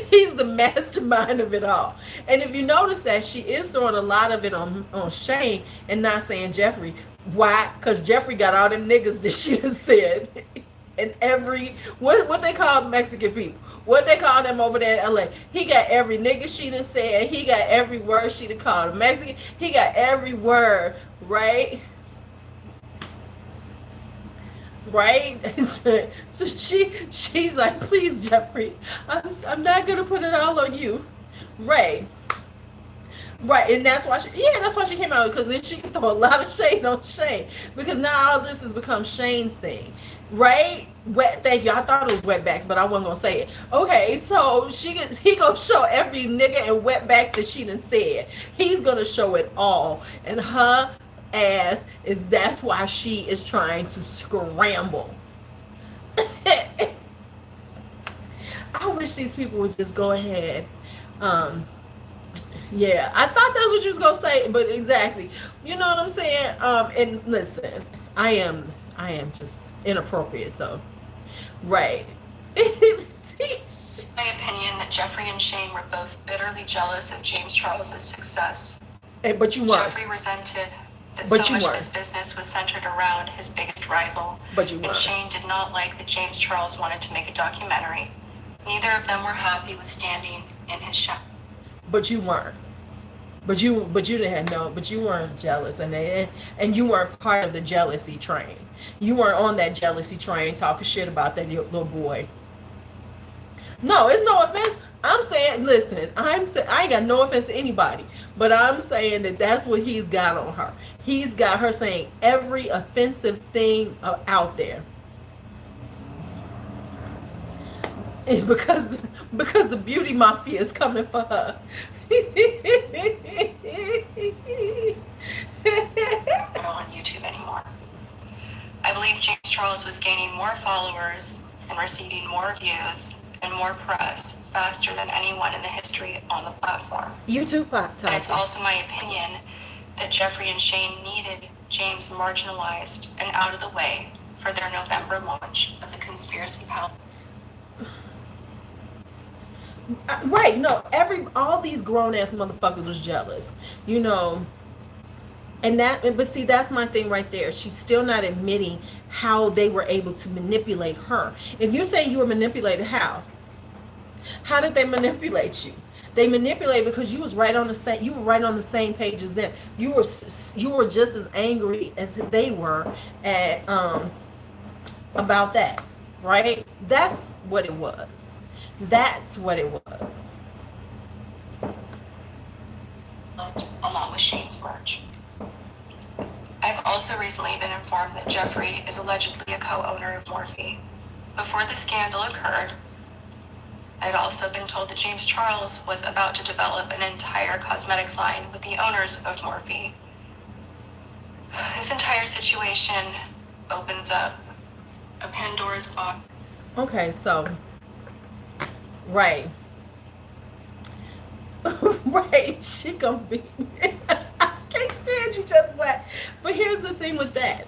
A: He's the mastermind of it all. And if you notice that she is throwing a lot of it on Shane and not saying Jeffrey. Why? Because Jeffrey got all them niggas that she has said. And every what they call Mexican people, what they call them over there in LA. He got every nigga she done said. He got every word she done called Mexican. He got every word, right? So she's like, please, Jeffrey, I'm not gonna put it all on you, right? And that's why she came out, because then she can throw a lot of shade on Shane, because now all this has become Shane's thing, right? Thank you. I thought it was wetbacks, but I wasn't gonna say it. Okay, so he gonna show every nigga and wetback that she done said. He's gonna show it all, and her ass that's why she is trying to scramble. I wish these people would just go ahead. Yeah, I thought that's what you was gonna say, but exactly, you know what I'm saying. And listen, I am just inappropriate, so right.
B: My opinion that Jeffrey and Shane were both bitterly jealous of James Charles's success.
A: Hey, but you weren't.
B: Jeffrey resented that so much of his business was centered around his biggest rival.
A: But you weren't.
B: And Shane did not like that James Charles wanted to make a documentary. Neither of them were happy with standing in his shadow.
A: But you weren't. But you didn't know. But you weren't jealous, and you weren't part of the jealousy train. You weren't on that jealousy train talking shit about that little boy. No, it's no offense. I'm saying, listen, I ain't got no offense to anybody, but I'm saying that that's what he's got on her. He's got her saying every offensive thing out there. And because the beauty mafia is coming for her.
B: Not on YouTube anymore. I believe James Charles was gaining more followers and receiving more views and more press faster than anyone in the history on the platform.
A: YouTube pop.
B: And it's also my opinion that Jeffrey and Shane needed James marginalized and out of the way for their November launch of the Conspiracy Pal.
A: Right, no, all these grown ass motherfuckers was jealous, you know. And but see, that's my thing right there. She's still not admitting how they were able to manipulate her. If you're saying you were manipulated, how did they manipulate you? They manipulated because you were right on the same page as them. You were just as angry as they were at about that, right? That's what it was. That's what it was.
B: Along with Shane's merch. I've also recently been informed that Jeffrey is allegedly a co-owner of Morphe. Before the scandal occurred, I've also been told that James Charles was about to develop an entire cosmetics line with the owners of Morphe. This entire situation opens up a Pandora's box.
A: Okay, so right. Right, she gonna be I can't stand you just black. But here's the thing with that.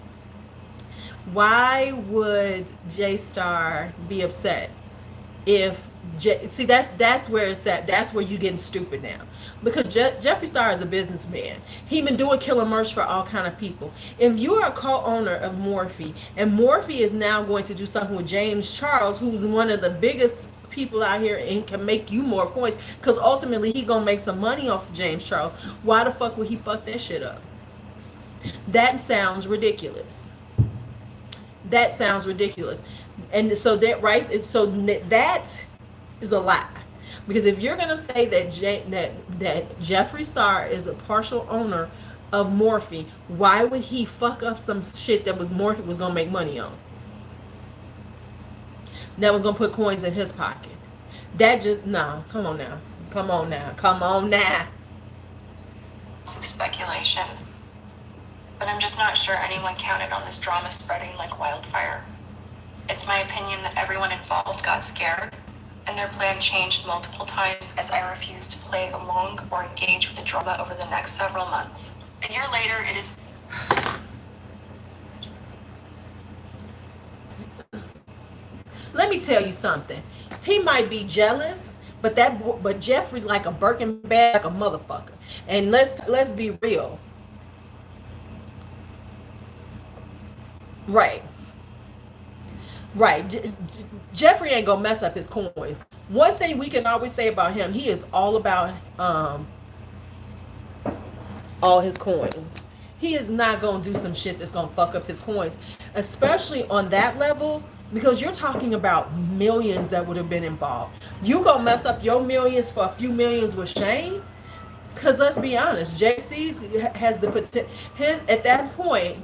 A: Why would J Star be upset if see, that's where it's at. That's where you're getting stupid now, because Jeffree Star is a businessman. He been doing killer merch for all kind of people. If you are a co-owner of Morphe, and Morphe is now going to do something with James Charles, who's one of the biggest people out here and can make you more coins, because ultimately he gonna make some money off of James Charles. Why the fuck would he fuck that shit up? That sounds ridiculous. That sounds ridiculous. And so that that is a lie, because if you're gonna say that that Jeffree Star is a partial owner of Morphe, why would he fuck up some shit that was Morphe was gonna make money on? That was gonna put coins in his pocket. That just no. Come on now. Come on now. Come on now.
B: Some speculation, but I'm just not sure anyone counted on this drama spreading like wildfire. It's my opinion that everyone involved got scared, and their plan changed multiple times as I refused to play along or engage with the drama over the next several months. A year later, it is...
A: Let me tell you something. He might be jealous, but Jeffrey like a Birkin bag, like a motherfucker. And let's be real. Right. Jeffrey ain't gonna mess up his coins. One thing we can always say about him, he is all about all his coins. He is not gonna do some shit that's gonna fuck up his coins, especially on that level, because you're talking about millions that would have been involved. You gonna mess up your millions for a few millions with Shane? Because let's be honest, JC's has the potential. At that point,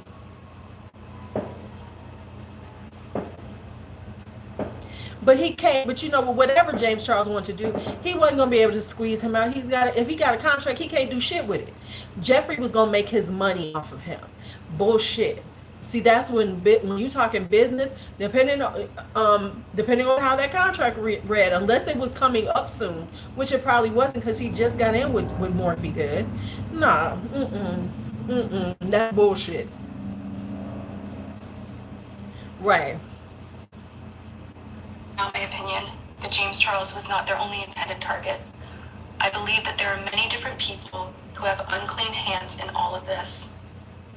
A: but he can't. But you know, whatever James Charles wanted to do, he wasn't gonna be able to squeeze him out. If he got a contract, he can't do shit with it. Jeffrey was gonna make his money off of him. Bullshit. See, that's when you talking business, depending on how that contract read, unless it was coming up soon, which it probably wasn't, because he just got in with Morphe did. Nah, that's bullshit. Right.
B: In my opinion, that James Charles was not their only intended target. I believe that there are many different people who have unclean hands in all of this.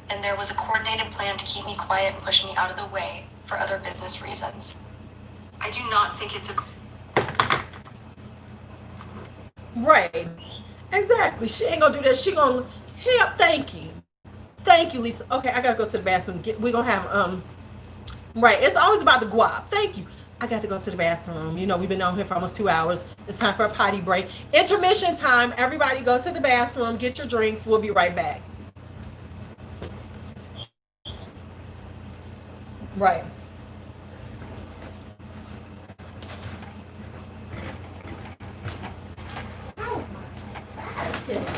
B: And there was a coordinated plan to keep me quiet and push me out of the way for other business reasons. I do not think it's a...
A: Right. Exactly. She ain't gonna do that. She gonna help. Thank you, Lisa. Okay, I gotta go to the bathroom. We're gonna have right. It's always about the guap. Thank you. I got to go to the bathroom. You know, we've been on here for almost 2 hours. It's time for a potty break. Intermission time. Everybody go to the bathroom, get your drinks. We'll be right back. Right. Oh my God.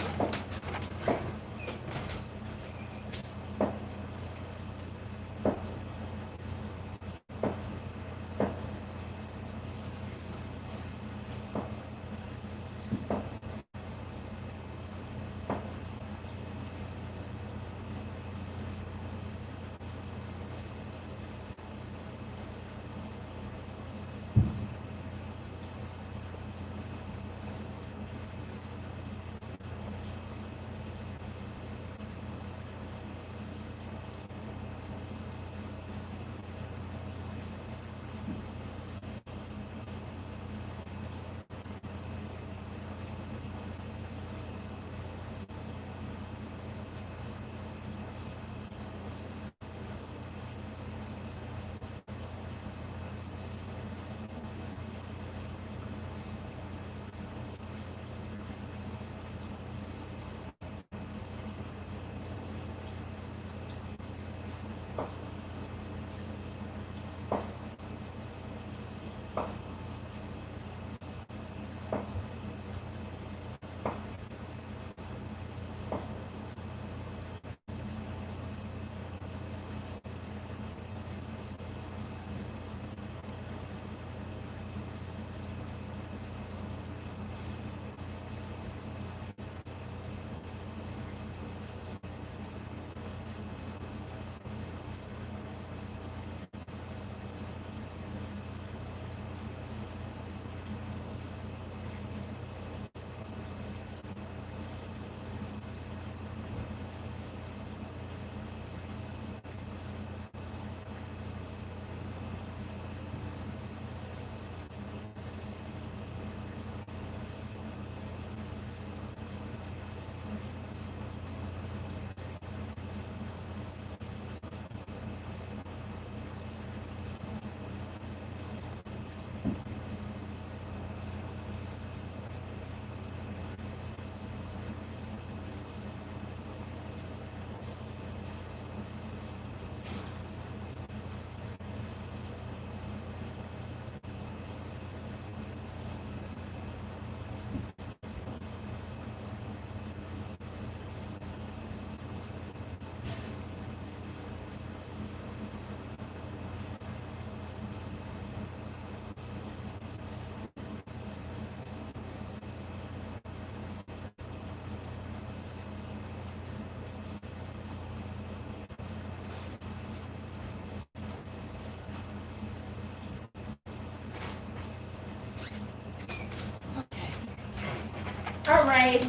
A: All right.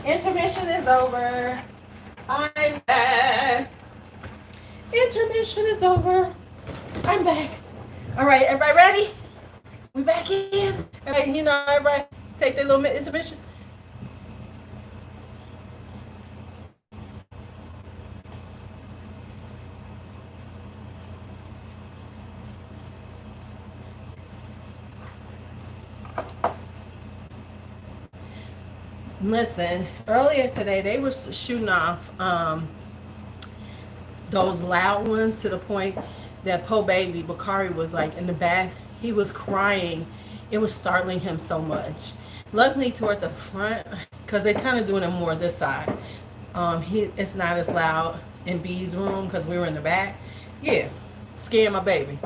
A: Intermission is over. I'm back. Intermission is over. I'm back. All right, everybody ready? We back in. Everybody, everybody take their little intermission. Listen, earlier today they were shooting off those loud ones to the point that poor baby Bakari was like in the back. He was crying. It was startling him so much. Luckily toward the front, because they're kind of doing it more this side. It's not as loud in B's room because we were in the back. Yeah, scared my baby.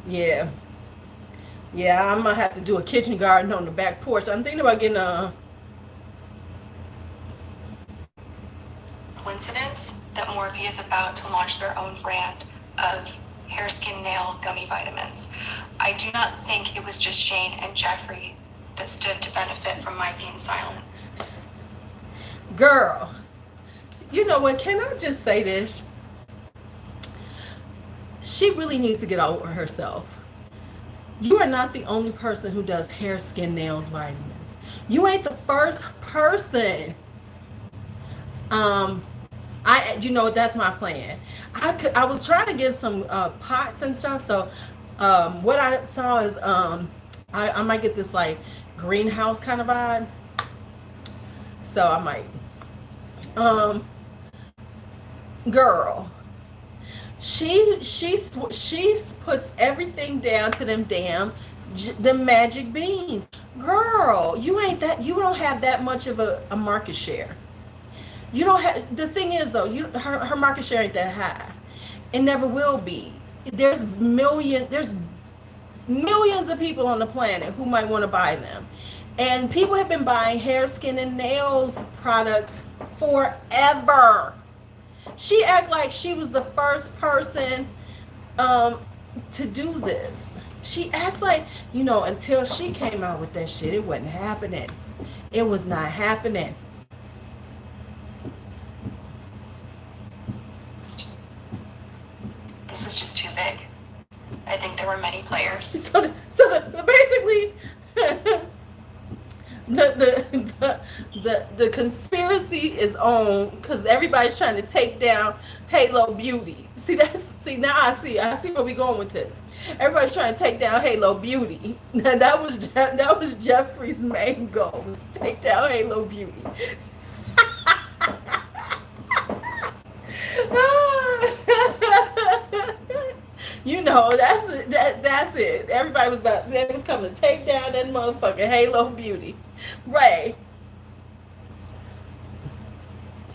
A: Yeah. Yeah, I'm gonna have to do a kitchen garden on the back porch. I'm thinking about getting a
B: coincidence that Morphe is about to launch their own brand of hair, skin, nail gummy vitamins. I do not think it was just Shane and Jeffrey that stood to benefit from my being silent.
A: Girl, you know what? Can I just say this? She really needs to get over herself. You are not the only person who does hair, skin, nails, vitamins. You ain't the first person. I That's my plan. I was trying to get some pots and stuff. So what I saw is I might get this like greenhouse kind of vibe. So I might girl. She puts everything down to them damn the magic beans. Girl, you don't have that much of a market share. You don't have. The thing is though, her market share ain't that high. It never will be. There's millions of people on the planet who might want to buy them. And people have been buying hair, skin, and nails products forever. She act like she was the first person to do this. She acts like, until she came out with that shit, it wasn't happening. It was not happening.
B: This was just too big. I think there were many players.
A: So basically, the conspiracy is on because everybody's trying to take down Halo Beauty. Now I see where we going with this. Everybody's trying to take down Halo Beauty. That was Jeffrey's main goal, was to take down Halo Beauty. That's it. Everybody was coming to take down that motherfucking Halo Beauty. Right.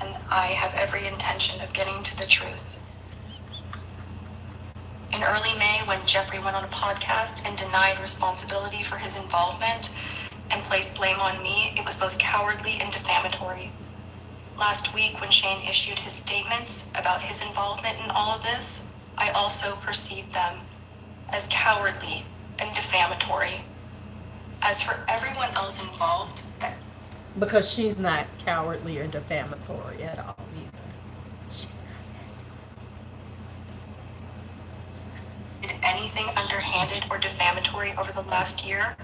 B: And I have every intention of getting to the truth. In early May, when Jeffrey went on a podcast and denied responsibility for his involvement and placed blame on me, it was both cowardly and defamatory. Last week, when Shane issued his statements about his involvement in all of this, I also perceived them as cowardly and defamatory. As for everyone else involved,
A: because she's not cowardly or defamatory at all either. She's not.
B: Did anything underhanded or defamatory over the last year,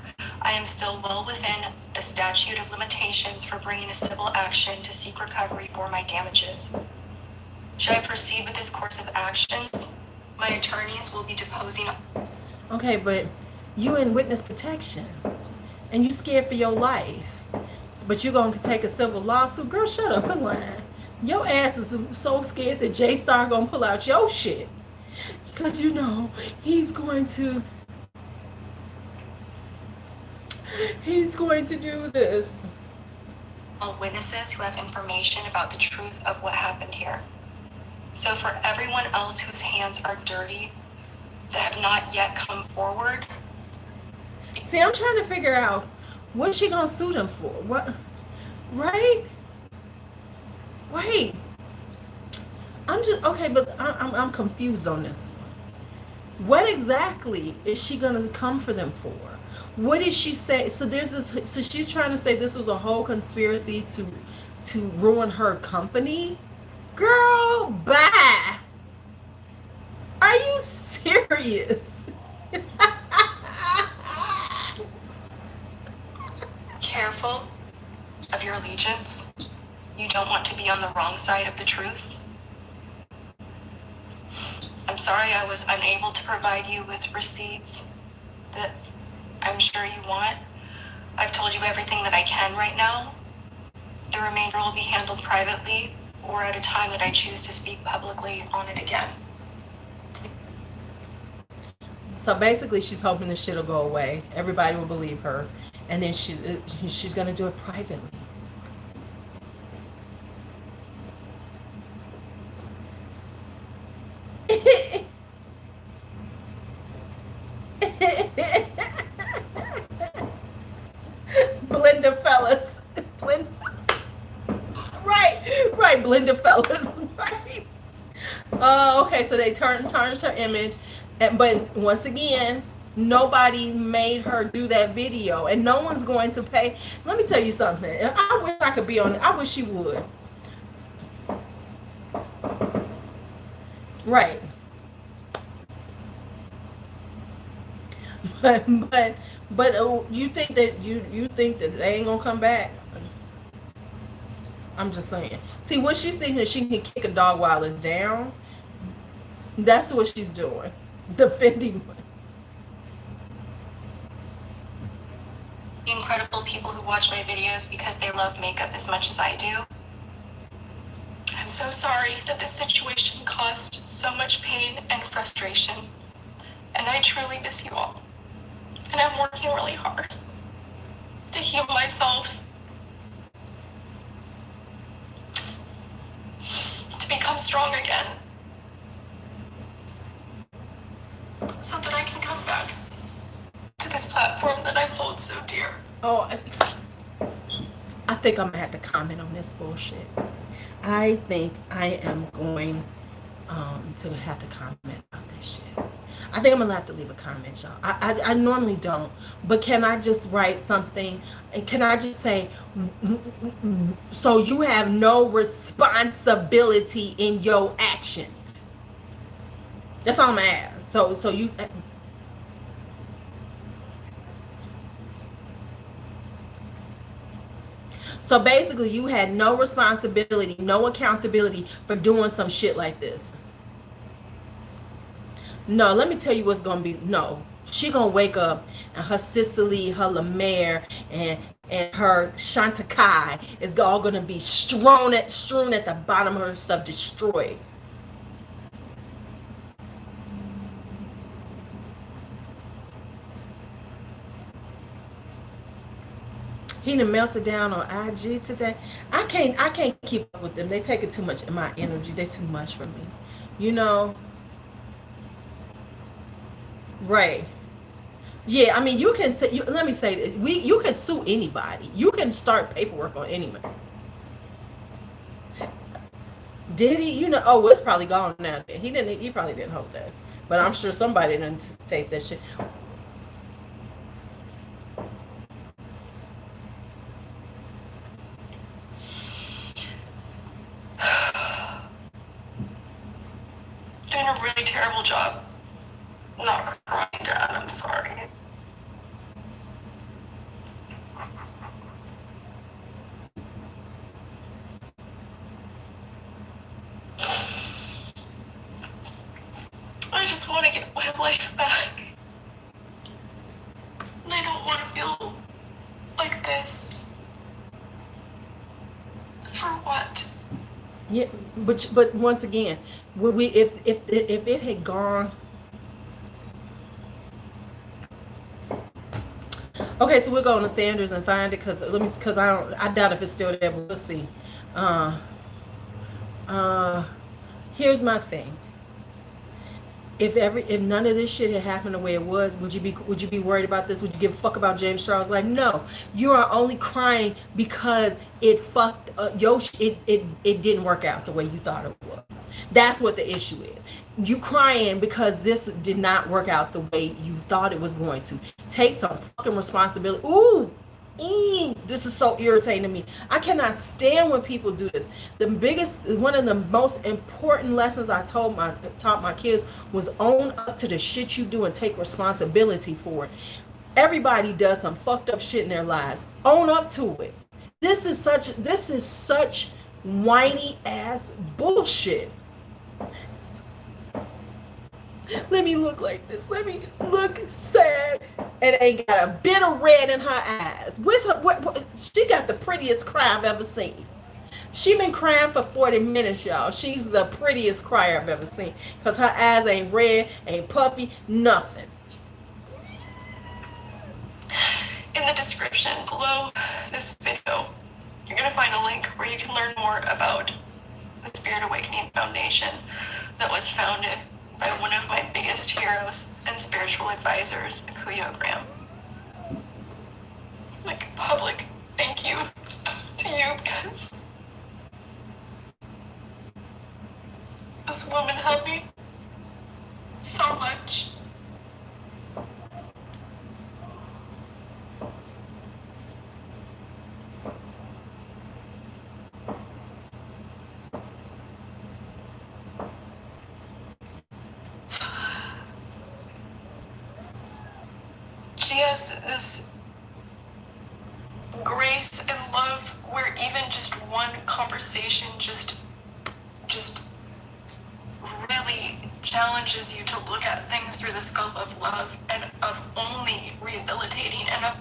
B: I am still well within the statute of limitations for bringing a civil action to seek recovery for my damages. Should I proceed with this course of actions? My attorneys will be deposing.
A: Okay, but you in witness protection, and you scared for your life. But you're gonna take a civil lawsuit? Girl, shut up, quit lying. Your ass is so scared that J-Star gonna pull out your shit. Because he's going to do this.
B: All witnesses who have information about the truth of what happened here. So for everyone else whose hands are dirty, that have not yet come forward.
A: See, I'm trying to figure out what's she gonna sue them for? What? Right? Wait. I'm confused on this one. What exactly is she gonna come for them for? What did she say? So she's trying to say this was a whole conspiracy to ruin her company? Girl, bye. Are you serious?
B: Careful of your allegiance. You don't want to be on the wrong side of the truth. I'm sorry I was unable to provide you with receipts that I'm sure you want. I've told you everything that I can right now. The remainder will be handled privately or at a time that I choose to speak publicly on it again.
A: So basically, she's hoping this shit will go away. Everybody will believe her, and then she's gonna do it privately. Blender fellas. Right, Blender fellas. Right. Oh, okay, so they tarnished her image. But once again, nobody made her do that video, and no one's going to pay. Let me tell you something. I wish I could be on it. I wish she would. Right. But you think that they ain't gonna come back? I'm just saying. See, what she's thinking that she can kick a dog while it's down, that's what she's doing. Defending.
B: Incredible people who watch my videos because they love makeup as much as I do. I'm so sorry that this situation caused so much pain and frustration. And I truly miss you all. And I'm working really hard to heal myself, to become strong again, so that I can come back to this platform that I hold so dear.
A: Oh, I think I'm gonna have to comment on this bullshit. I think I am going to have to comment on this shit. I think I'm gonna have to leave a comment, y'all. I normally don't, but can I just write something? And can I just say, so you have no responsibility in your actions? That's all I'm gonna ask. So you. So basically, you had no responsibility, no accountability for doing some shit like this. No, let me tell you what's gonna be. No, she gonna wake up and her Cicely, her Lemaire, and her Chantakai is all gonna be strewn at the bottom of her stuff, destroyed. He done melted down on IG today. I can't keep up with them. They taking too much of my energy. They're too much for me. You know. Right. Yeah, I mean, you can say. Let me say, you can sue anybody. You can start paperwork on anyone. Did he? You know? Oh, it's probably gone now. He didn't. He probably didn't hold that. But I'm sure somebody didn't take that shit.
B: Doing a really terrible job. Not crying, Dad. I'm sorry. I just want to get my life back. I don't want to feel like this. For what?
A: Yeah, but once again, would we if it had gone. Okay, so we're going to Sanders and find it because I doubt if it's still there, but we'll see. Here's my thing. If none of this shit had happened the way it was, would you be worried about this? Would you give a fuck about James Charles? Like, no, you are only crying because it fucked it didn't work out the way you thought it was. That's what the issue is. You crying because this did not work out the way you thought it was going to. Take some fucking responsibility. Ooh, this is so irritating to me. I cannot stand when people do this. One of the most important lessons I taught my kids was own up to the shit you do and take responsibility for it. Everybody does some fucked up shit in their lives. Own up to it. This is such whiny ass bullshit. Let me look like this. Let me look sad and ain't got a bit of red in her eyes. Where's her? She got the prettiest cry I've ever seen. She been crying for 40 minutes, y'all. She's the prettiest crier I've ever seen because her eyes ain't red, ain't puffy, nothing.
B: In the description below this video, you're going to find a link where you can learn more about the Spirit Awakening Foundation that was founded by one of my biggest heroes and spiritual advisors, Kuya Graham. Like a public thank you to you because this woman helped me so much. She has this grace grace and love where even just one conversation just really challenges you to look at things through the scope of love and of only rehabilitating and of...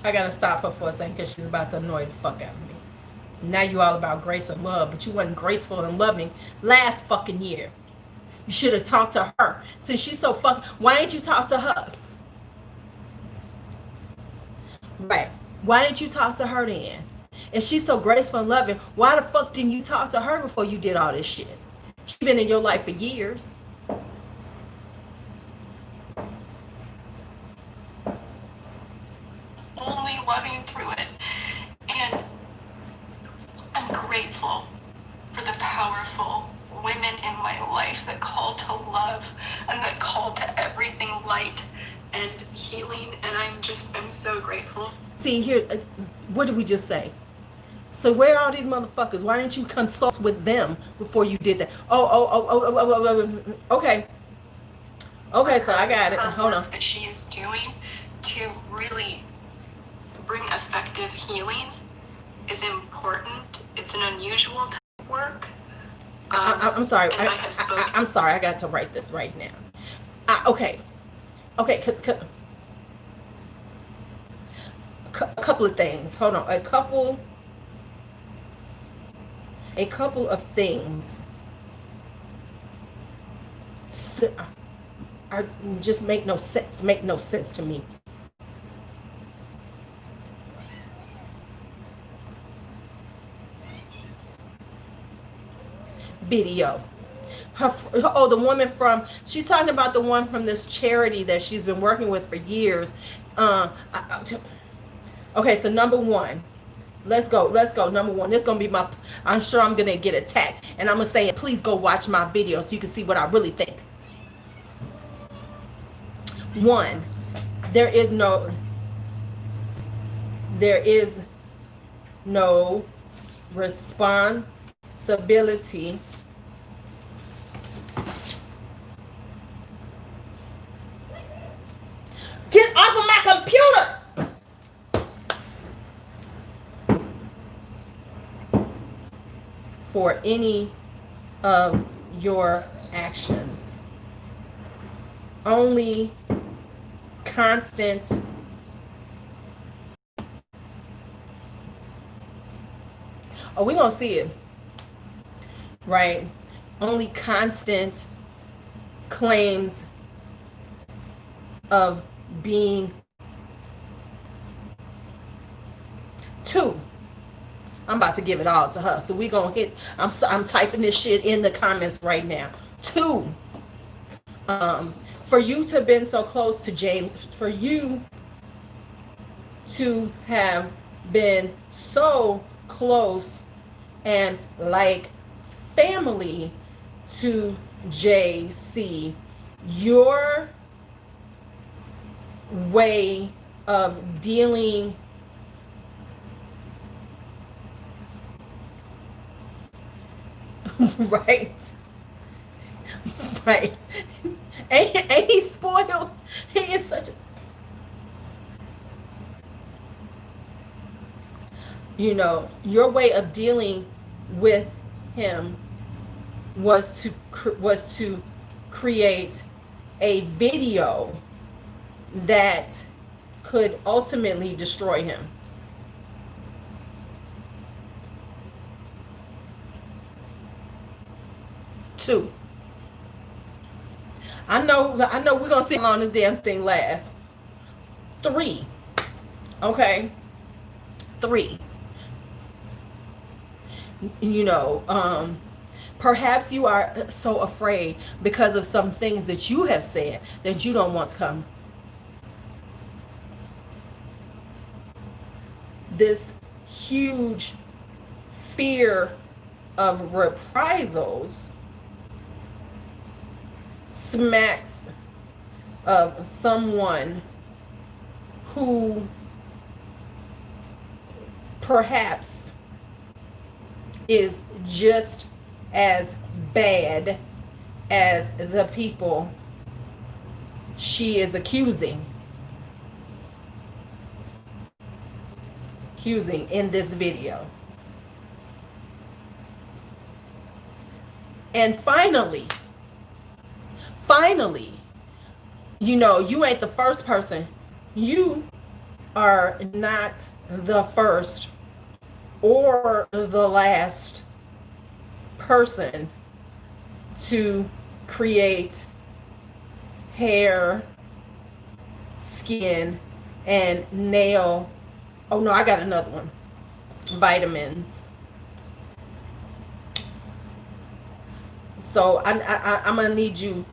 A: I gotta stop her for a second because she's about to annoy the fuck out of me. Now you all about grace and love, but you wasn't graceful and loving last fucking year. You should have talked to her. Since she's so fucking... Why didn't you talk to her? Right. Why didn't you talk to her then? If she's so graceful and loving, why the fuck didn't you talk to her before you did all this shit? She's been in your life for years.
B: Only loving through it. And I'm grateful for the powerful women in my life that call to love and that call to everything light and healing. And I'm so grateful.
A: See here, what did we just say? So where are all these motherfuckers? Why didn't you consult with them before you did that? Okay. Okay, so I got it. Hold on.
B: That she is doing to really bring effective healing is important. It's an unusual type of work.
A: I'm sorry. I'm sorry. I got to write this right now. Okay. A couple of things. Hold on. A couple of things just make no sense to me. Video. The woman from, she's talking about the one from this charity that she's been working with for years. Okay, so number one. Let's go. Number one. This is going to be I'm sure I'm going to get attacked. And I'm going to say, please go watch my video so you can see what I really think. One, there is no responsibility Get off of my computer! For any of your actions. Only constant we're gonna see it, right? Only constant claims of being two. I'm about to give it all to her. So we gonna hit, I'm typing this shit in the comments right now. Two, for you to have been so close to James, for you to have been so close and like family to JC, your way of dealing right ain't he spoiled? He is such a, your way of dealing with him was to create a video that could ultimately destroy him. Two, I know we're gonna see how long this damn thing lasts. Three, okay. Three, perhaps you are so afraid because of some things that you have said that you don't want to come. This huge fear of reprisals smacks of someone who perhaps is just as bad as the people she is accusing. using in this video. And finally, you know, you ain't the first person. You are not the first or the last person to create hair, skin, and nail. Oh no, I got another one. Vitamins. So I'm gonna need you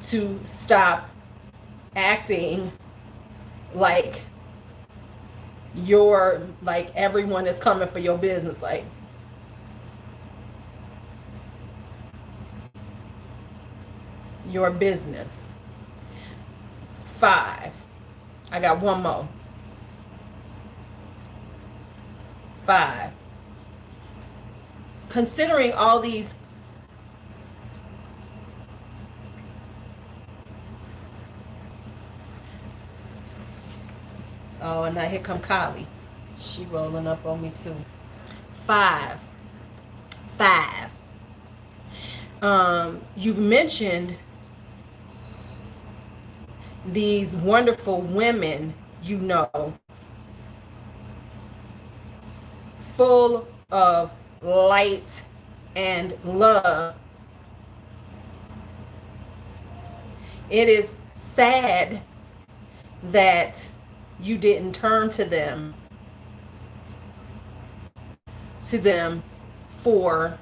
A: to stop acting like everyone is coming for your business. Like, your business. 5. I got one more. 5. Considering all these oh, and now here come Kylie. She rolling up on me too. 5. You've mentioned these wonderful women, you know, full of light and love. It is sad that you didn't turn to them for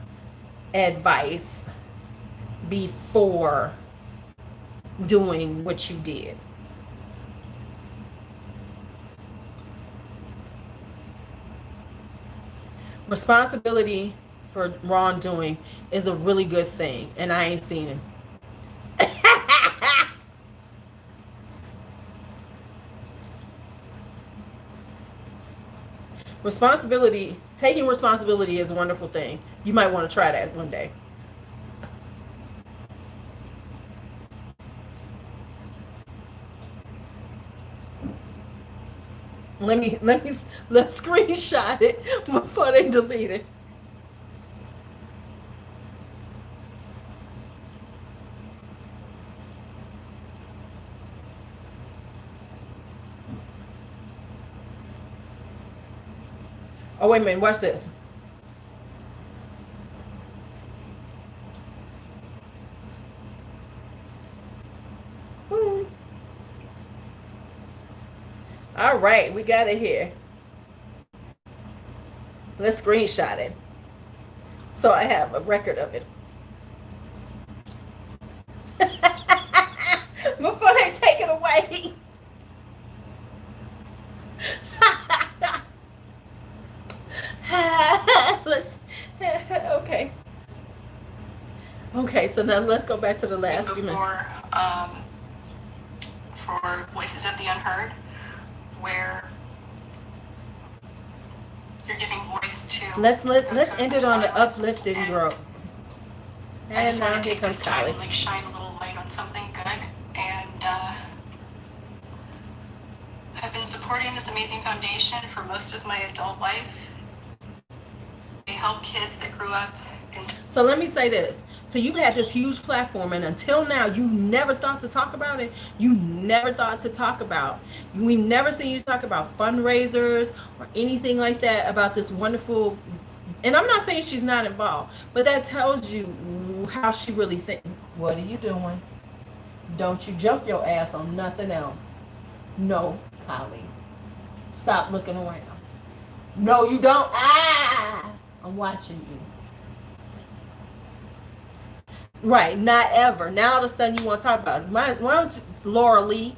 A: advice before doing what you did. Responsibility for wrongdoing is a really good thing, and I ain't seen it. Taking responsibility is a wonderful thing. You might want to try that one day. Let's screenshot it before they delete it. Oh, wait a minute, watch this. All right, we got it here. Let's screenshot it so I have a record of it. Before they take it away. Okay, so now let's go back to the last few minutes.
B: For Voices of the Unheard, where you're giving voice to.
A: Let's end it on the uplifting growth.
B: I just
A: And
B: want to
A: here
B: take
A: comes
B: this time
A: Kylie.
B: and like shine a little light on something good, and I've been supporting this amazing foundation for most of my adult life. They help kids that grew up in.
A: So let me say this. So you've had this huge platform, and until now, you never thought to talk about it. You never thought to talk about. We never seen you talk about fundraisers or anything like that about this wonderful. And I'm not saying she's not involved, but that tells you how she really thinks. What are you doing? Don't you jump your ass on nothing else. No, Kylie. Stop looking around. No, you don't. I'm watching you. Right, not ever. Now all of a sudden you want to talk about it. Why don't you, Laura Lee?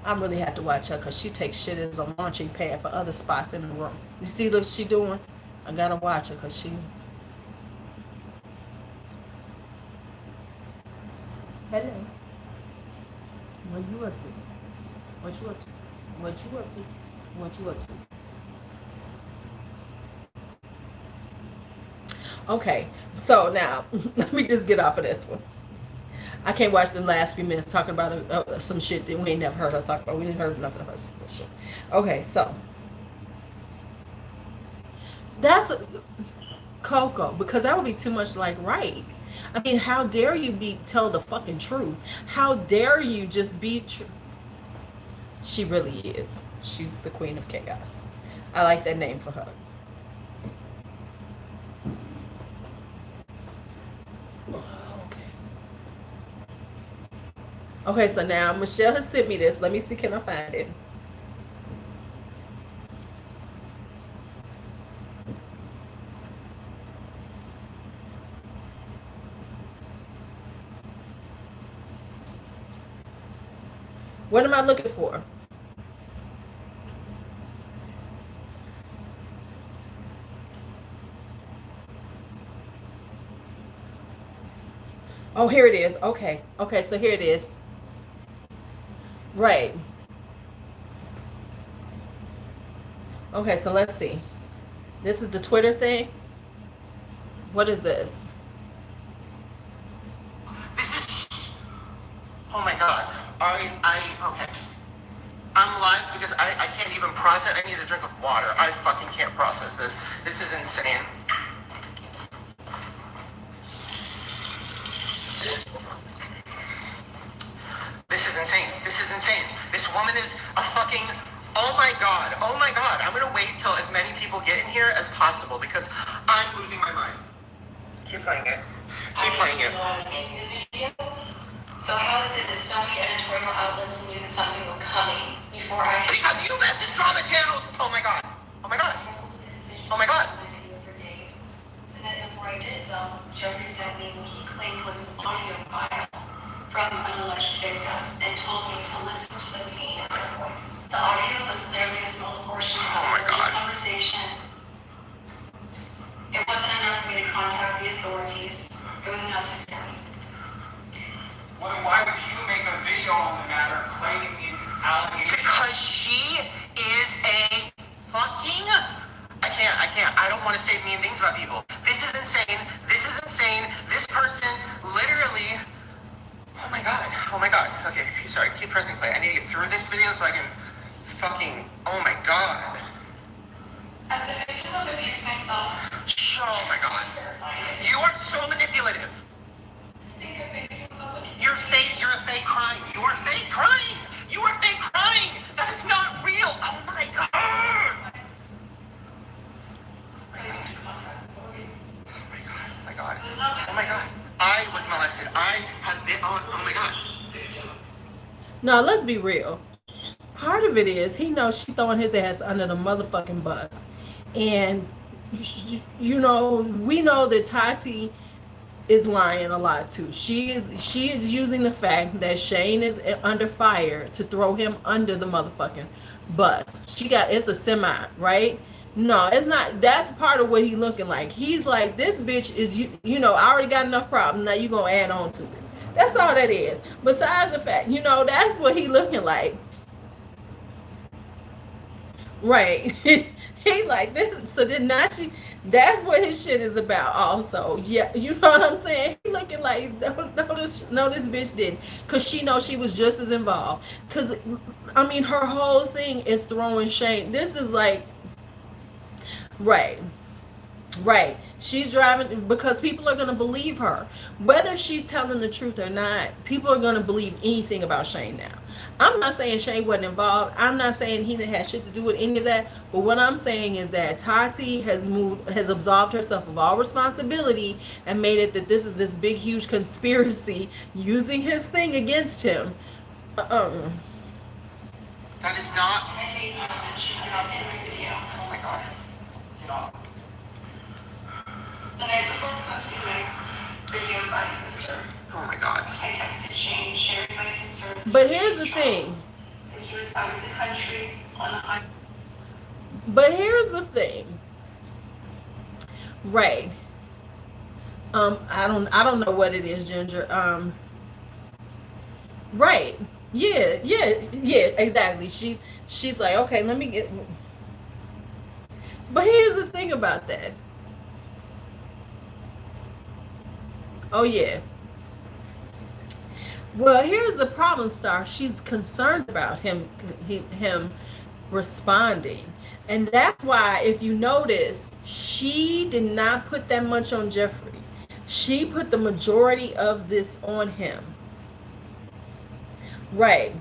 A: I really have to watch her because she takes shit as a launching pad for other spots in the room. You see what she doing? I gotta watch her because she. Hello. What you up to? What you up to? What you up to? What you up to? Okay, so now let me just get off of this one. I can't watch the last few minutes talking about some shit that we ain't never heard her talk about. We didn't heard nothing about this shit. Okay, so that's Coco, because that would be too much like right. I mean, how dare you tell the fucking truth? How dare you just be true? She really is. She's the queen of chaos. I like that name for her. Okay, so now Michelle has sent me this. Let me see, can I find it? What am I looking for? Oh, here it is. Okay. Okay, so here it is. Right. Okay, so let's see. This is the Twitter thing. What is this?
D: This is, oh my God. Okay. I'm live because I can't even process. I need a drink of water. I fucking can't process this. This is insane. This is insane. This is insane. This woman is a fucking, oh my God. Oh my God. I'm going to wait till as many people get in here as possible because I'm losing my mind. Keep playing it. Keep playing it.
B: So how is it that so many editorial outlets knew that something was coming before I had...
D: Because you messaged drama channels! Oh my God. Oh my God. Oh my God.
B: The night before I did, though, Jeffrey sent me what he claimed was an audio file from an alleged victim and told me to listen to the pain in her voice. The audio was clearly a small portion of the conversation. It wasn't enough for me to contact the authorities. It was enough to scare me.
E: Well, why would you make a video on the matter claiming these allegations?
D: Because she is a fucking... I don't want to say mean things about people. This is insane. This is insane. This person literally... Oh my God. Oh my God. Okay, sorry. Keep pressing play. I need to get through this video so I can fucking... Oh my God.
B: As a victim of abuse myself.
D: Oh my God. You are so manipulative. You're a fake crying. You are fake crying. You are fake crying. That is not real. Oh my God. Oh my God. Oh my God. I was molested. I have been, oh my gosh.
A: No, let's be real. Part of it is he knows she throwing his ass under the motherfucking bus. And, you know, we know that Tati is lying a lot too. She is using the fact that Shane is under fire to throw him under the motherfucking bus. It's a semi, right? No, it's not. That's part of what he looking like. He's like, this bitch is, you know, I already got enough problems. Now you gonna add on to it. That's all that is. Besides the fact, you know, that's what he looking like. Right. He like this. So then now that's what his shit is about also. Yeah, you know what I'm saying? He looking like, no, this bitch didn't. Because she knows she was just as involved. Because, I mean, her whole thing is throwing shame. This is like, right. She's driving because people are going to believe her. Whether she's telling the truth or not, people are going to believe anything about Shane now. I'm not saying Shane wasn't involved. I'm not saying he didn't have shit to do with any of that. But what I'm saying is that Tati has absolved herself of all responsibility and made it that this is this big, huge conspiracy using his thing against him.
D: That is not...
B: I made no mention about every video.
D: Oh my God.
E: Get off.
B: The night before posting my video of my sister,
D: Oh my God.
B: I texted Shane, sharing my concerns.
A: But here's the thing.
B: That he was out of the country on a high.
A: But here's the thing. Right. I don't know what it is, Ginger. Right. Yeah, exactly. She's like, okay, let me get. But here's the thing about that. Oh yeah. Well, here's the problem, Star. She's concerned about him responding. And that's why, if you notice, she did not put that much on Jeffrey. She put the majority of this on him. Right.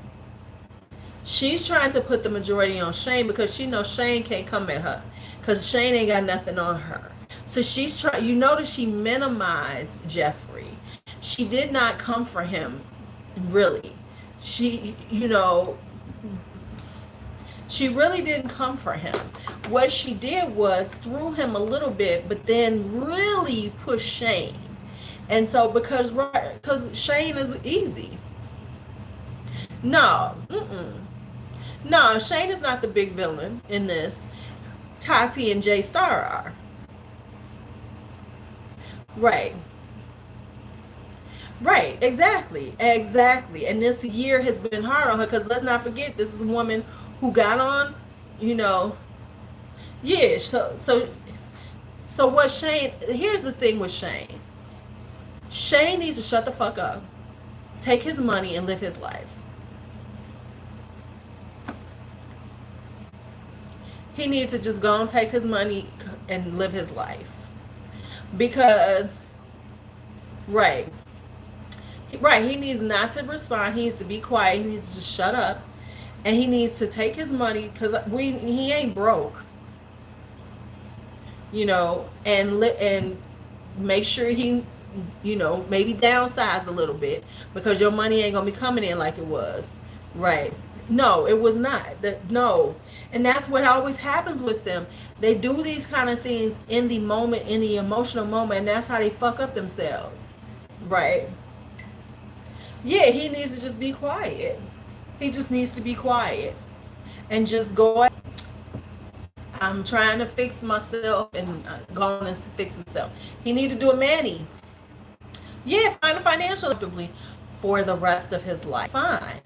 A: She's trying to put the majority on Shane because she knows Shane can't come at her. Because Shane ain't got nothing on her. So she's trying, you notice she minimized Jeffrey. She did not come for him, really. She really didn't come for him. What she did was threw him a little bit, but then really pushed Shane. And so because Shane is easy. No, no, Shane is not the big villain in this. Tati and J Star are. Right. Right, exactly. And this year has been hard on her because let's not forget, this is a woman who got on, yeah, so what Shane, here's the thing with Shane. Shane needs to shut the fuck up, take his money and live his life. He needs to just go and take his money and live his life. Because, right, he needs not to respond. He needs to be quiet. He needs to just shut up. And he needs to take his money because he ain't broke. And make sure he, maybe downsize a little bit because your money ain't going to be coming in like it was. Right. No, it was not. No. And that's what always happens with them. They do these kind of things in the moment, in the emotional moment, and that's how they fuck up themselves. Right. Yeah, he needs to just be quiet. He just needs to be quiet and just go. I'm trying to fix myself and go on and fix himself. He need to do a Manny. Yeah, find a financial comfortably for the rest of his life. Fine.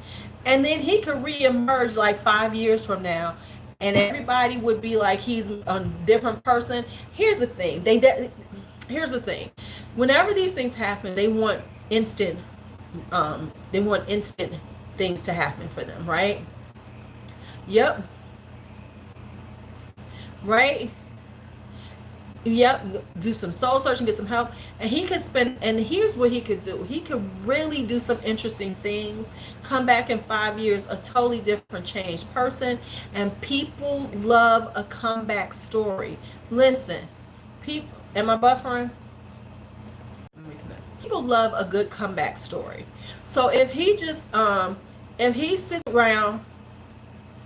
A: And then he could reemerge like 5 years from now and everybody would be like he's a different person. Here's the thing. Here's the thing. Whenever these things happen, they want instant things to happen for them, right? Yep. Right? Yep. Do some soul searching, get some help. And he could and here's what he could do. He could really do some interesting things, come back in 5 years, a totally different changed person. And people love a comeback story. Listen, people, am I buffering? People love a good comeback story. So if he just if he sits around,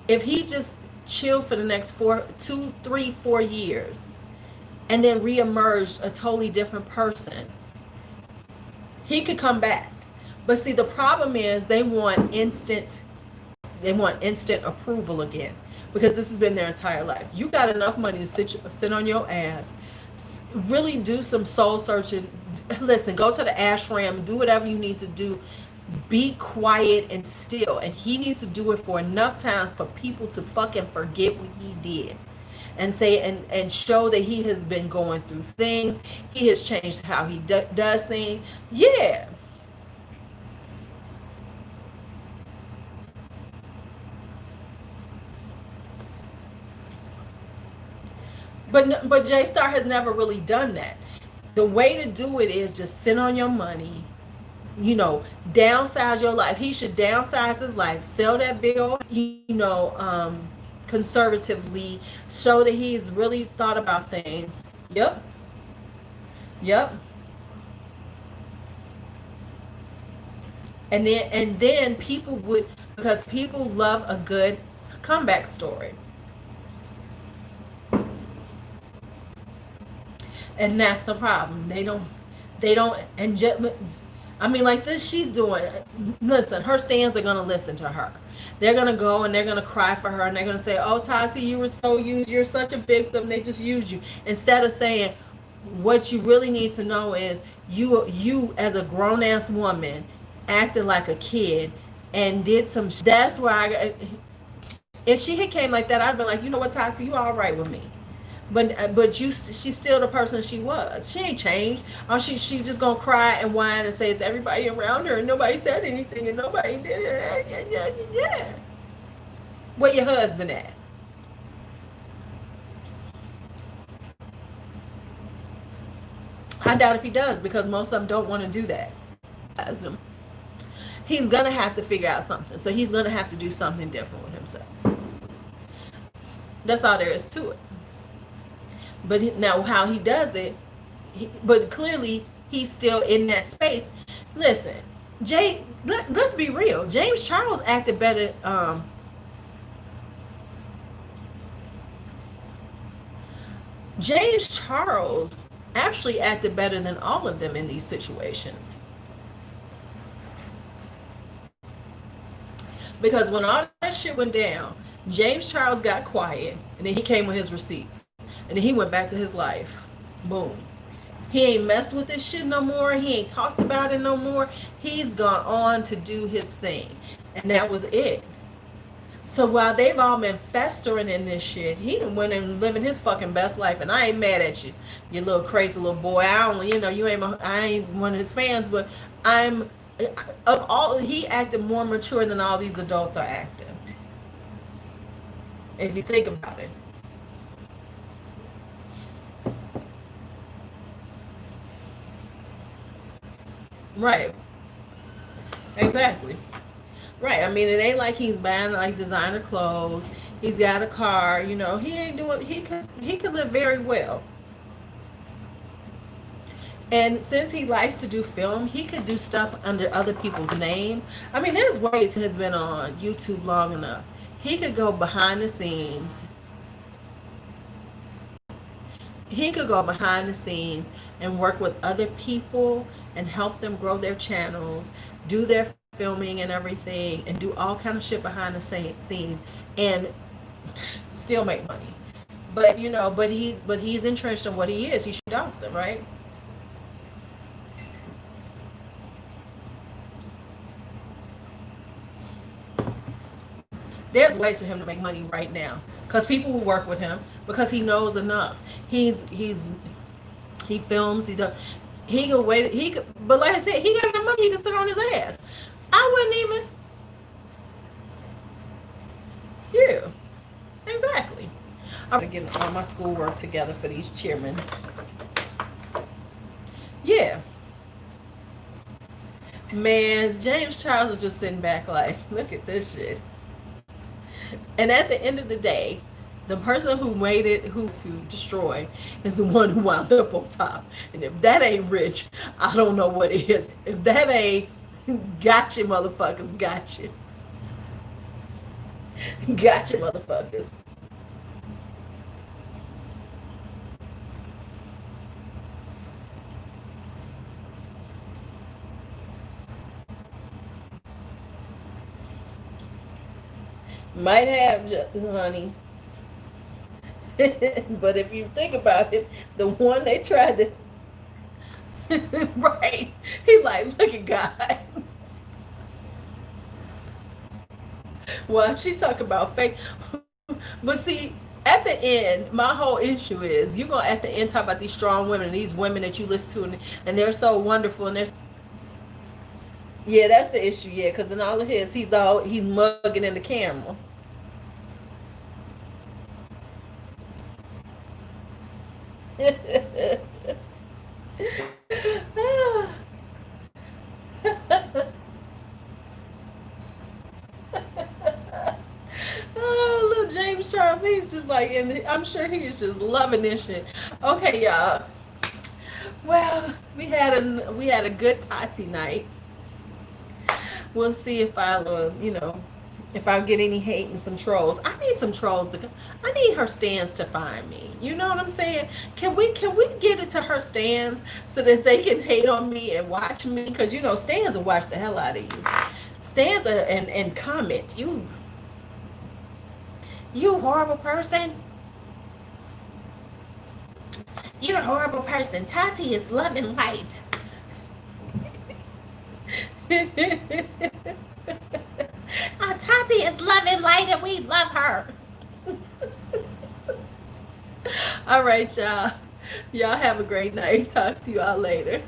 A: if he just chill for the next 2, 3, 4 years and then reemerge a totally different person, he could come back. But see, the problem is they want instant approval again because this has been their entire life. You got enough money to sit on your ass, really do some soul searching. Listen, go to the ashram, do whatever you need to do. Be quiet and still. And he needs to do it for enough time for people to fucking forget what he did. And say and show that he has been going through things. He has changed how he does things. Yeah. But J Star has never really done that. The way to do it is just sit on your money, downsize your life. He should downsize his life, sell that big old, conservatively, show that he's really thought about things. Yep. And then people would, because people love a good comeback story. And that's the problem. They don't, and I mean, like this, she's doing, listen, her stands are going to listen to her. They're going to go and they're going to cry for her. And they're going to say, oh, Tati, you were so used. You're such a victim. They just used you. Instead of saying, what you really need to know is you as a grown-ass woman acted like a kid and did some, that's where if she had came like that, I'd be like, you know what, Tati, you all right with me. But she's still the person she was. She ain't changed. She just gonna cry and whine and say it's everybody around her and nobody said anything and nobody did it. Yeah. Where your husband at? I doubt if he does, because most of them don't want to do that. He's gonna have to figure out something. So he's gonna have to do something different with himself. That's all there is to it. But now how he does it, but clearly he's still in that space. Listen, let's be real. James Charles acted better. James Charles actually acted better than all of them in these situations. Because when all that shit went down, James Charles got quiet, and then he came with his receipts. And then he went back to his life. Boom. He ain't messed with this shit no more. He ain't talked about it no more. He's gone on to do his thing. And that was it. So while they've all been festering in this shit, he done went and living his fucking best life. And I ain't mad at you, you little crazy little boy. I ain't one of his fans, but he acted more mature than all these adults are acting. If you think about it. Right. Exactly. Right. I mean, it ain't like he's buying like designer clothes. He's got a car. He ain't doing. He could live very well. And since he likes to do film, he could do stuff under other people's names. I mean, there's ways he has been on YouTube long enough. He could go behind the scenes. He could go behind the scenes and work with other people and help them grow their channels, do their filming and everything, and do all kind of shit behind the scenes and still make money. But he's entrenched in what he is. He's Dawson, right? There's ways for him to make money right now, because people will work with him because he knows enough. He films. He can wait. But like I said, he got enough money. He can sit on his ass. I wouldn't even. Yeah, exactly. I'm gonna get all my schoolwork together for these chairmen. Yeah. Man, James Charles is just sitting back like, look at this shit. And at the end of the day, the person who to destroy is the one who wound up on top. And if that ain't rich, I don't know what is. If that ain't gotcha, motherfuckers, gotcha. Gotcha, motherfuckers. Might have, honey. But if you think about it, the one they tried to right, he like, look at God. Well, she talk about fake, but see, at the end, my whole issue is you're gonna at the end talk about these strong women and these women that you listen to, and they're so wonderful, and they're that's the issue, because in all of his, he's mugging in the camera. Oh, little James Charles, he's just like, and I'm sure he is just loving this shit. Okay, y'all. Well, we had a good Tati night. We'll see if I'll, if I get any hate and some trolls. I need some trolls I need her stands to find me. You know what I'm saying? Can we get it to her stands so that they can hate on me and watch me? Because stands will watch the hell out of you. Stands and comment. You horrible person. You're a horrible person. Tati is love and light. Tati is love and light, and we love her. All right, y'all. Y'all have a great night. Talk to you all later.